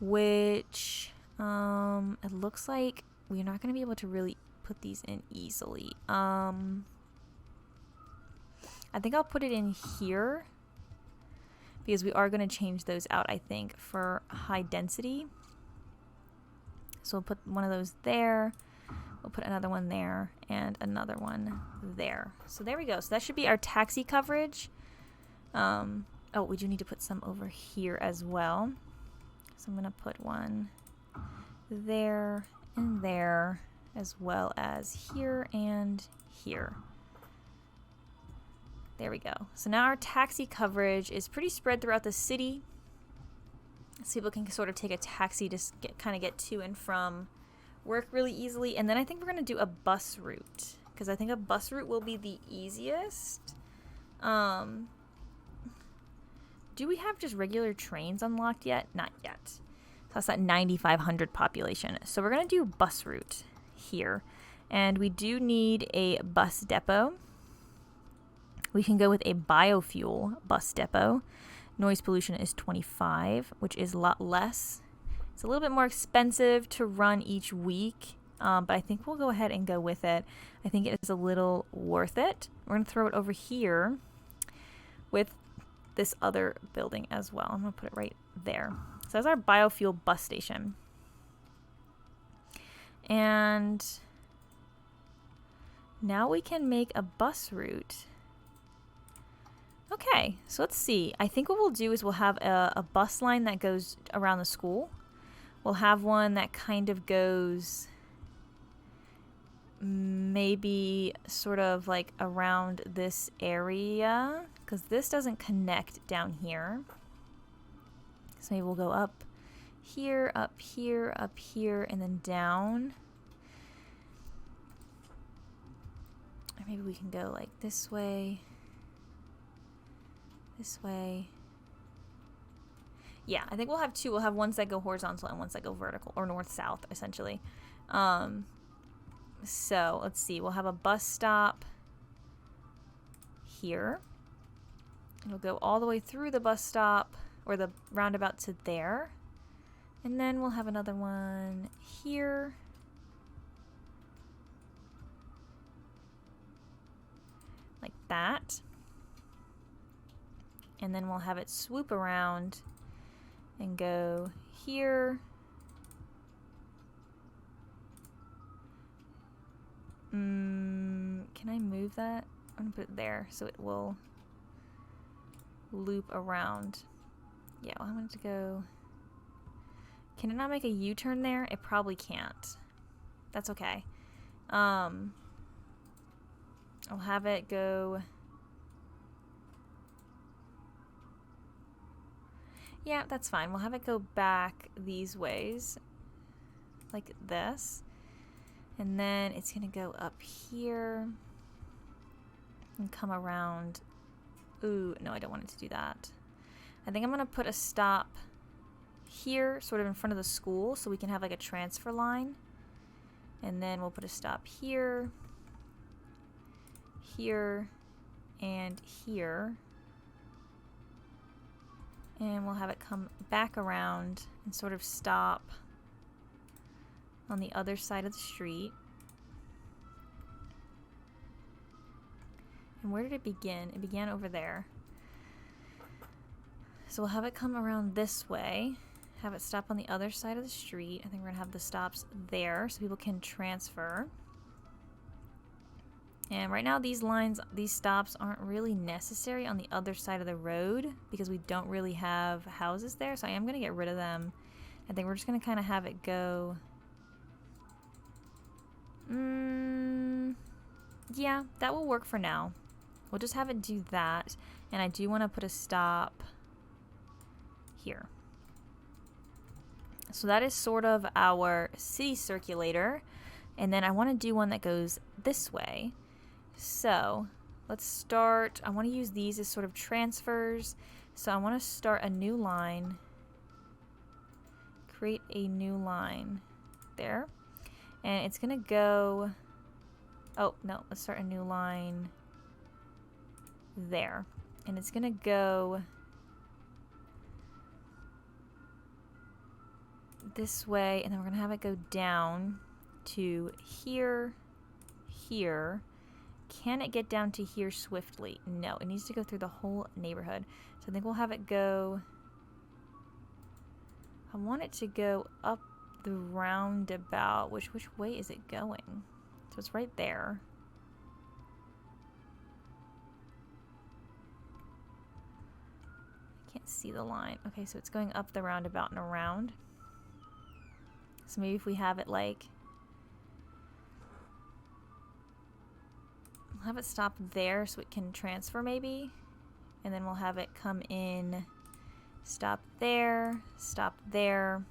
Speaker 1: which it looks like we're not going to be able to really put these in easily. I think I'll put it in here because we are going to change those out, I think, for high density. So we'll put one of those there. We'll put another one there and another one there. So there we go. So that should be our taxi coverage. Oh, we do need to put some over here as well. So I'm going to put one there and there, as well as here and here. There we go. So now our taxi coverage is pretty spread throughout the city. So people can sort of take a taxi to kind of get to and from work really easily. And then I think we're going to do a bus route, because I think a bus route will be the easiest. Do we have just regular trains unlocked yet? Not yet. So that's that 9,500 population. So we're going to do bus route here. And we do need a bus depot. We can go with a biofuel bus depot. Noise pollution is 25, which is a lot less. It's a little bit more expensive to run each week, but I think we'll go ahead and go with it. I think it is a little worth it. We're going to throw it over here with this other building as well. I'm going to put it right there. So that's our biofuel bus station. And now we can make a bus route. Okay, so let's see. I think what we'll do is we'll have a bus line that goes around the school. We'll have one that kind of goes maybe sort of like around this area, because this doesn't connect down here. So maybe we'll go up here, up here, up here, and then down. Or maybe we can go like this way. This way. Yeah, I think we'll have two. We'll have ones that go horizontal and ones that go vertical, or north-south, essentially. So, let's see. We'll have a bus stop here. It'll go all the way through the bus stop, or the roundabout to there. And then we'll have another one here. Like that. And then we'll have it swoop around and go here. Can I move that? I'm gonna put it there so it will loop around. Yeah, well, I want it to go. Can it not make a U-turn there? It probably can't. That's okay. I'll have it go. Yeah, that's fine. We'll have it go back these ways, like this. And then it's going to go up here and come around. Ooh, no, I don't want it to do that. I think I'm going to put a stop here, sort of in front of the school, so we can have like a transfer line. And then we'll put a stop here, here, and here. And we'll have it come back around and sort of stop on the other side of the street. And where did it begin? It began over there. So we'll have it come around this way, have it stop on the other side of the street. I think we're going to have the stops there so people can transfer. And right now these stops aren't really necessary on the other side of the road because we don't really have houses there. So I am going to get rid of them. I think we're just going to kind of have it go. Yeah, that will work for now. We'll just have it do that. And I do want to put a stop here. So that is sort of our city circulator. And then I want to do one that goes this way. So let's start. I want to use these as sort of transfers. So I want to start a new line. Create a new line there. And it's going to go... Oh, no. Let's start a new line there. And it's going to go this way. And then we're going to have it go down to here, here. Can it get down to here swiftly? No, it needs to go through the whole neighborhood. So I think we'll have it go... I want it to go up the roundabout. Which way is it going? So it's right there. I can't see the line. Okay, so it's going up the roundabout and around. So maybe if we have it like... We'll have it stop there so it can transfer maybe. And then we'll have it come in, stop there, stop there.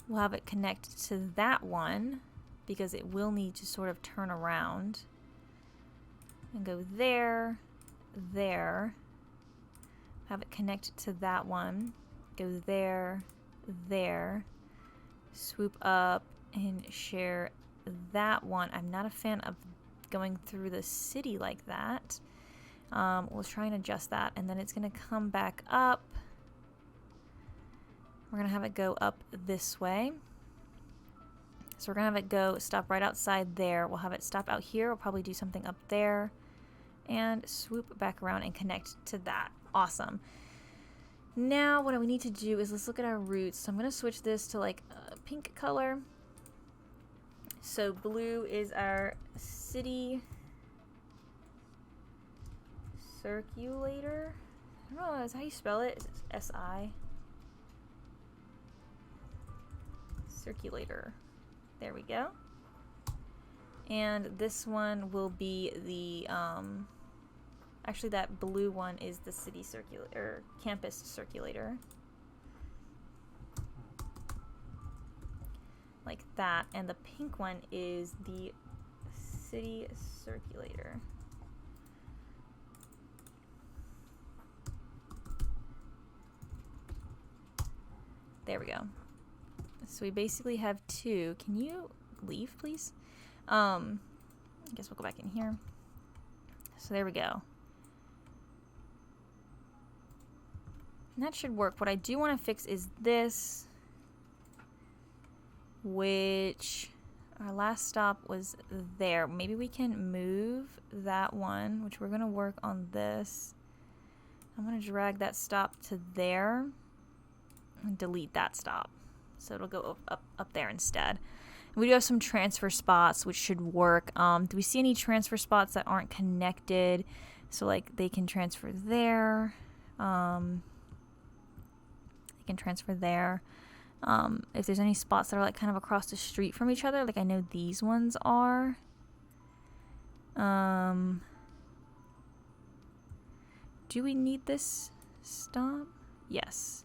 Speaker 1: We'll have it connect to that one because it will need to sort of turn around. And go there, there. Have it connect to that one. Go there, there. Swoop up and share that one. I'm not a fan of going through the city like that. We'll try and adjust that, and then it's going to come back up. We're going to have it go up this way. So we're going to have it go stop right outside there. We'll have it stop out here. We'll probably do something up there and swoop back around and connect to that. Awesome. Now what we need to do is let's look at our routes. So I'm going to switch this to like a pink color. So blue is our city circulator. I don't know, is how you spell it? Is it S-I? Circulator. There we go. And this one will be the, actually that blue one is the city circulator, or campus circulator. Like that. And the pink one is the city circulator. There we go. So we basically have two. Can you leave, please? I guess we'll go back in here. So there we go. And that should work. What I do want to fix is this, which our last stop was there. Maybe we can move that one, which we're going to work on this. I'm going to drag that stop to there and delete that stop. So it'll go up there instead. We do have some transfer spots, which should work. Do we see any transfer spots that aren't connected? So like they can transfer there. They can transfer there. If there's any spots that are like kind of across the street from each other, like I know these ones are. Do we need this stop? Yes.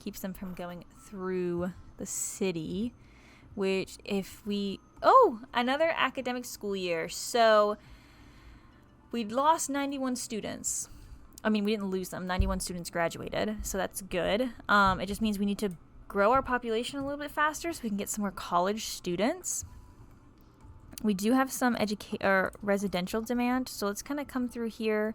Speaker 1: Keeps them from going through the city, which if we... Oh! Another academic school year. So we lost 91 students. I mean, we didn't lose them. 91 students graduated, so that's good. It just means we need to grow our population a little bit faster so we can get some more college students. We do have some residential demand, so let's kind of come through here.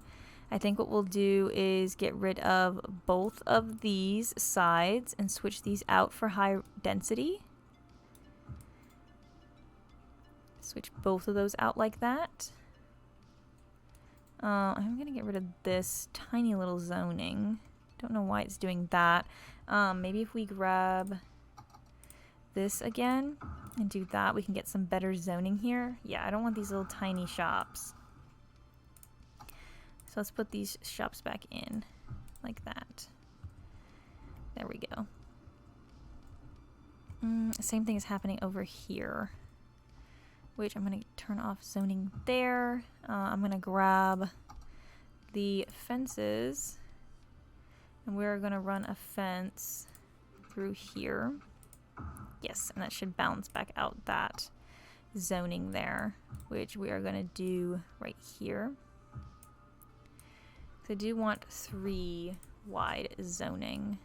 Speaker 1: I think what we'll do is get rid of both of these sides and switch these out for high density. Switch both of those out like that. I'm going to get rid of this tiny little zoning. Don't know why it's doing that. Maybe if we grab this again and do that, we can get some better zoning here. Yeah, I don't want these little tiny shops. So let's put these shops back in like that. There we go. Same thing is happening over here, which I'm going to turn off zoning there. I'm going to grab the fences and we're going to run a fence through here. Yes, and that should balance back out that zoning there, which we are going to do right here. So I do want 3 wide zoning.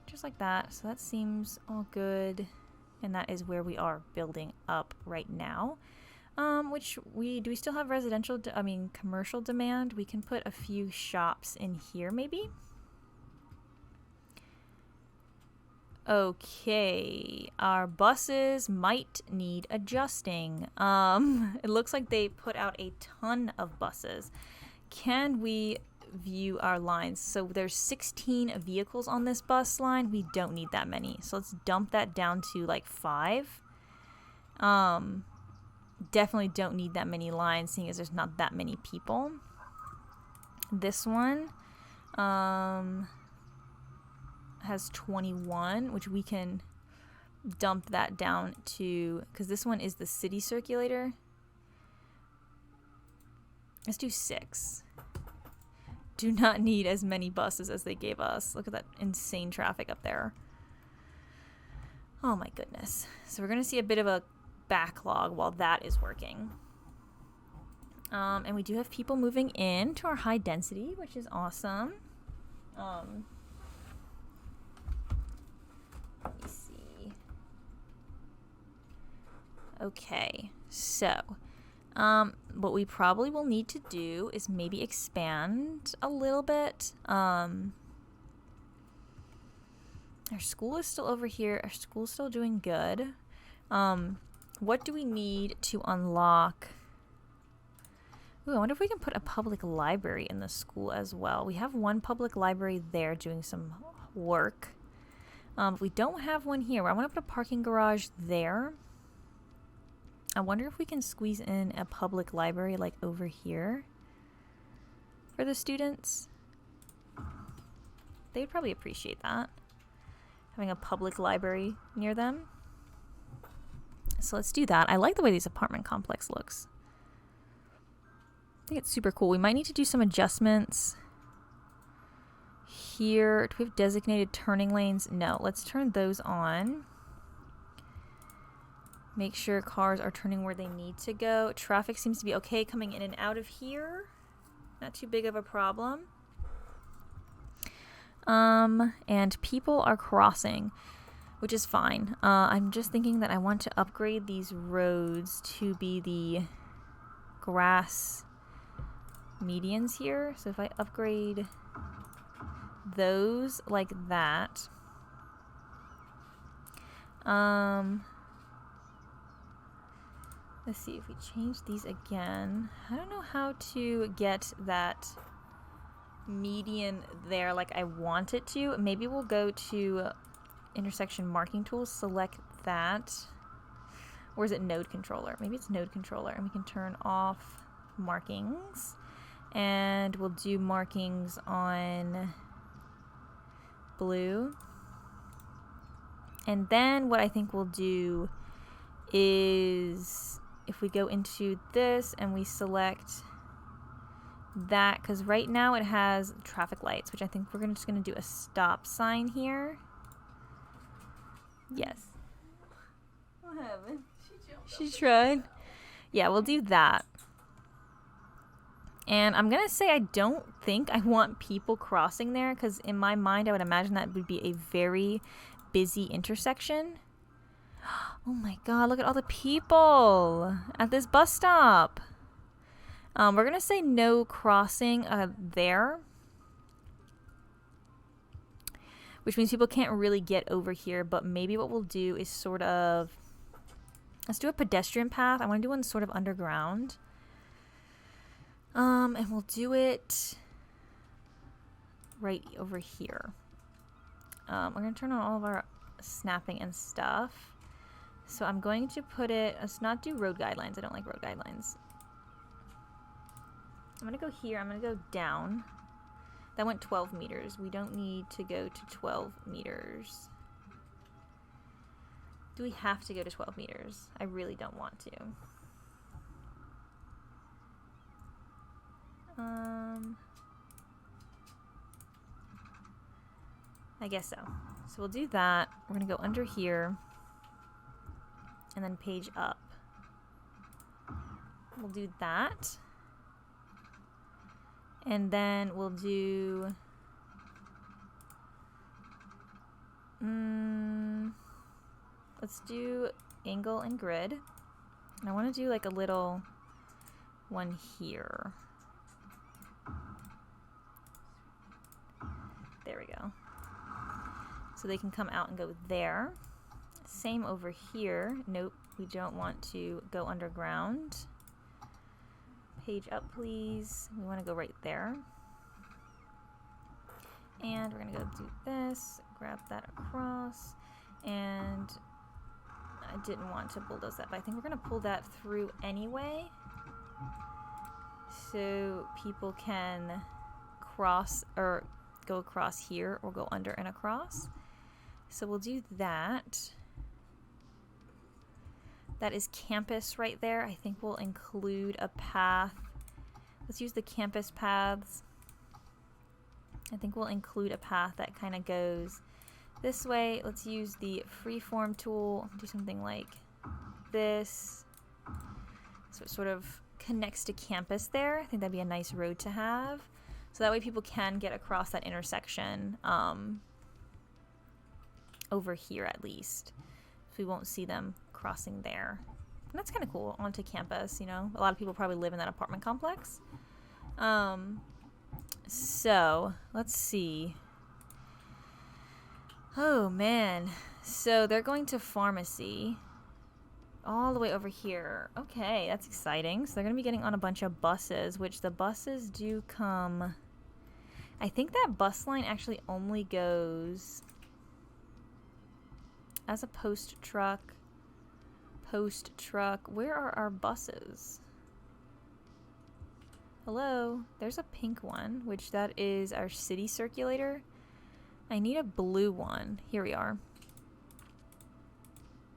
Speaker 1: Just like that. So that seems all good. And that is where we are building up right now. Which do we still have residential, commercial demand? We can put a few shops in here maybe. Okay, our buses might need adjusting. It looks like they put out a ton of buses. Can we view our lines? So there's 16 vehicles on this bus line. We don't need that many. So let's dump that down to like 5. Definitely don't need that many lines, seeing as there's not that many people. This one has 21, which we can dump that down to, because this one is the city circulator. Let's do 6. Do not need as many buses as they gave us. Look at that insane traffic up there. Oh my goodness. So we're going to see a bit of a backlog while that is working. And we do have people moving in to our high density, which is awesome. Let me see. Okay, so what we probably will need to do is maybe expand a little bit. Our school is still over here. Our school's still doing good. What do we need to unlock? Ooh, I wonder if we can put a public library in the school as well. We have one public library there doing some work. We don't have one here. I want to put a parking garage there. I wonder if we can squeeze in a public library like over here for the students. They would probably appreciate that, having a public library near them. So let's do that. I like the way this apartment complex looks. I think it's super cool. We might need to do some adjustments here. Do we have designated turning lanes? No. Let's turn those on. Make sure cars are turning where they need to go. Traffic seems to be okay coming in and out of here. Not too big of a problem. And people are crossing, which is fine. I'm just thinking that I want to upgrade these roads to be the grass medians here. So if I upgrade those like that, let's see if we change these again. I don't know how to get that median there like I want it to. Maybe we'll go to intersection marking tools, select that. Or is it node controller? Maybe it's node controller, and we can turn off markings. And we'll do markings on blue. And then what I think we'll do is if we go into this and we select that, because right now it has traffic lights, which I think we're just going to do a stop sign here. Yes. What happened? She tried. Yeah, we'll do that. And I'm going to say I don't think I want people crossing there, because in my mind I would imagine that would be a very busy intersection. Oh my god, look at all the people at this bus stop. We're going to say no crossing there, which means people can't really get over here, but maybe what we'll do is sort of, let's do a pedestrian path. I want to do one sort of underground. And we'll do it right over here. We're going to turn on all of our snapping and stuff. So I'm going to put it, let's not do road guidelines. I don't like road guidelines. I'm going to go here. I'm going to go down. That went 12 meters. We don't need to go to 12 meters. Do we have to go to 12 meters? I really don't want to. I guess so. So we'll do that. We're going to go under here. and then page up. We'll do that. And then we'll do let's do angle and grid. And I want to do like a little one here. There we go. So they can come out and go there. Same over here. Nope, we don't want to go underground. Page up, please. We want to go right there. And we're going to go do this, grab that across, and I didn't want to bulldoze that, but I think we're going to pull that through anyway so people can cross or go across here or go under and across. So we'll do that. That is campus right there. I think we'll include a path. Let's use the campus paths. I think we'll include a path that kind of goes this way. Let's use the freeform tool. Do something like this. So it sort of connects to campus there. I think that'd be a nice road to have. So that way people can get across that intersection over here at least. So we won't see them crossing there. And that's kind of cool, onto campus, you know. A lot of people probably live in that apartment complex. So, let's see. Oh, man. So, they're going to pharmacy all the way over here. Okay, that's exciting. So, they're going to be getting on a bunch of buses, which the buses do come... I think that bus line actually only goes as a post truck. Where are our buses? Hello, there's a pink one, which that is our city circulator. I need a blue one. Here we are.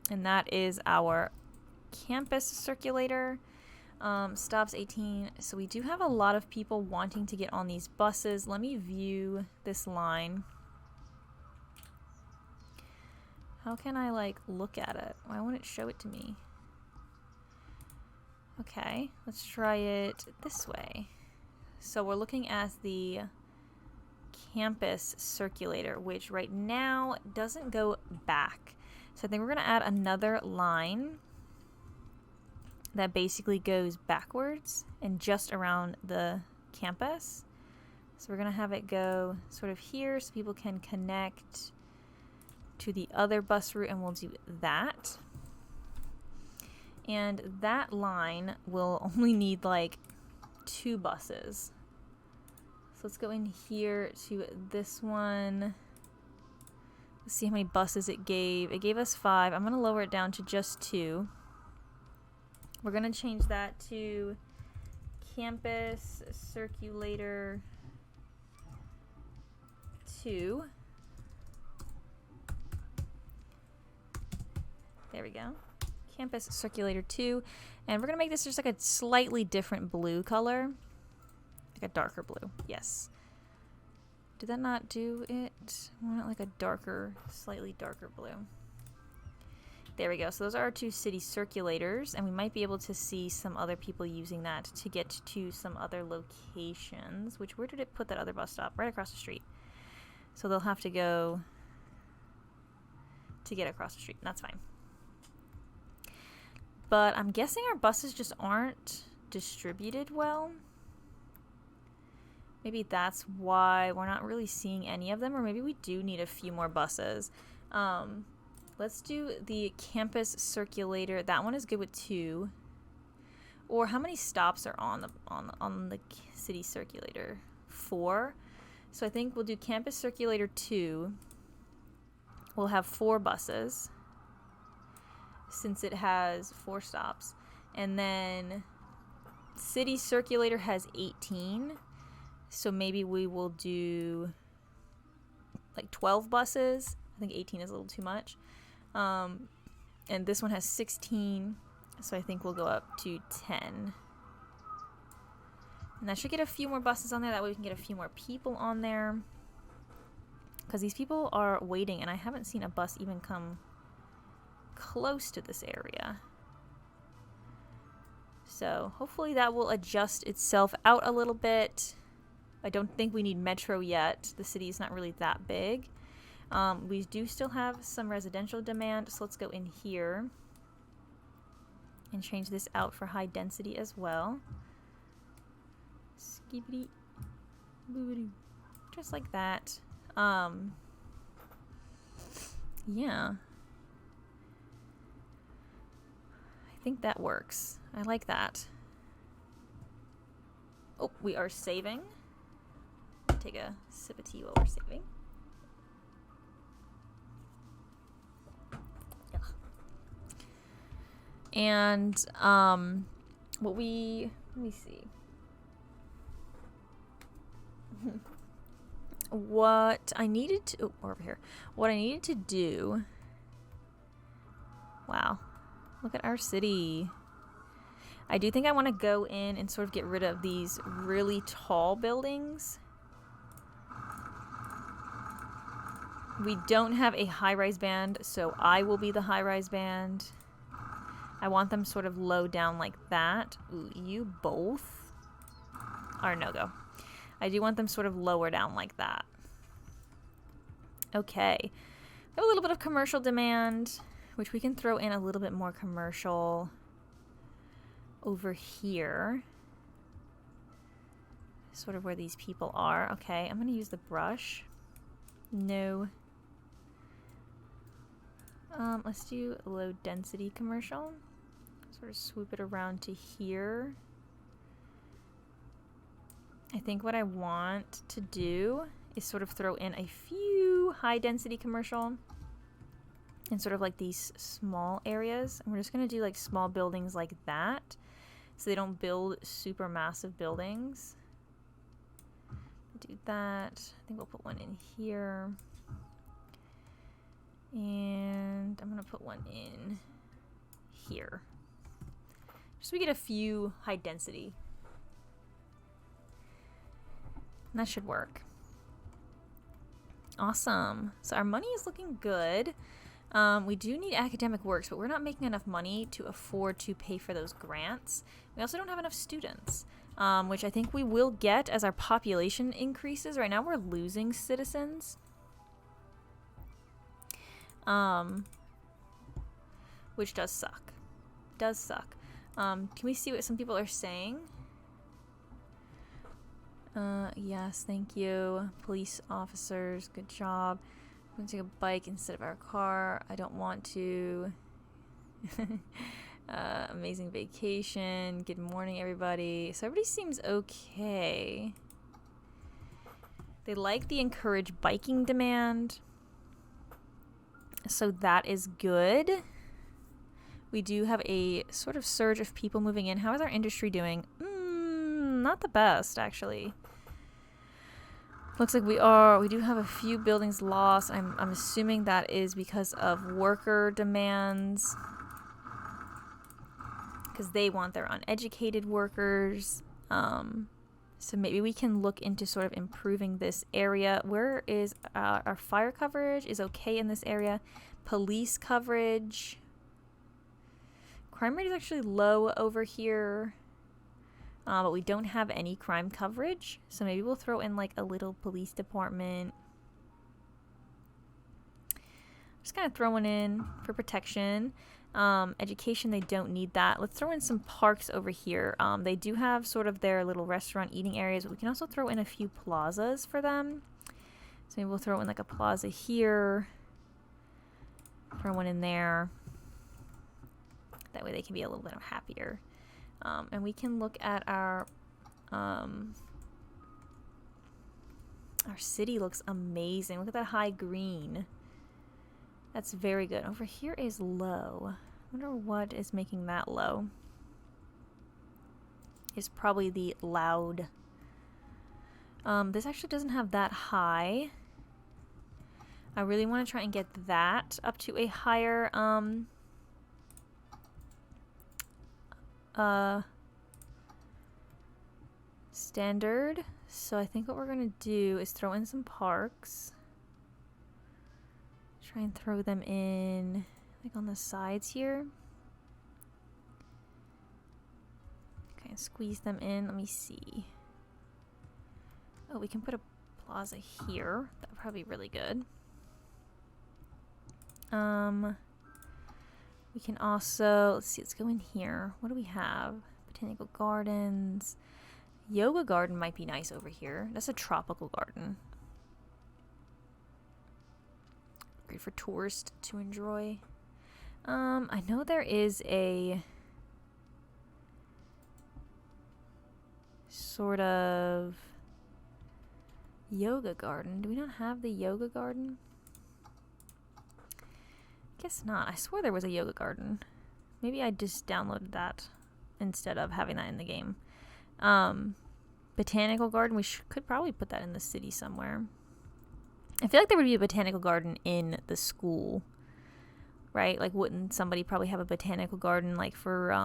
Speaker 1: And that is our campus circulator. Stops 18. So we do have a lot of people wanting to get on these buses. Let me view this line. How can I, like, look at it? Why won't it show it to me? Okay, let's try it this way. So we're looking at the campus circulator, which right now doesn't go back. So I think we're going to add another line that basically goes backwards and just around the campus. So we're going to have it go sort of here so people can connect to the other bus route, and we'll do that. And that line will only need like 2 buses. So let's go in here to this one. Let's see how many buses it gave. It gave us 5. I'm going to lower it down to just 2. We're going to change that to campus circulator 2. There we go. Campus circulator 2. And we're going to make this just like a slightly different blue color. Like a darker blue. Yes. Did that not do it? I want it like a darker, slightly darker blue. There we go. So those are our 2 city circulators. And we might be able to see some other people using that to get to some other locations. Which, where did it put that other bus stop? Right across the street. So they'll have to go to get across the street. And that's fine. But I'm guessing our buses just aren't distributed well. Maybe that's why we're not really seeing any of them, or maybe we do need a few more buses. Let's do the campus circulator. That one is good with 2. Or how many stops are on the city circulator? 4. So I think we'll do campus circulator 2. We'll have 4 buses, since it has 4 stops. And then city circulator has 18. So maybe we will do like 12 buses. I think 18 is a little too much. And this one has 16. So I think we'll go up to 10. And that should get a few more buses on there. That way we can get a few more people on there. Because these people are waiting, and I haven't seen a bus even come close to this area. So hopefully that will adjust itself out a little bit. I don't think we need metro yet. The city is not really that big. We do still have some residential demand, so let's go in here and change this out for high density as well. Skibidi boobity. Just like that. Yeah. I think that works. I like that. Oh, we are saving. Take a sip of tea while we're saving. Ugh. And let me see. What I needed to over here. What I needed to do. Wow. Look at our city. I do think I want to go in and sort of get rid of these really tall buildings. We don't have a high-rise band, so I will be the high-rise band. I want them sort of low down like that. Ooh, you both are no-go. I do want them sort of lower down like that. Okay. We have a little bit of commercial demand, which we can throw in a little bit more commercial over here. Sort of where these people are. Okay, I'm going to use the brush. No. Let's do low density commercial. Sort of swoop it around to here. I think what I want to do is sort of throw in a few high density commercial in sort of like these small areas. And we're just going to do like small buildings like that so they don't build super massive buildings. Do that. I think we'll put one in here. And I'm going to put one in here. Just so we get a few high density. And that should work. Awesome. So our money is looking good. We do need academic works, but we're not making enough money to afford to pay for those grants. We also don't have enough students, which I think we will get as our population increases. Right now we're losing citizens. Which does suck. Does suck. Can we see what some people are saying? Yes, thank you. Police officers, good job. I'm gonna take a bike instead of our car. I don't want to. Amazing vacation. Good morning, everybody. So everybody seems okay. They like the encourage biking demand. So that is good. We do have a sort of surge of people moving in. How is our industry doing? Not the best, actually. Looks like we do have a few buildings lost. I'm assuming that is because of worker demands. Because they want their uneducated workers. So maybe we can look into sort of improving this area. Where is our fire coverage is okay in this area. Police coverage. Crime rate is actually low over here. But we don't have any crime coverage. So maybe we'll throw in like a little police department. Just kind of throwing in for protection. Education, they don't need that. Let's throw in some parks over here. They do have sort of their little restaurant eating areas, but we can also throw in a few plazas for them. So maybe we'll throw in like a plaza here. Throw one in there. That way they can be a little bit happier. And we can look at our city looks amazing. Look at that high green. That's very good. Over here is low. I wonder what is making that low. It's probably the loud. This actually doesn't have that high. I really want to try and get that up to a higher standard. So I think what we're gonna do is throw in some parks. Try and throw them in like on the sides here. Okay, squeeze them in. Let me see. Oh, we can put a plaza here. That would probably be really good. We can also, let's see, let's go in here. What do we have? Botanical gardens. Yoga garden might be nice over here. That's a tropical garden. Great for tourists to enjoy. I know there is a sort of yoga garden. Do we not have the yoga garden? Guess not. I swore there was a yoga garden. Maybe I just downloaded that instead of having that in the game. Botanical garden. We could probably put that in the city somewhere. I feel like there would be a botanical garden in the school, right? Like, wouldn't somebody probably have a botanical garden like for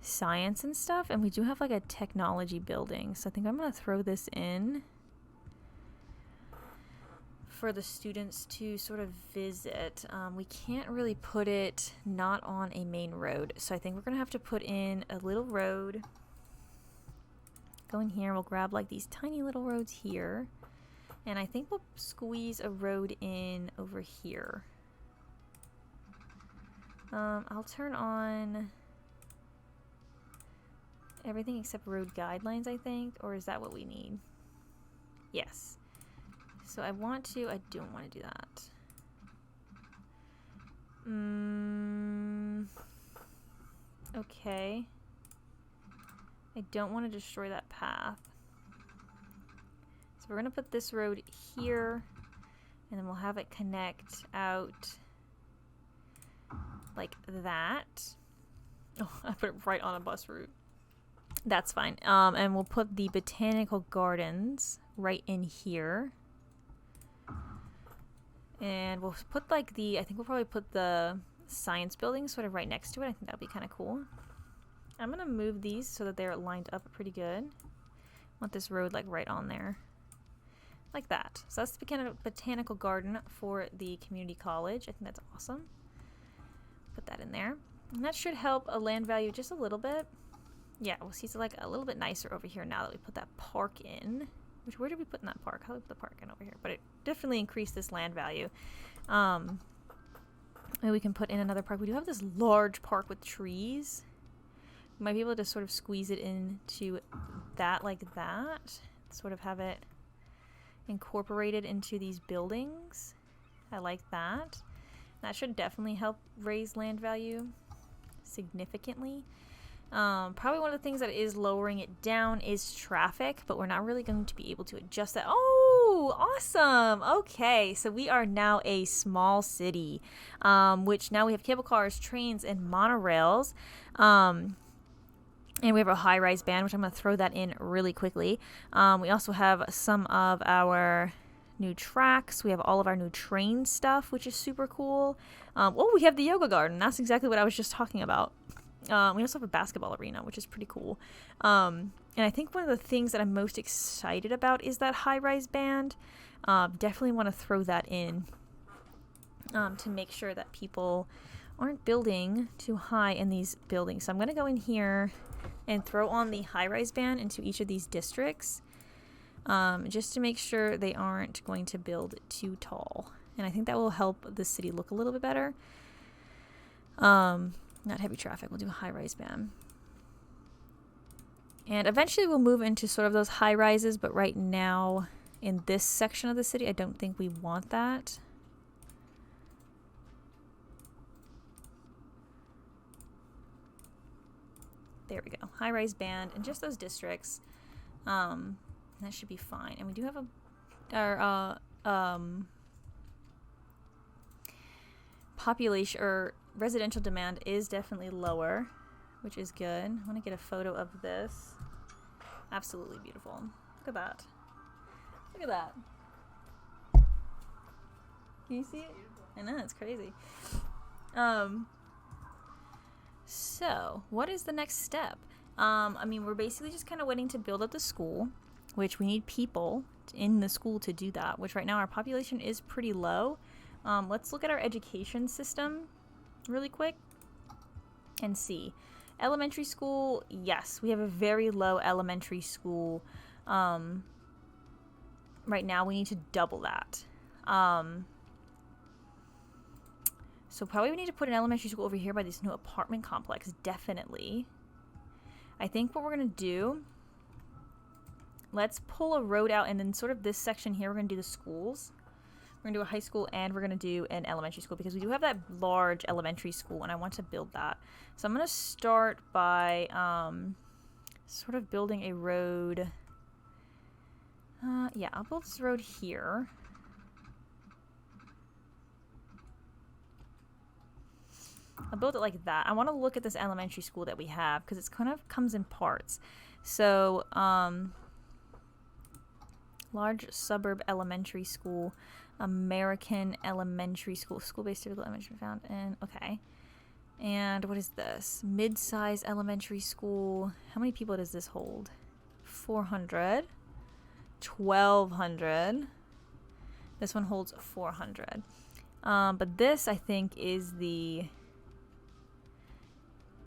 Speaker 1: science and stuff? And we do have like a technology building, so I think I'm gonna throw this in for the students to sort of visit. We can't really put it not on a main road, so I think we're gonna have to put in a little road. Go in here, we'll grab like these tiny little roads here, and I think we'll squeeze a road in over here. I'll turn on everything except road guidelines, I think, or is that what we need? Yes. So I don't want to do that. Okay. I don't want to destroy that path. So we're going to put this road here, and then we'll have it connect out like that. Oh, I put it right on a bus route. That's fine. And we'll put the botanical gardens right in here. And we'll put like I think we'll probably put the science building sort of right next to it. I think that'd be kind of cool. I'm going to move these so that they're lined up pretty good. I want this road like right on there. Like that. So that's the botanical garden for the community college. I think that's awesome. Put that in there. And that should help a land value just a little bit. Yeah, we'll see it's like a little bit nicer over here now that we put that park in. Where did we put in that park? How did we put the park in over here? But it definitely increased this land value. Maybe we can put in another park. We do have this large park with trees. We might be able to sort of squeeze it into that like that. Sort of have it incorporated into these buildings. I like that. That should definitely help raise land value significantly. Probably one of the things that is lowering it down is traffic, but we're not really going to be able to adjust that. Oh, awesome. Okay, so we are now a small city, which now we have cable cars, trains, and monorails. And we have a high-rise band, which I'm going to throw that in really quickly. We also have some of our new tracks. We have all of our new train stuff, which is super cool. Oh, we have the yoga garden. That's exactly what I was just talking about. We also have a basketball arena, which is pretty cool. And I think one of the things that I'm most excited about is that high-rise band. Definitely want to throw that in to make sure that people aren't building too high in these buildings. So I'm going to go in here and throw on the high-rise band into each of these districts just to make sure they aren't going to build too tall. And I think that will help the city look a little bit better. Not heavy traffic. We'll do a high-rise band. And eventually we'll move into sort of those high-rises, but right now in this section of the city, I don't think we want that. There we go. High-rise band in just those districts. That should be fine. And we do have our population or residential demand is definitely lower, which is good. I want to get a photo of this. Absolutely beautiful. Look at that. Look at that. Can you see it? I know, it's crazy. So, what is the next step? I mean, we're basically just kind of waiting to build up the school, which we need people in the school to do that, which right now our population is pretty low. Let's look at our education system really quick and see. Elementary school, yes, we have a very low elementary school. Right now we need to double that. So probably we need to put an elementary school over here by this new apartment complex, definitely. I think what we're going to do, let's pull a road out, and then sort of this section here, we're going to do the schools. We're going to do a high school, and we're going to do an elementary school, because we do have that large elementary school, and I want to build that. So I'm going to start by sort of building a road. Yeah, I'll build this road here. I'll build it like that. I want to look at this elementary school that we have, because it kind of comes in parts. So, large suburb elementary school, American elementary school, school-based typical elementary found in, okay. And what is this? Mid-size elementary school. How many people does this hold? 400. 1,200. This one holds 400. But this, I think, is the...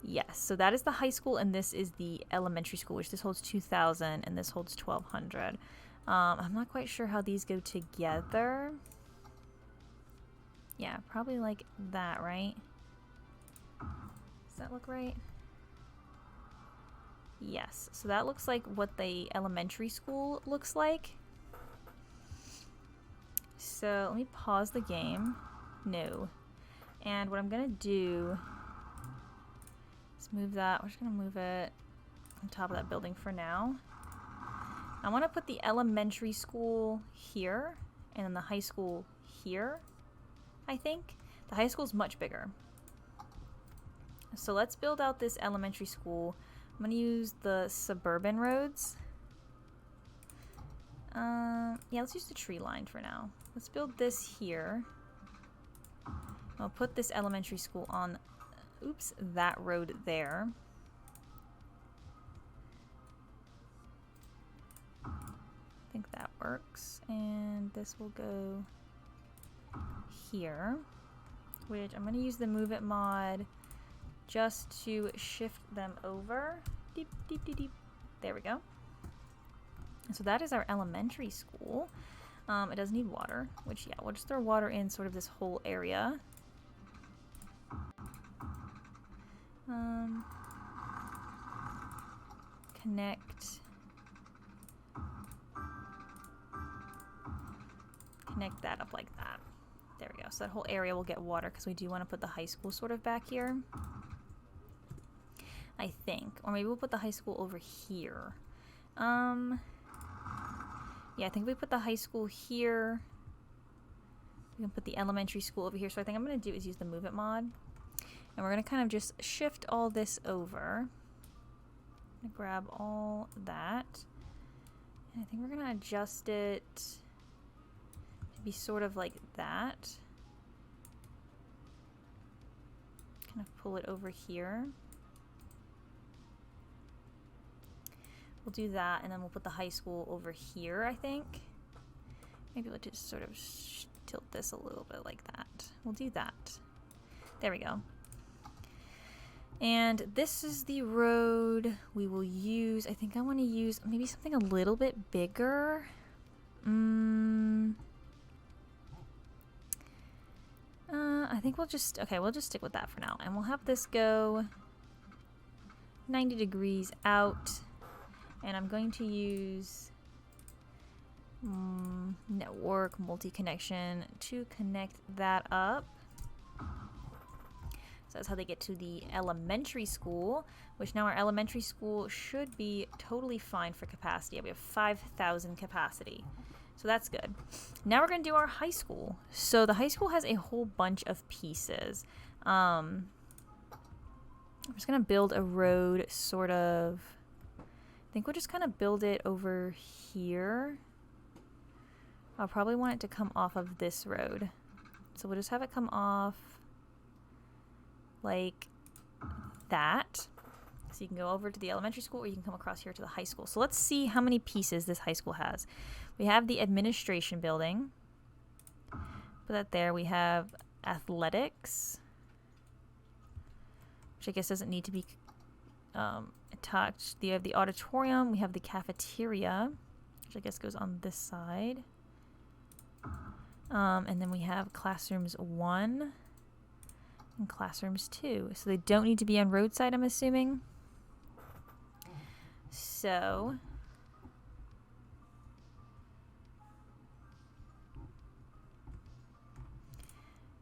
Speaker 1: Yes, so that is the high school, and this is the elementary school, which this holds 2,000, and this holds 1,200. I'm not quite sure how these go together. Yeah, probably like that, right? Does that look right? Yes, so that looks like what the elementary school looks like. So let me pause the game. No. And what I'm going to do... Let's move that. We're just going to move it on top of that building for now. I want to put the elementary school here and then the high school here, I think. The high school is much bigger. So let's build out this elementary school. I'm going to use the suburban roads. Yeah, let's use the tree line for now. Let's build this here. I'll put this elementary school on... Oops, that road there. I think that works. And this will go here, which I'm going to use the Move It mod just to shift them over. Deep, deep, deep, deep. There we go. And so that is our elementary school. It does need water, which, yeah, we'll just throw water in sort of this whole area. Connect that up like that. There we go. So that whole area will get water, because we do want to put the high school sort of back here, I think. Or maybe we'll put the high school over here. Yeah, I think if we put the high school here, we can put the elementary school over here. So I think I'm going to do is use the Move It mod. And we're going to kind of just shift all this over. I'm going to grab all that. And I think we're going to adjust it to be sort of like that. Kind of pull it over here. We'll do that, and then we'll put the high school over here, I think. Maybe we'll just sort of tilt this a little bit like that. We'll do that. There we go. And this is the road we will use. I think I want to use maybe something a little bit bigger. I think we'll just stick with that for now. And we'll have this go 90 degrees out. And I'm going to use network multi-connection to connect that up. So that's how they get to the elementary school, which now our elementary school should be totally fine for capacity. Yeah, we have 5,000 capacity. So that's good. Now we're going to do our high school. So the high school has a whole bunch of pieces. I'm just going to build a road sort of... I think we'll just kind of build it over here. I'll probably want it to come off of this road. So we'll just have it come off like that. So you can go over to the elementary school, or you can come across here to the high school. So let's see how many pieces this high school has. We have the administration building, Put that there. We have athletics, which I guess doesn't need to be attached. You have the auditorium. We have the cafeteria, which I guess goes on this side. And then we have classrooms 1 and classrooms 2. So they don't need to be on roadside, I'm assuming. So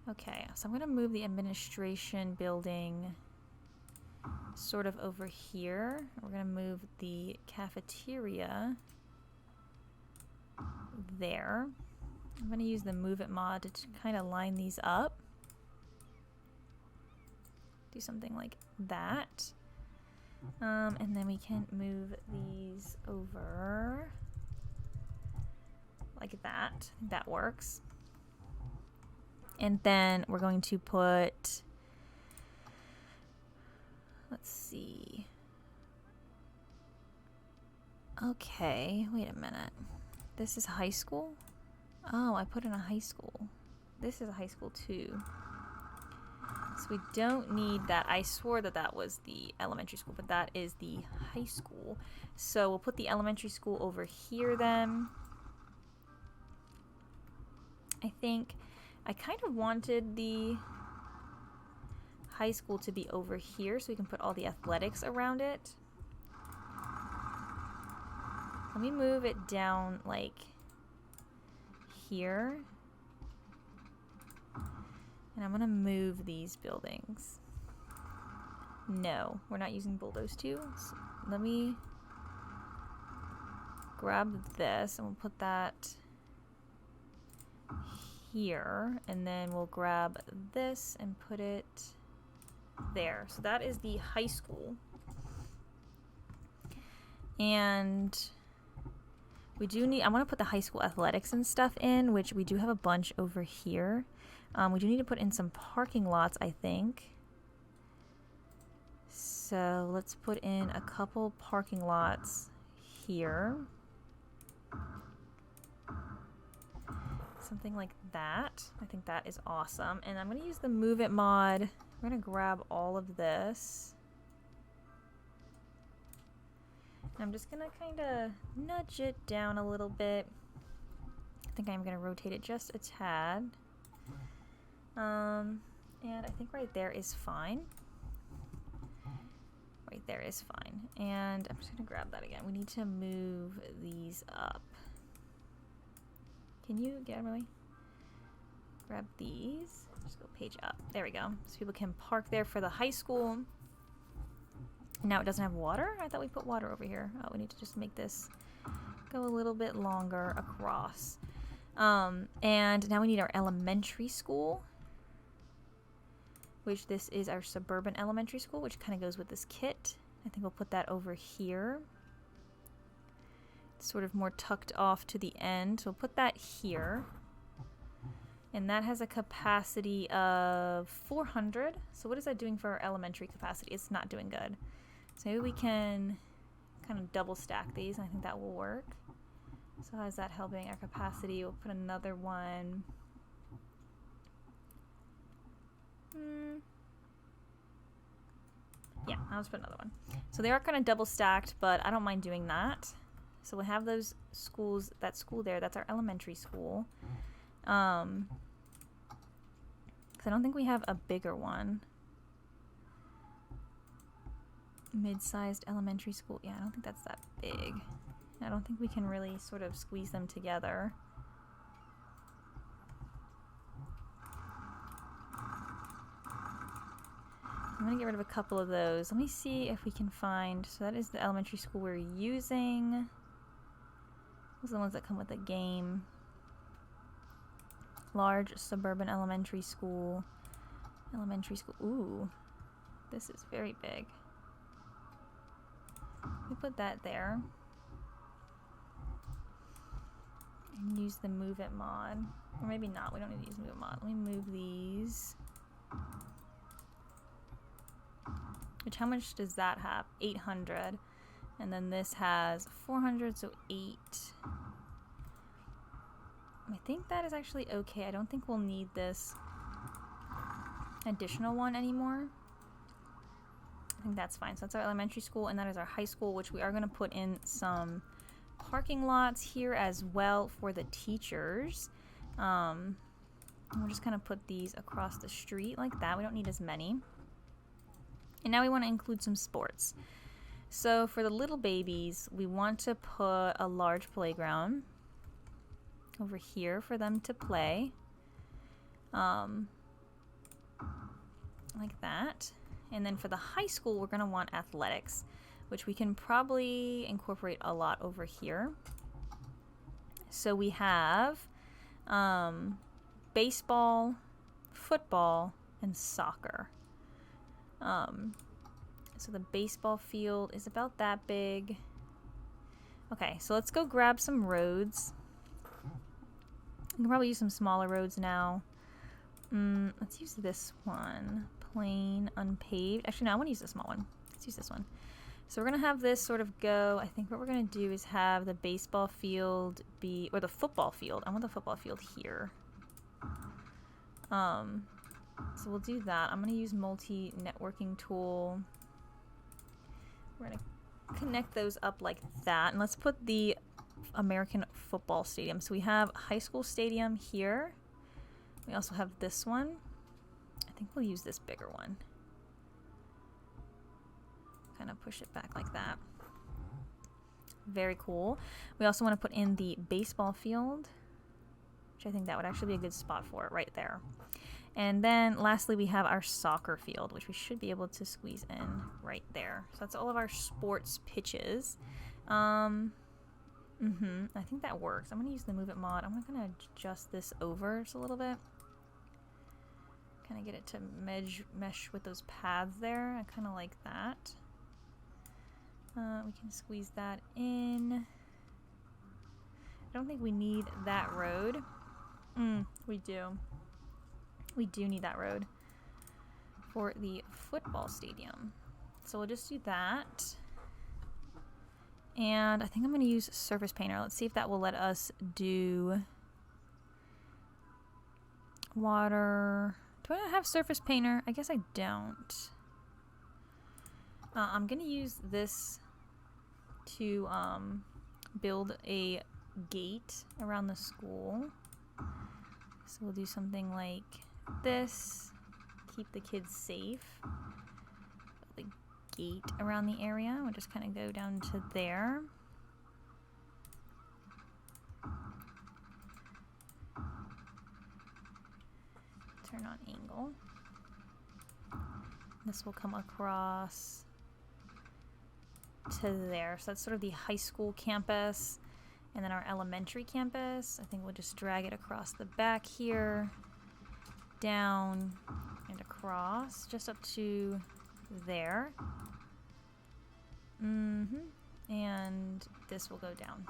Speaker 1: okay, so I'm going to move the administration building sort of over here. We're going to move the cafeteria there. I'm going to use the Move It mod to kind of line these up. Do something like that. And then we can move these over like that. I think that works. And then we're going to put, let's see. Okay, wait a minute. This is high school? Oh, I put in a high school. This is a high school too. So we don't need that. I swore that that was the elementary school, but that is the high school. So we'll put the elementary school over here then. I think I kind of wanted the high school to be over here so we can put all the athletics around it. Let me move it down like here. And I'm gonna move these buildings. No, we're not using bulldoze 2. So let me grab this and we'll put that here, and then we'll grab this and put it there. So that is the high school. And we do need, I want to put the high school athletics and stuff in, which we do have a bunch over here. We do need to put in some parking lots, I think. So let's put in a couple parking lots here. Something like that. I think that is awesome. And I'm going to use the Move It mod. We're going to grab all of this. And I'm just going to kind of nudge it down a little bit. I think I'm going to rotate it just a tad. And I think right there is fine. Right there is fine. And I'm just going to grab that again. We need to move these up. Can you get out of my way? Grab these. Just go page up. There we go. So people can park there for the high school. Now it doesn't have water? I thought we put water over here. Oh, we need to just make this go a little bit longer across. And now we need our elementary school, which this is our suburban elementary school, which kind of goes with this kit. I think we'll put that over here. It's sort of more tucked off to the end. So we'll put that here. And that has a capacity of 400. So what is that doing for our elementary capacity? It's not doing good. So maybe we can kind of double stack these, and I think that will work. So how is that helping our capacity? We'll put another one. Yeah, I'll just put another one. So they are kind of double stacked, but I don't mind doing that. So we have those schools, that school there, that's our elementary school. Because I don't think we have a bigger one. Mid-sized elementary school. Yeah, I don't think that's that big. I don't think we can really sort of squeeze them together. I'm going to get rid of a couple of those. Let me see if we can find... So that is the elementary school we're using. Those are the ones that come with the game. Large suburban elementary school. Elementary school. Ooh. This is very big. We put that there. And use the Move It mod. Or maybe not. We don't need to use Move It mod. Let me move these. Which, how much does that have? 800. And then this has 400, so 8. I think that is actually okay. I don't think we'll need this additional one anymore. I think that's fine. So that's our elementary school, and that is our high school, which we are going to put in some parking lots here as well for the teachers. We're just going to put these across the street like that. We don't need as many. And now we want to include some sports. So for the little babies, we want to put a large playground over here for them to play. Like that. And then for the high school, we're going to want athletics, which we can probably incorporate a lot over here. So we have baseball, football, and soccer. So the baseball field is about that big. Okay, so let's go grab some roads. We can probably use some smaller roads now. Let's use this one. Plain, unpaved. Actually, no, I want to use the small one. Let's use this one. So we're going to have this sort of go. I think what we're going to do is have the baseball field be, or the football field. I want the football field here. So we'll do that. I'm going to use multi-networking tool. We're going to connect those up like that. And let's put the American football stadium. So we have high school stadium here. We also have this one. I think we'll use this bigger one. Kind of push it back like that. Very cool. We also want to put in the baseball field, which I think that would actually be a good spot for it right there. And then lastly, we have our soccer field, which we should be able to squeeze in right there. So that's all of our sports pitches. I think that works. I'm going to use the Move It mod. I'm going to adjust this over just a little bit. Kind of get it to mesh with those paths there. I kind of like that. We can squeeze that in. I don't think we need that road. We do. We do need that road for the football stadium. So we'll just do that. And I think I'm going to use Surface Painter. Let's see if that will let us do water. Do I not have Surface Painter? I guess I don't. I'm going to use this to build a gate around the school. So we'll do something like this. Keep the kids safe. Build a gate around the area. We'll just kind of go down to there. Turn on angle. This will come across to there. So that's sort of the high school campus. And then our elementary campus, I think we'll just drag it across the back here, down and across, just up to there. And this will go down.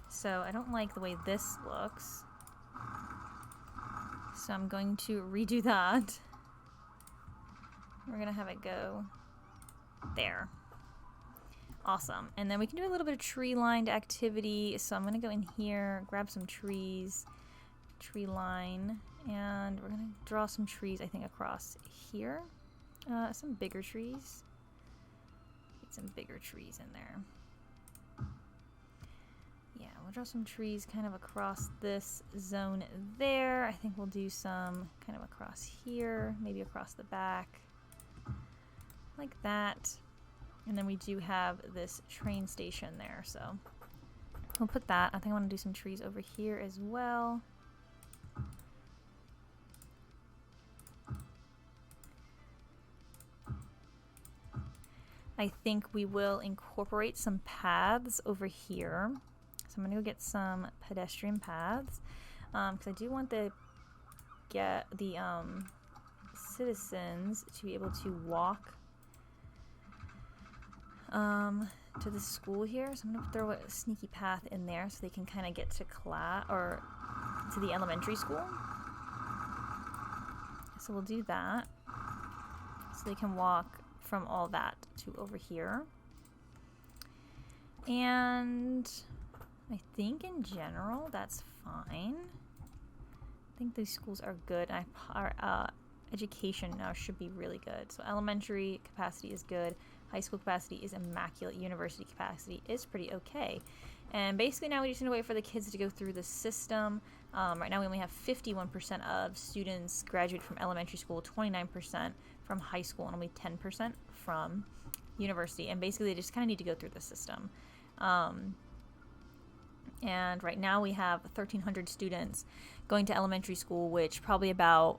Speaker 1: So I don't like the way this looks. So I'm going to redo that. We're going to have it go there. Awesome. And then we can do a little bit of tree-lined activity. So I'm going to go in here, grab some trees, tree line, and we're going to draw some trees, I think, across here. Some bigger trees. Get some bigger trees in there. Yeah, we'll draw some trees kind of across this zone there. I think we'll do some kind of across here, maybe across the back, like that. And then we do have this train station there, so we'll put that. I think I want to do some trees over here as well. I think we will incorporate some paths over here. So I'm going to go get some pedestrian paths because I do want the citizens to be able to walk to the school here. So I'm going to throw a sneaky path in there so they can kind of get to class or to the elementary school. So we'll do that so they can walk from all that to over here. And I think in general that's fine. I think these schools are good. Our education now should be really good. So elementary capacity is good. High school capacity is immaculate. University capacity is pretty okay. And basically now we just need to wait for the kids to go through the system. Right now we only have 51% of students graduate from elementary school, 29% from high school, and only 10% from university. And basically they just kind of need to go through the system. And right now we have 1,300 students going to elementary school, which probably about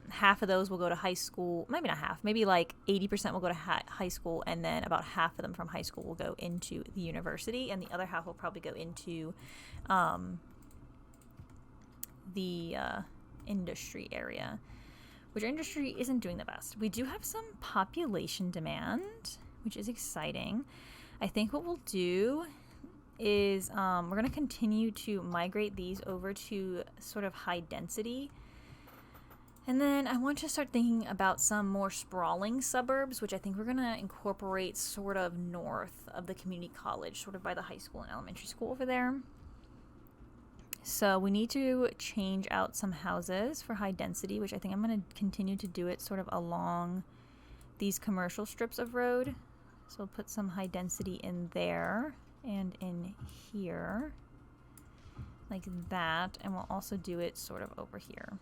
Speaker 1: half of those will go to high school. Maybe not half, maybe like 80% will go to high school, and then about half of them from high school will go into the university, and the other half will probably go into the industry area, which our industry isn't doing the best. We do have some population demand, which is exciting. I think what we'll do is we're going to continue to migrate these over to sort of high density. And then I want to start thinking about some more sprawling suburbs, which I think we're going to incorporate sort of north of the community college, sort of by the high school and elementary school over there. So we need to change out some houses for high density, which I think I'm going to continue to do it sort of along these commercial strips of road. So we'll put some high density in there and in here like that, and we'll also do it sort of over here.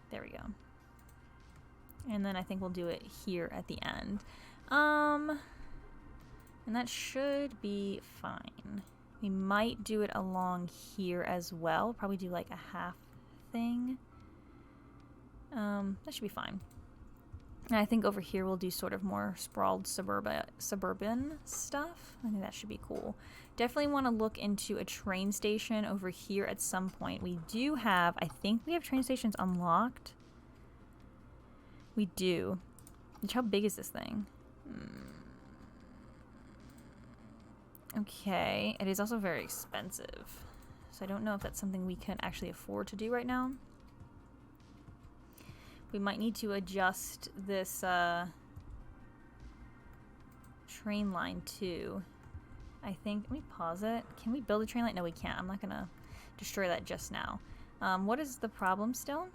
Speaker 1: There we go. And then I think we'll do it here at the end. And that should be fine. We might do it along here as well. Probably do like a half thing. That should be fine. And I think over here we'll do sort of more sprawled suburban stuff. I think that should be cool. Definitely want to look into a train station over here at some point. We do have, I think we have train stations unlocked. We do. How big is this thing? Okay, it is also very expensive. So I don't know if that's something we can actually afford to do right now. We might need to adjust this train line too. I think, let me pause it. Can we build a train line? No, we can't. I'm not gonna destroy that just now. What is the problem still?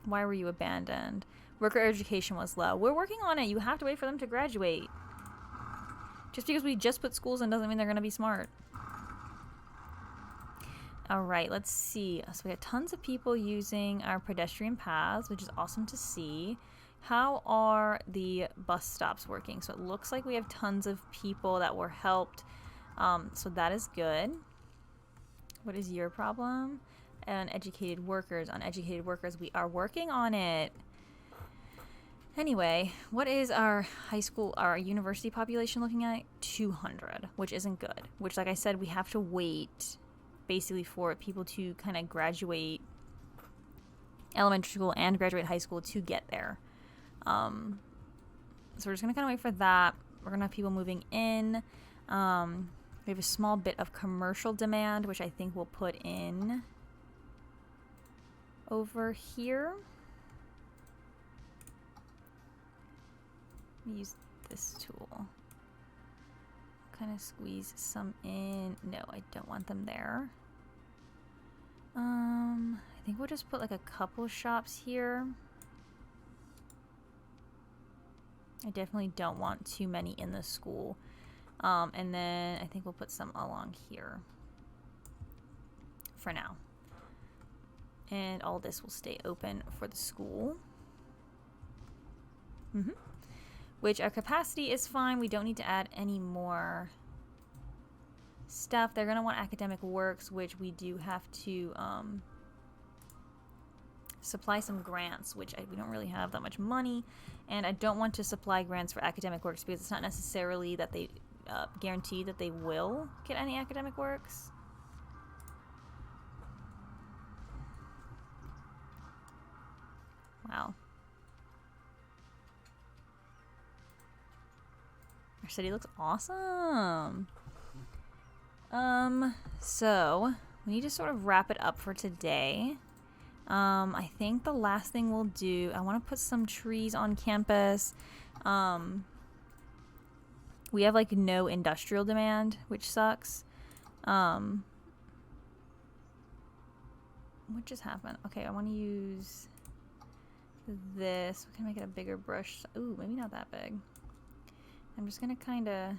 Speaker 1: Why were you abandoned? Worker education was low. We're working on it. You have to wait for them to graduate. Just because we just put schools in doesn't mean they're gonna be smart. All right, let's see. So we have tons of people using our pedestrian paths, which is awesome to see. How are the bus stops working? So it looks like we have tons of people that were helped. So that is good. What is your problem? Uneducated workers. Uneducated workers. We are working on it. Anyway, what is our high school, our university population looking at? 200, which isn't good. Which, like I said, we have to wait basically for people to kind of graduate elementary school and graduate high school to get there. So we're just going to kind of wait for that. We're going to have people moving in. We have a small bit of commercial demand, which I think we'll put in over here. Let me use this tool. Kind of squeeze some in. No, I don't want them there. I think we'll just put like a couple shops here. I definitely don't want too many in the school. And then I think we'll put some along here for now. And all this will stay open for the school. Which our capacity is fine. We don't need to add any more stuff. They're going to want academic works, which we do have to supply some grants, which we don't really have that much money. And I don't want to supply grants for academic works because it's not necessarily that they guarantee that they will get any academic works. Wow. Our city looks awesome. So we need to sort of wrap it up for today. I think the last thing we'll do, I want to put some trees on campus. We have like no industrial demand, which sucks. What just happened? Okay, I want to use this. We can make it a bigger brush. Ooh, maybe not that big. I'm just gonna kind of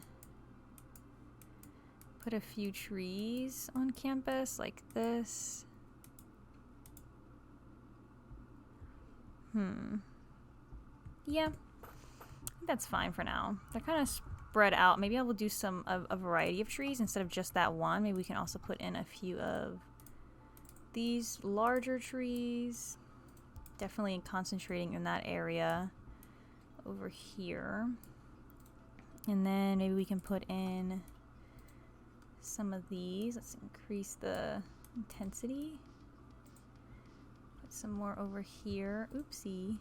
Speaker 1: put a few trees on campus like this. Yeah, I think that's fine for now. They're kind of spread out. Maybe I will do a variety of trees instead of just that one. Maybe we can also put in a few of these larger trees. Definitely concentrating in that area over here. And then maybe we can put in some of these. Let's increase the intensity. Put some more over here. Oopsie.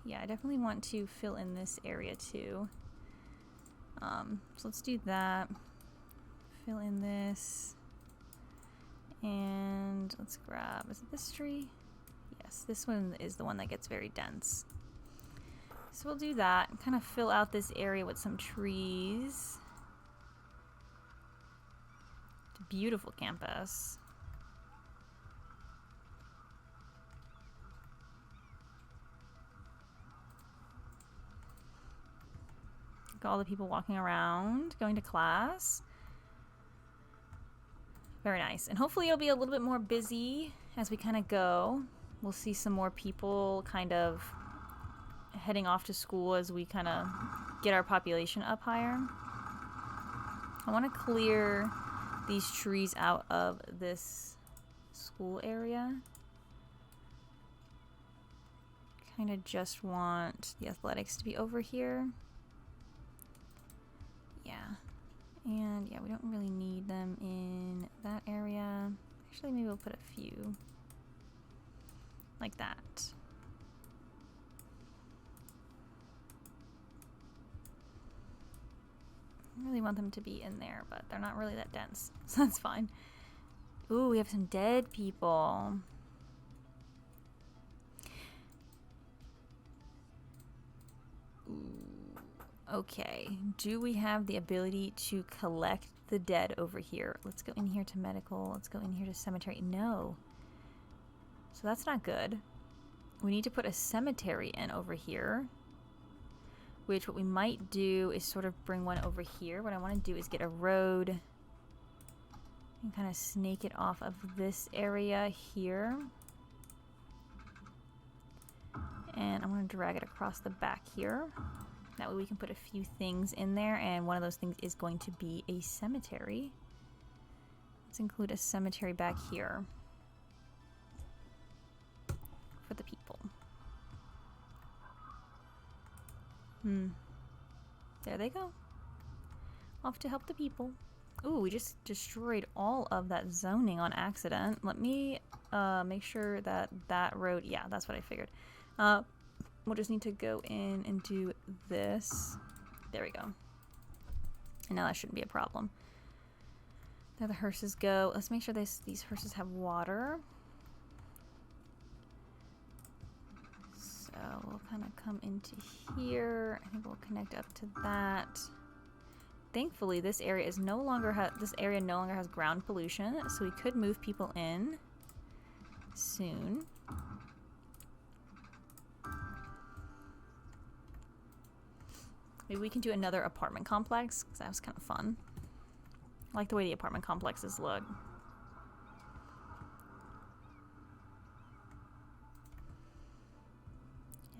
Speaker 1: Yeah, I definitely want to fill in this area too. So let's do that. Fill in this. And let's grab, is it this tree? Yes, this one is the one that gets very dense. So we'll do that and kind of fill out this area with some trees. It's a beautiful campus. Look at all the people walking around, going to class. Very nice. And hopefully it'll be a little bit more busy as we kind of go. We'll see some more people kind of heading off to school as we kind of get our population up higher. I want to clear these trees out of this school area. Kind of just want the athletics to be over here. Yeah. And yeah, we don't really need them in that area. Actually, maybe we'll put a few like that. I really want them to be in there, but they're not really that dense, so that's fine. Ooh, we have some dead people. Ooh, okay, do we have the ability to collect the dead over here? Let's go in here to medical. Let's go in here to cemetery. No. So that's not good. We need to put a cemetery in over here. Which what we might do is sort of bring one over here. What I want to do is get a road and kind of snake it off of this area here. And I want to drag it across the back here. That way we can put a few things in there, and one of those things is going to be a cemetery. Let's include a cemetery back here for the people. There they go. Off to help the people. Ooh, we just destroyed all of that zoning on accident. Let me make sure that that road, yeah, that's what I figured. We'll just need to go in and do this. There we go. And now that shouldn't be a problem. There the hearses go. Let's make sure these hearses have water. So we'll kind of come into here. I think we'll connect up to that. Thankfully, this area is no longer has ground pollution, so we could move people in soon. Maybe we can do another apartment complex, because that was kind of fun. I like the way the apartment complexes look.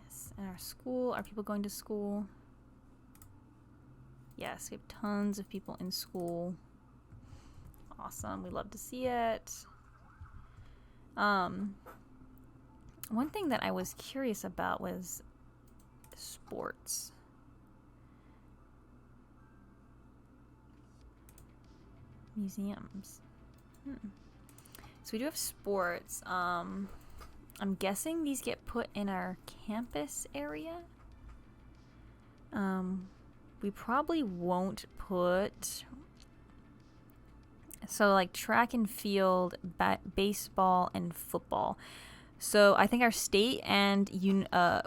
Speaker 1: Yes, and our school, are people going to school? Yes, we have tons of people in school. Awesome, we love to see it. One thing that I was curious about was sports. Museums. So we do have sports. I'm guessing these get put in our campus area. We probably won't put... So like track and field, baseball, and football. So I think our state and what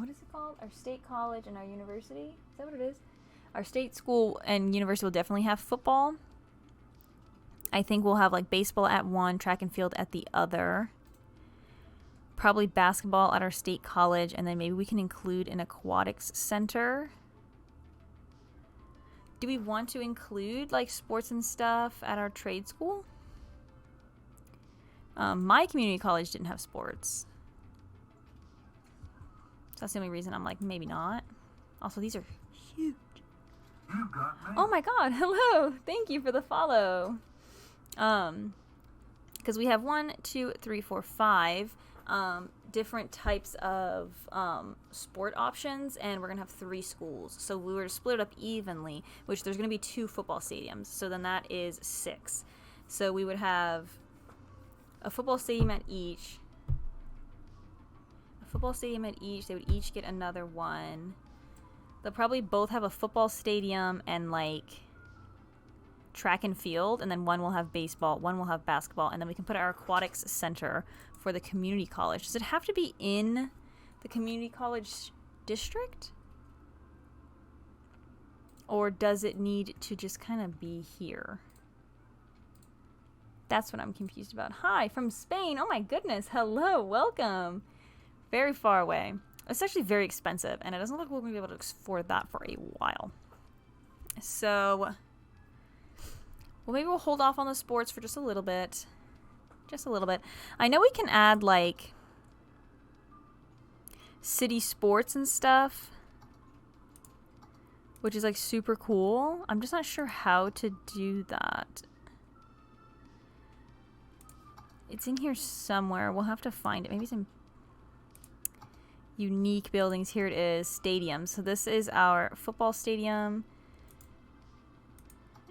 Speaker 1: is it called? Our state college and our university? Is that what it is? Our state school and university will definitely have football. I think we'll have like baseball at one, track and field at the other. Probably basketball at our state college, and then maybe we can include an aquatics center. Do we want to include like sports and stuff at our trade school? My community college didn't have sports. So that's the only reason I'm like, maybe not. Also, these are huge. Oh my god, hello. Thank you for the follow. Because we have 1, 2, 3, 4, 5 different types of sport options, and we're gonna have 3 schools. So we were to split it up evenly, which there's gonna be 2 football stadiums. So then that is 6. So we would have a football stadium at each. They would each get another one. They'll probably both have a football stadium and like track and field, and then one will have baseball, one will have basketball, and then we can put our aquatics center for the community college. Does it have to be in the community college district? Or does it need to just kind of be here? That's what I'm confused about. Hi, from Spain. Oh my goodness. Hello, welcome. Very far away. It's actually very expensive, and it doesn't look like we're going to be able to afford that for a while. So, well, maybe we'll hold off on the sports for just a little bit. Just a little bit. I know we can add, like, city sports and stuff, which is, like, super cool. I'm just not sure how to do that. It's in here somewhere. We'll have to find it. Maybe it's in unique buildings. Here it is. Stadiums. So this is our football stadium.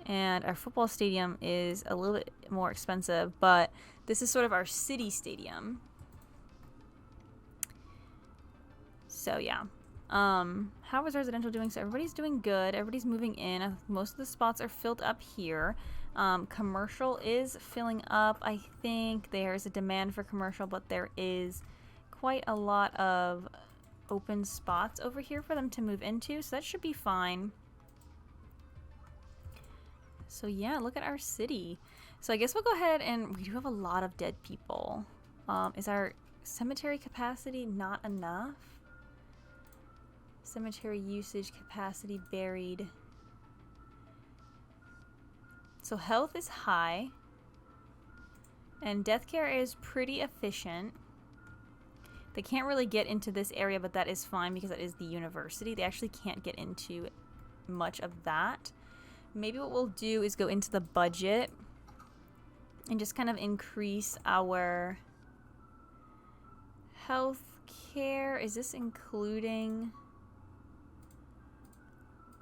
Speaker 1: And our football stadium is a little bit more expensive, but this is sort of our city stadium. So yeah. How is residential doing? So everybody's doing good. Everybody's moving in. Most of the spots are filled up here. Commercial is filling up. I think there's a demand for commercial, but there is quite a lot of open spots over here for them to move into, so that should be fine. So yeah, look at our city. So I guess we'll go ahead, and we do have a lot of dead people. Is our cemetery capacity not enough? Cemetery usage capacity buried. So health is high, and death care is pretty efficient. They can't really get into this area, but that is fine because that is the university. They actually can't get into much of that. Maybe what we'll do is go into the budget and just kind of increase our health care. Is this including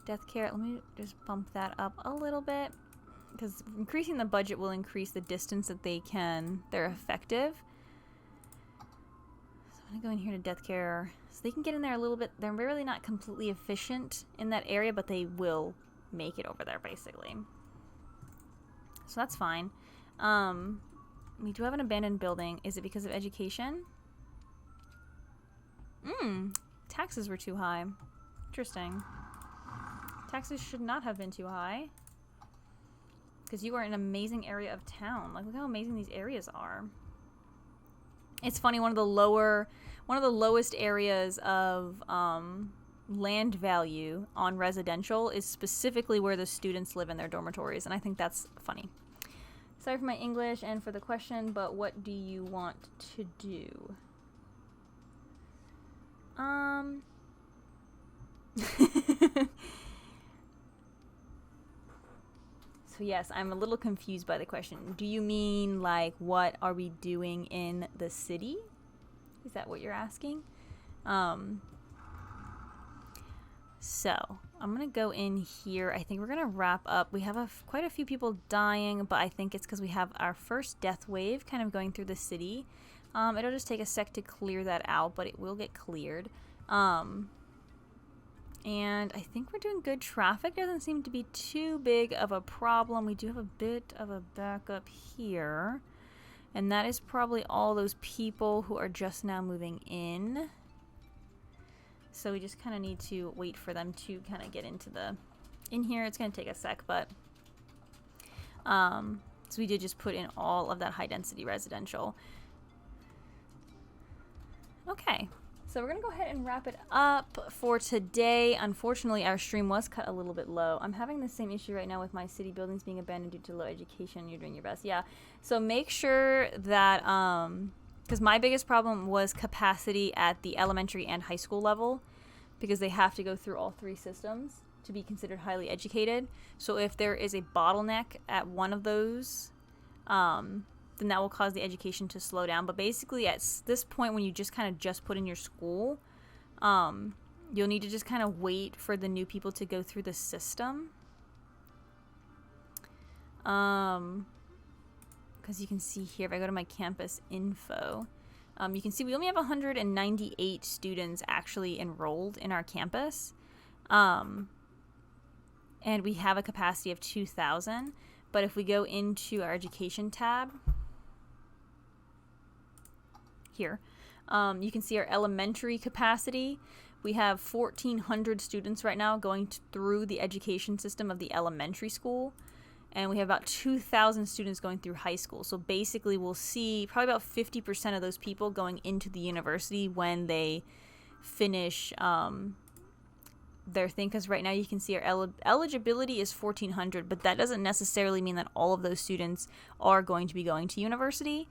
Speaker 1: death care? Let me just bump that up a little bit, because increasing the budget will increase the distance that they're effective. I'm gonna go in here to death care, so they can get in there a little bit. They're really not completely efficient in that area, but they will make it over there, basically. So that's fine. We do have an abandoned building. Is it because of education? Taxes were too high. Interesting. Taxes should not have been too high, because you are in an amazing area of town. Like, look how amazing these areas are. It's funny, one of the lowest areas of land value on residential is specifically where the students live in their dormitories, and I think that's funny. Sorry for my English and for the question, but what do you want to do? So yes, I'm a little confused by the question. Do you mean, like, what are we doing in the city? Is that what you're asking? So I'm gonna go in here. I think we're gonna wrap up. We have quite a few people dying, but I think it's because we have our first death wave kind of going through the city. It'll just take a sec to clear that out, but it will get cleared. And I think we're doing good. Traffic doesn't seem to be too big of a problem. We do have a bit of a backup here. And that is probably all those people who are just now moving in. So we just kind of need to wait for them to kind of get in here. It's going to take a sec, but so we did just put in all of that high density residential. Okay. So we're going to go ahead and wrap it up for today. Unfortunately, our stream was cut a little bit low. I'm having the same issue right now with my city buildings being abandoned due to low education. You're doing your best. Yeah. So make sure that, because my biggest problem was capacity at the elementary and high school level, because they have to go through all three systems to be considered highly educated. So if there is a bottleneck at one of those, then that will cause the education to slow down. But basically at this point, when you just kind of just put in your school, you'll need to just kind of wait for the new people to go through the system. Because you can see here, if I go to my campus info, you can see we only have 198 students actually enrolled in our campus. And we have a capacity of 2,000. But if we go into our education tab, here, you can see our elementary capacity. We have 1,400 students right now going through the education system of the elementary school, and we have about 2,000 students going through high school. So basically we'll see probably about 50% of those people going into the university when they finish their thing, because right now you can see our eligibility is 1,400, but that doesn't necessarily mean that all of those students are going to be going to university.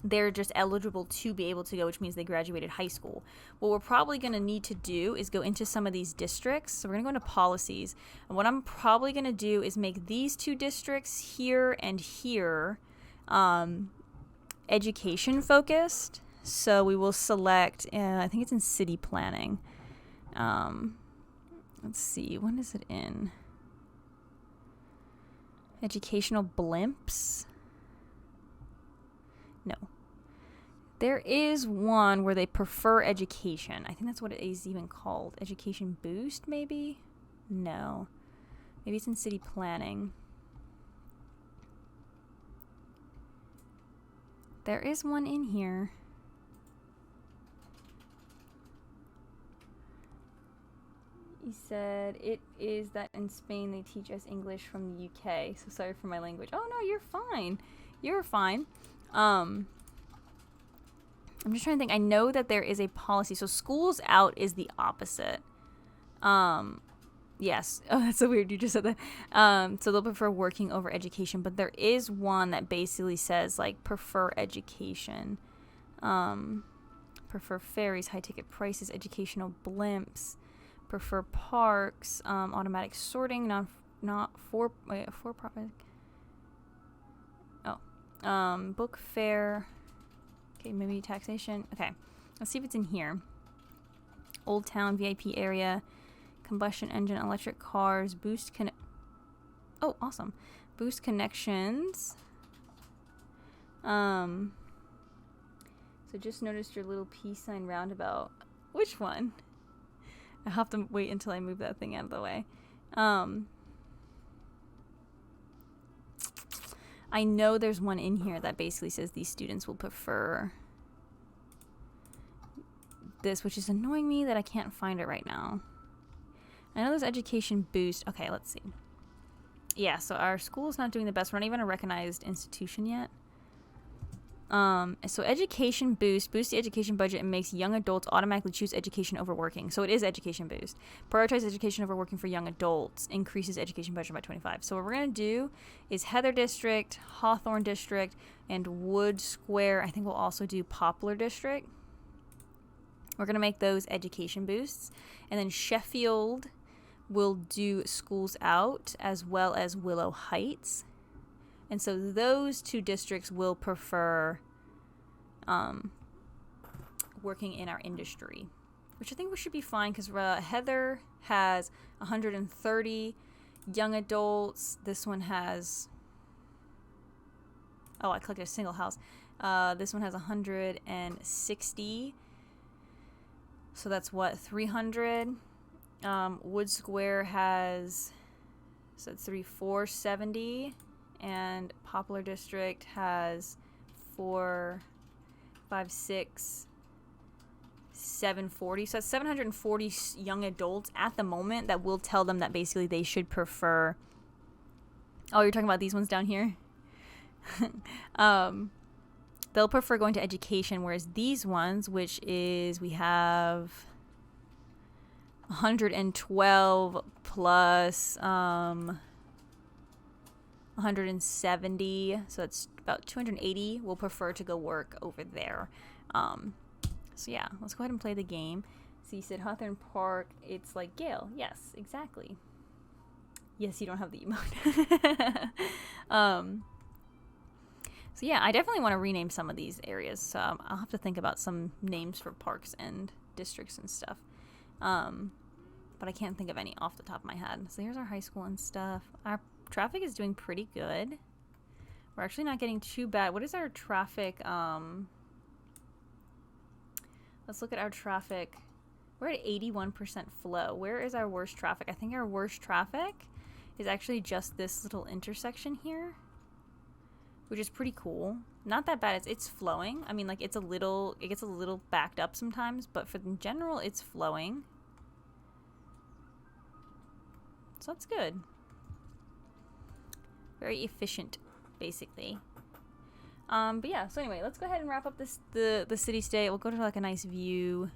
Speaker 1: They're just eligible to be able to go, which means they graduated high school. What we're probably going to need to do is go into some of these districts. So we're going to go into policies. And what I'm probably going to do is make these two districts here and here education focused. So we will select, I think it's in city planning. Let's see, when is it in? Educational blimps? No. There is one where they prefer education. I think that's what it is even called. Education boost, maybe? No. Maybe it's in city planning. There is one in here. He said it is that in Spain they teach us English from the UK. So sorry for my language. Oh no, you're fine. You're fine. I'm just trying to think. I know that there is a policy. So schools out is the opposite. Yes. Oh, that's so weird. You just said that. So they'll prefer working over education, but there is one that basically says like prefer education. Prefer ferries, high ticket prices, educational blimps, prefer parks, automatic sorting, not for profit. Oh, book fare. Okay, maybe taxation. Okay, let's see if it's in here. Old Town, VIP area, combustion engine, electric cars, oh, awesome. Boost connections. So just noticed your little peace sign roundabout. Which one? I have to wait until I move that thing out of the way. I know there's one in here that basically says these students will prefer this, which is annoying me that I can't find it right now. I know there's education boost. Okay, let's see. Yeah, so our school is not doing the best. We're not even a recognized institution yet. So education boosts the education budget and makes young adults automatically choose education over working. So it is education boost. Prioritize education over working for young adults. Increases education budget by 25. So what we're going to do is Heather District, Hawthorne District, and Wood Square. I think we'll also do Poplar District. We're going to make those education boosts. And then Sheffield will do schools out as well as Willow Heights. And so those two districts will prefer working in our industry, which I think we should be fine because Heather has 130 young adults. This one has, oh, I clicked a single house. This one has 160. So that's what, 300. Wood Square has, so it's 470, and Poplar District has 4, 5, 6, 740. So that's 740 young adults at the moment that will tell them that basically they should prefer. Oh, you're talking about these ones down here? They'll prefer going to education, whereas these ones, which is, we have 112 plus 170, so it's about 280, will prefer to go work over there. So yeah, let's go ahead and play the game. So you said Hawthorne Park, it's like Gale. Yes, exactly. Yes, you don't have the emote. So yeah, I definitely want to rename some of these areas. So I'll have to think about some names for parks and districts and stuff. But I can't think of any off the top of my head. So here's our high school and stuff. Our traffic is doing pretty good. We're actually not getting too bad. What is our traffic? Let's look at our traffic. We're at 81% flow. Where is our worst traffic? I think our worst traffic is actually just this little intersection here, which is pretty cool. Not that bad. It's flowing. I mean, like, it gets a little backed up sometimes, but for in general, it's flowing. So that's good. Very efficient, basically. But yeah, so anyway, let's go ahead and wrap up the city state. We'll go to like a nice view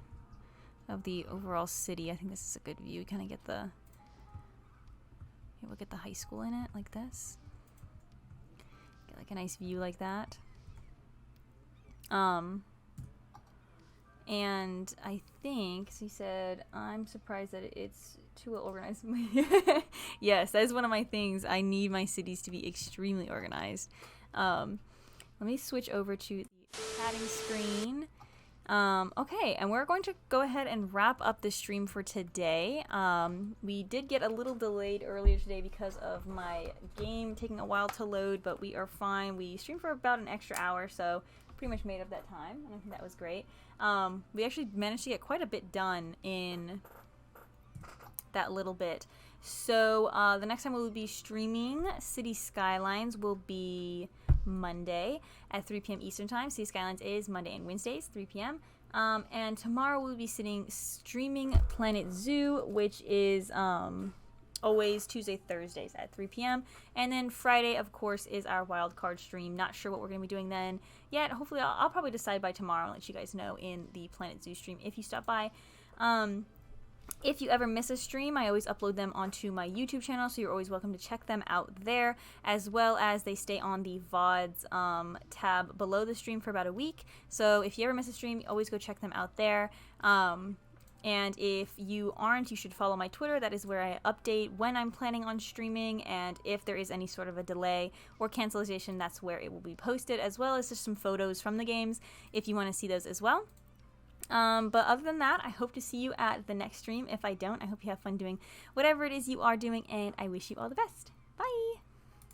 Speaker 1: of the overall city. I think this is a good view. We kind of get the, we'll get the high school in it like this. Get like a nice view like that. And I think, so he said, I'm surprised that it's too well organized. Yes, that is one of my things. I need my cities to be extremely organized. Let me switch over to the chatting screen. Okay, and we're going to go ahead and wrap up the stream for today. We did get a little delayed earlier today because of my game taking a while to load, but we are fine. We streamed for about an extra hour, so pretty much made up that time, and I think that was great. We actually managed to get quite a bit done in that little bit. So the next time we will be streaming City Skylines will be Monday at 3 p.m. Eastern Time. City Skylines is Monday and Wednesdays, 3 p.m. And tomorrow we'll be streaming Planet Zoo, which is always Tuesday, Thursdays at 3 p.m. And then Friday, of course, is our wild card stream. Not sure what we're going to be doing then yet. Hopefully, I'll probably decide by tomorrow and let you guys know in the Planet Zoo stream if you stop by. If you ever miss a stream, I always upload them onto my YouTube channel, so you're always welcome to check them out there, as well as they stay on the VODs tab below the stream for about a week. So if you ever miss a stream, always go check them out there. And if you aren't, you should follow my Twitter. That is where I update when I'm planning on streaming, and if there is any sort of a delay or cancellation, that's where it will be posted, as well as just some photos from the games if you want to see those as well. But other than that, I hope to see you at the next stream. If I don't, I hope you have fun doing whatever it is you are doing, and I wish you all the best. Bye!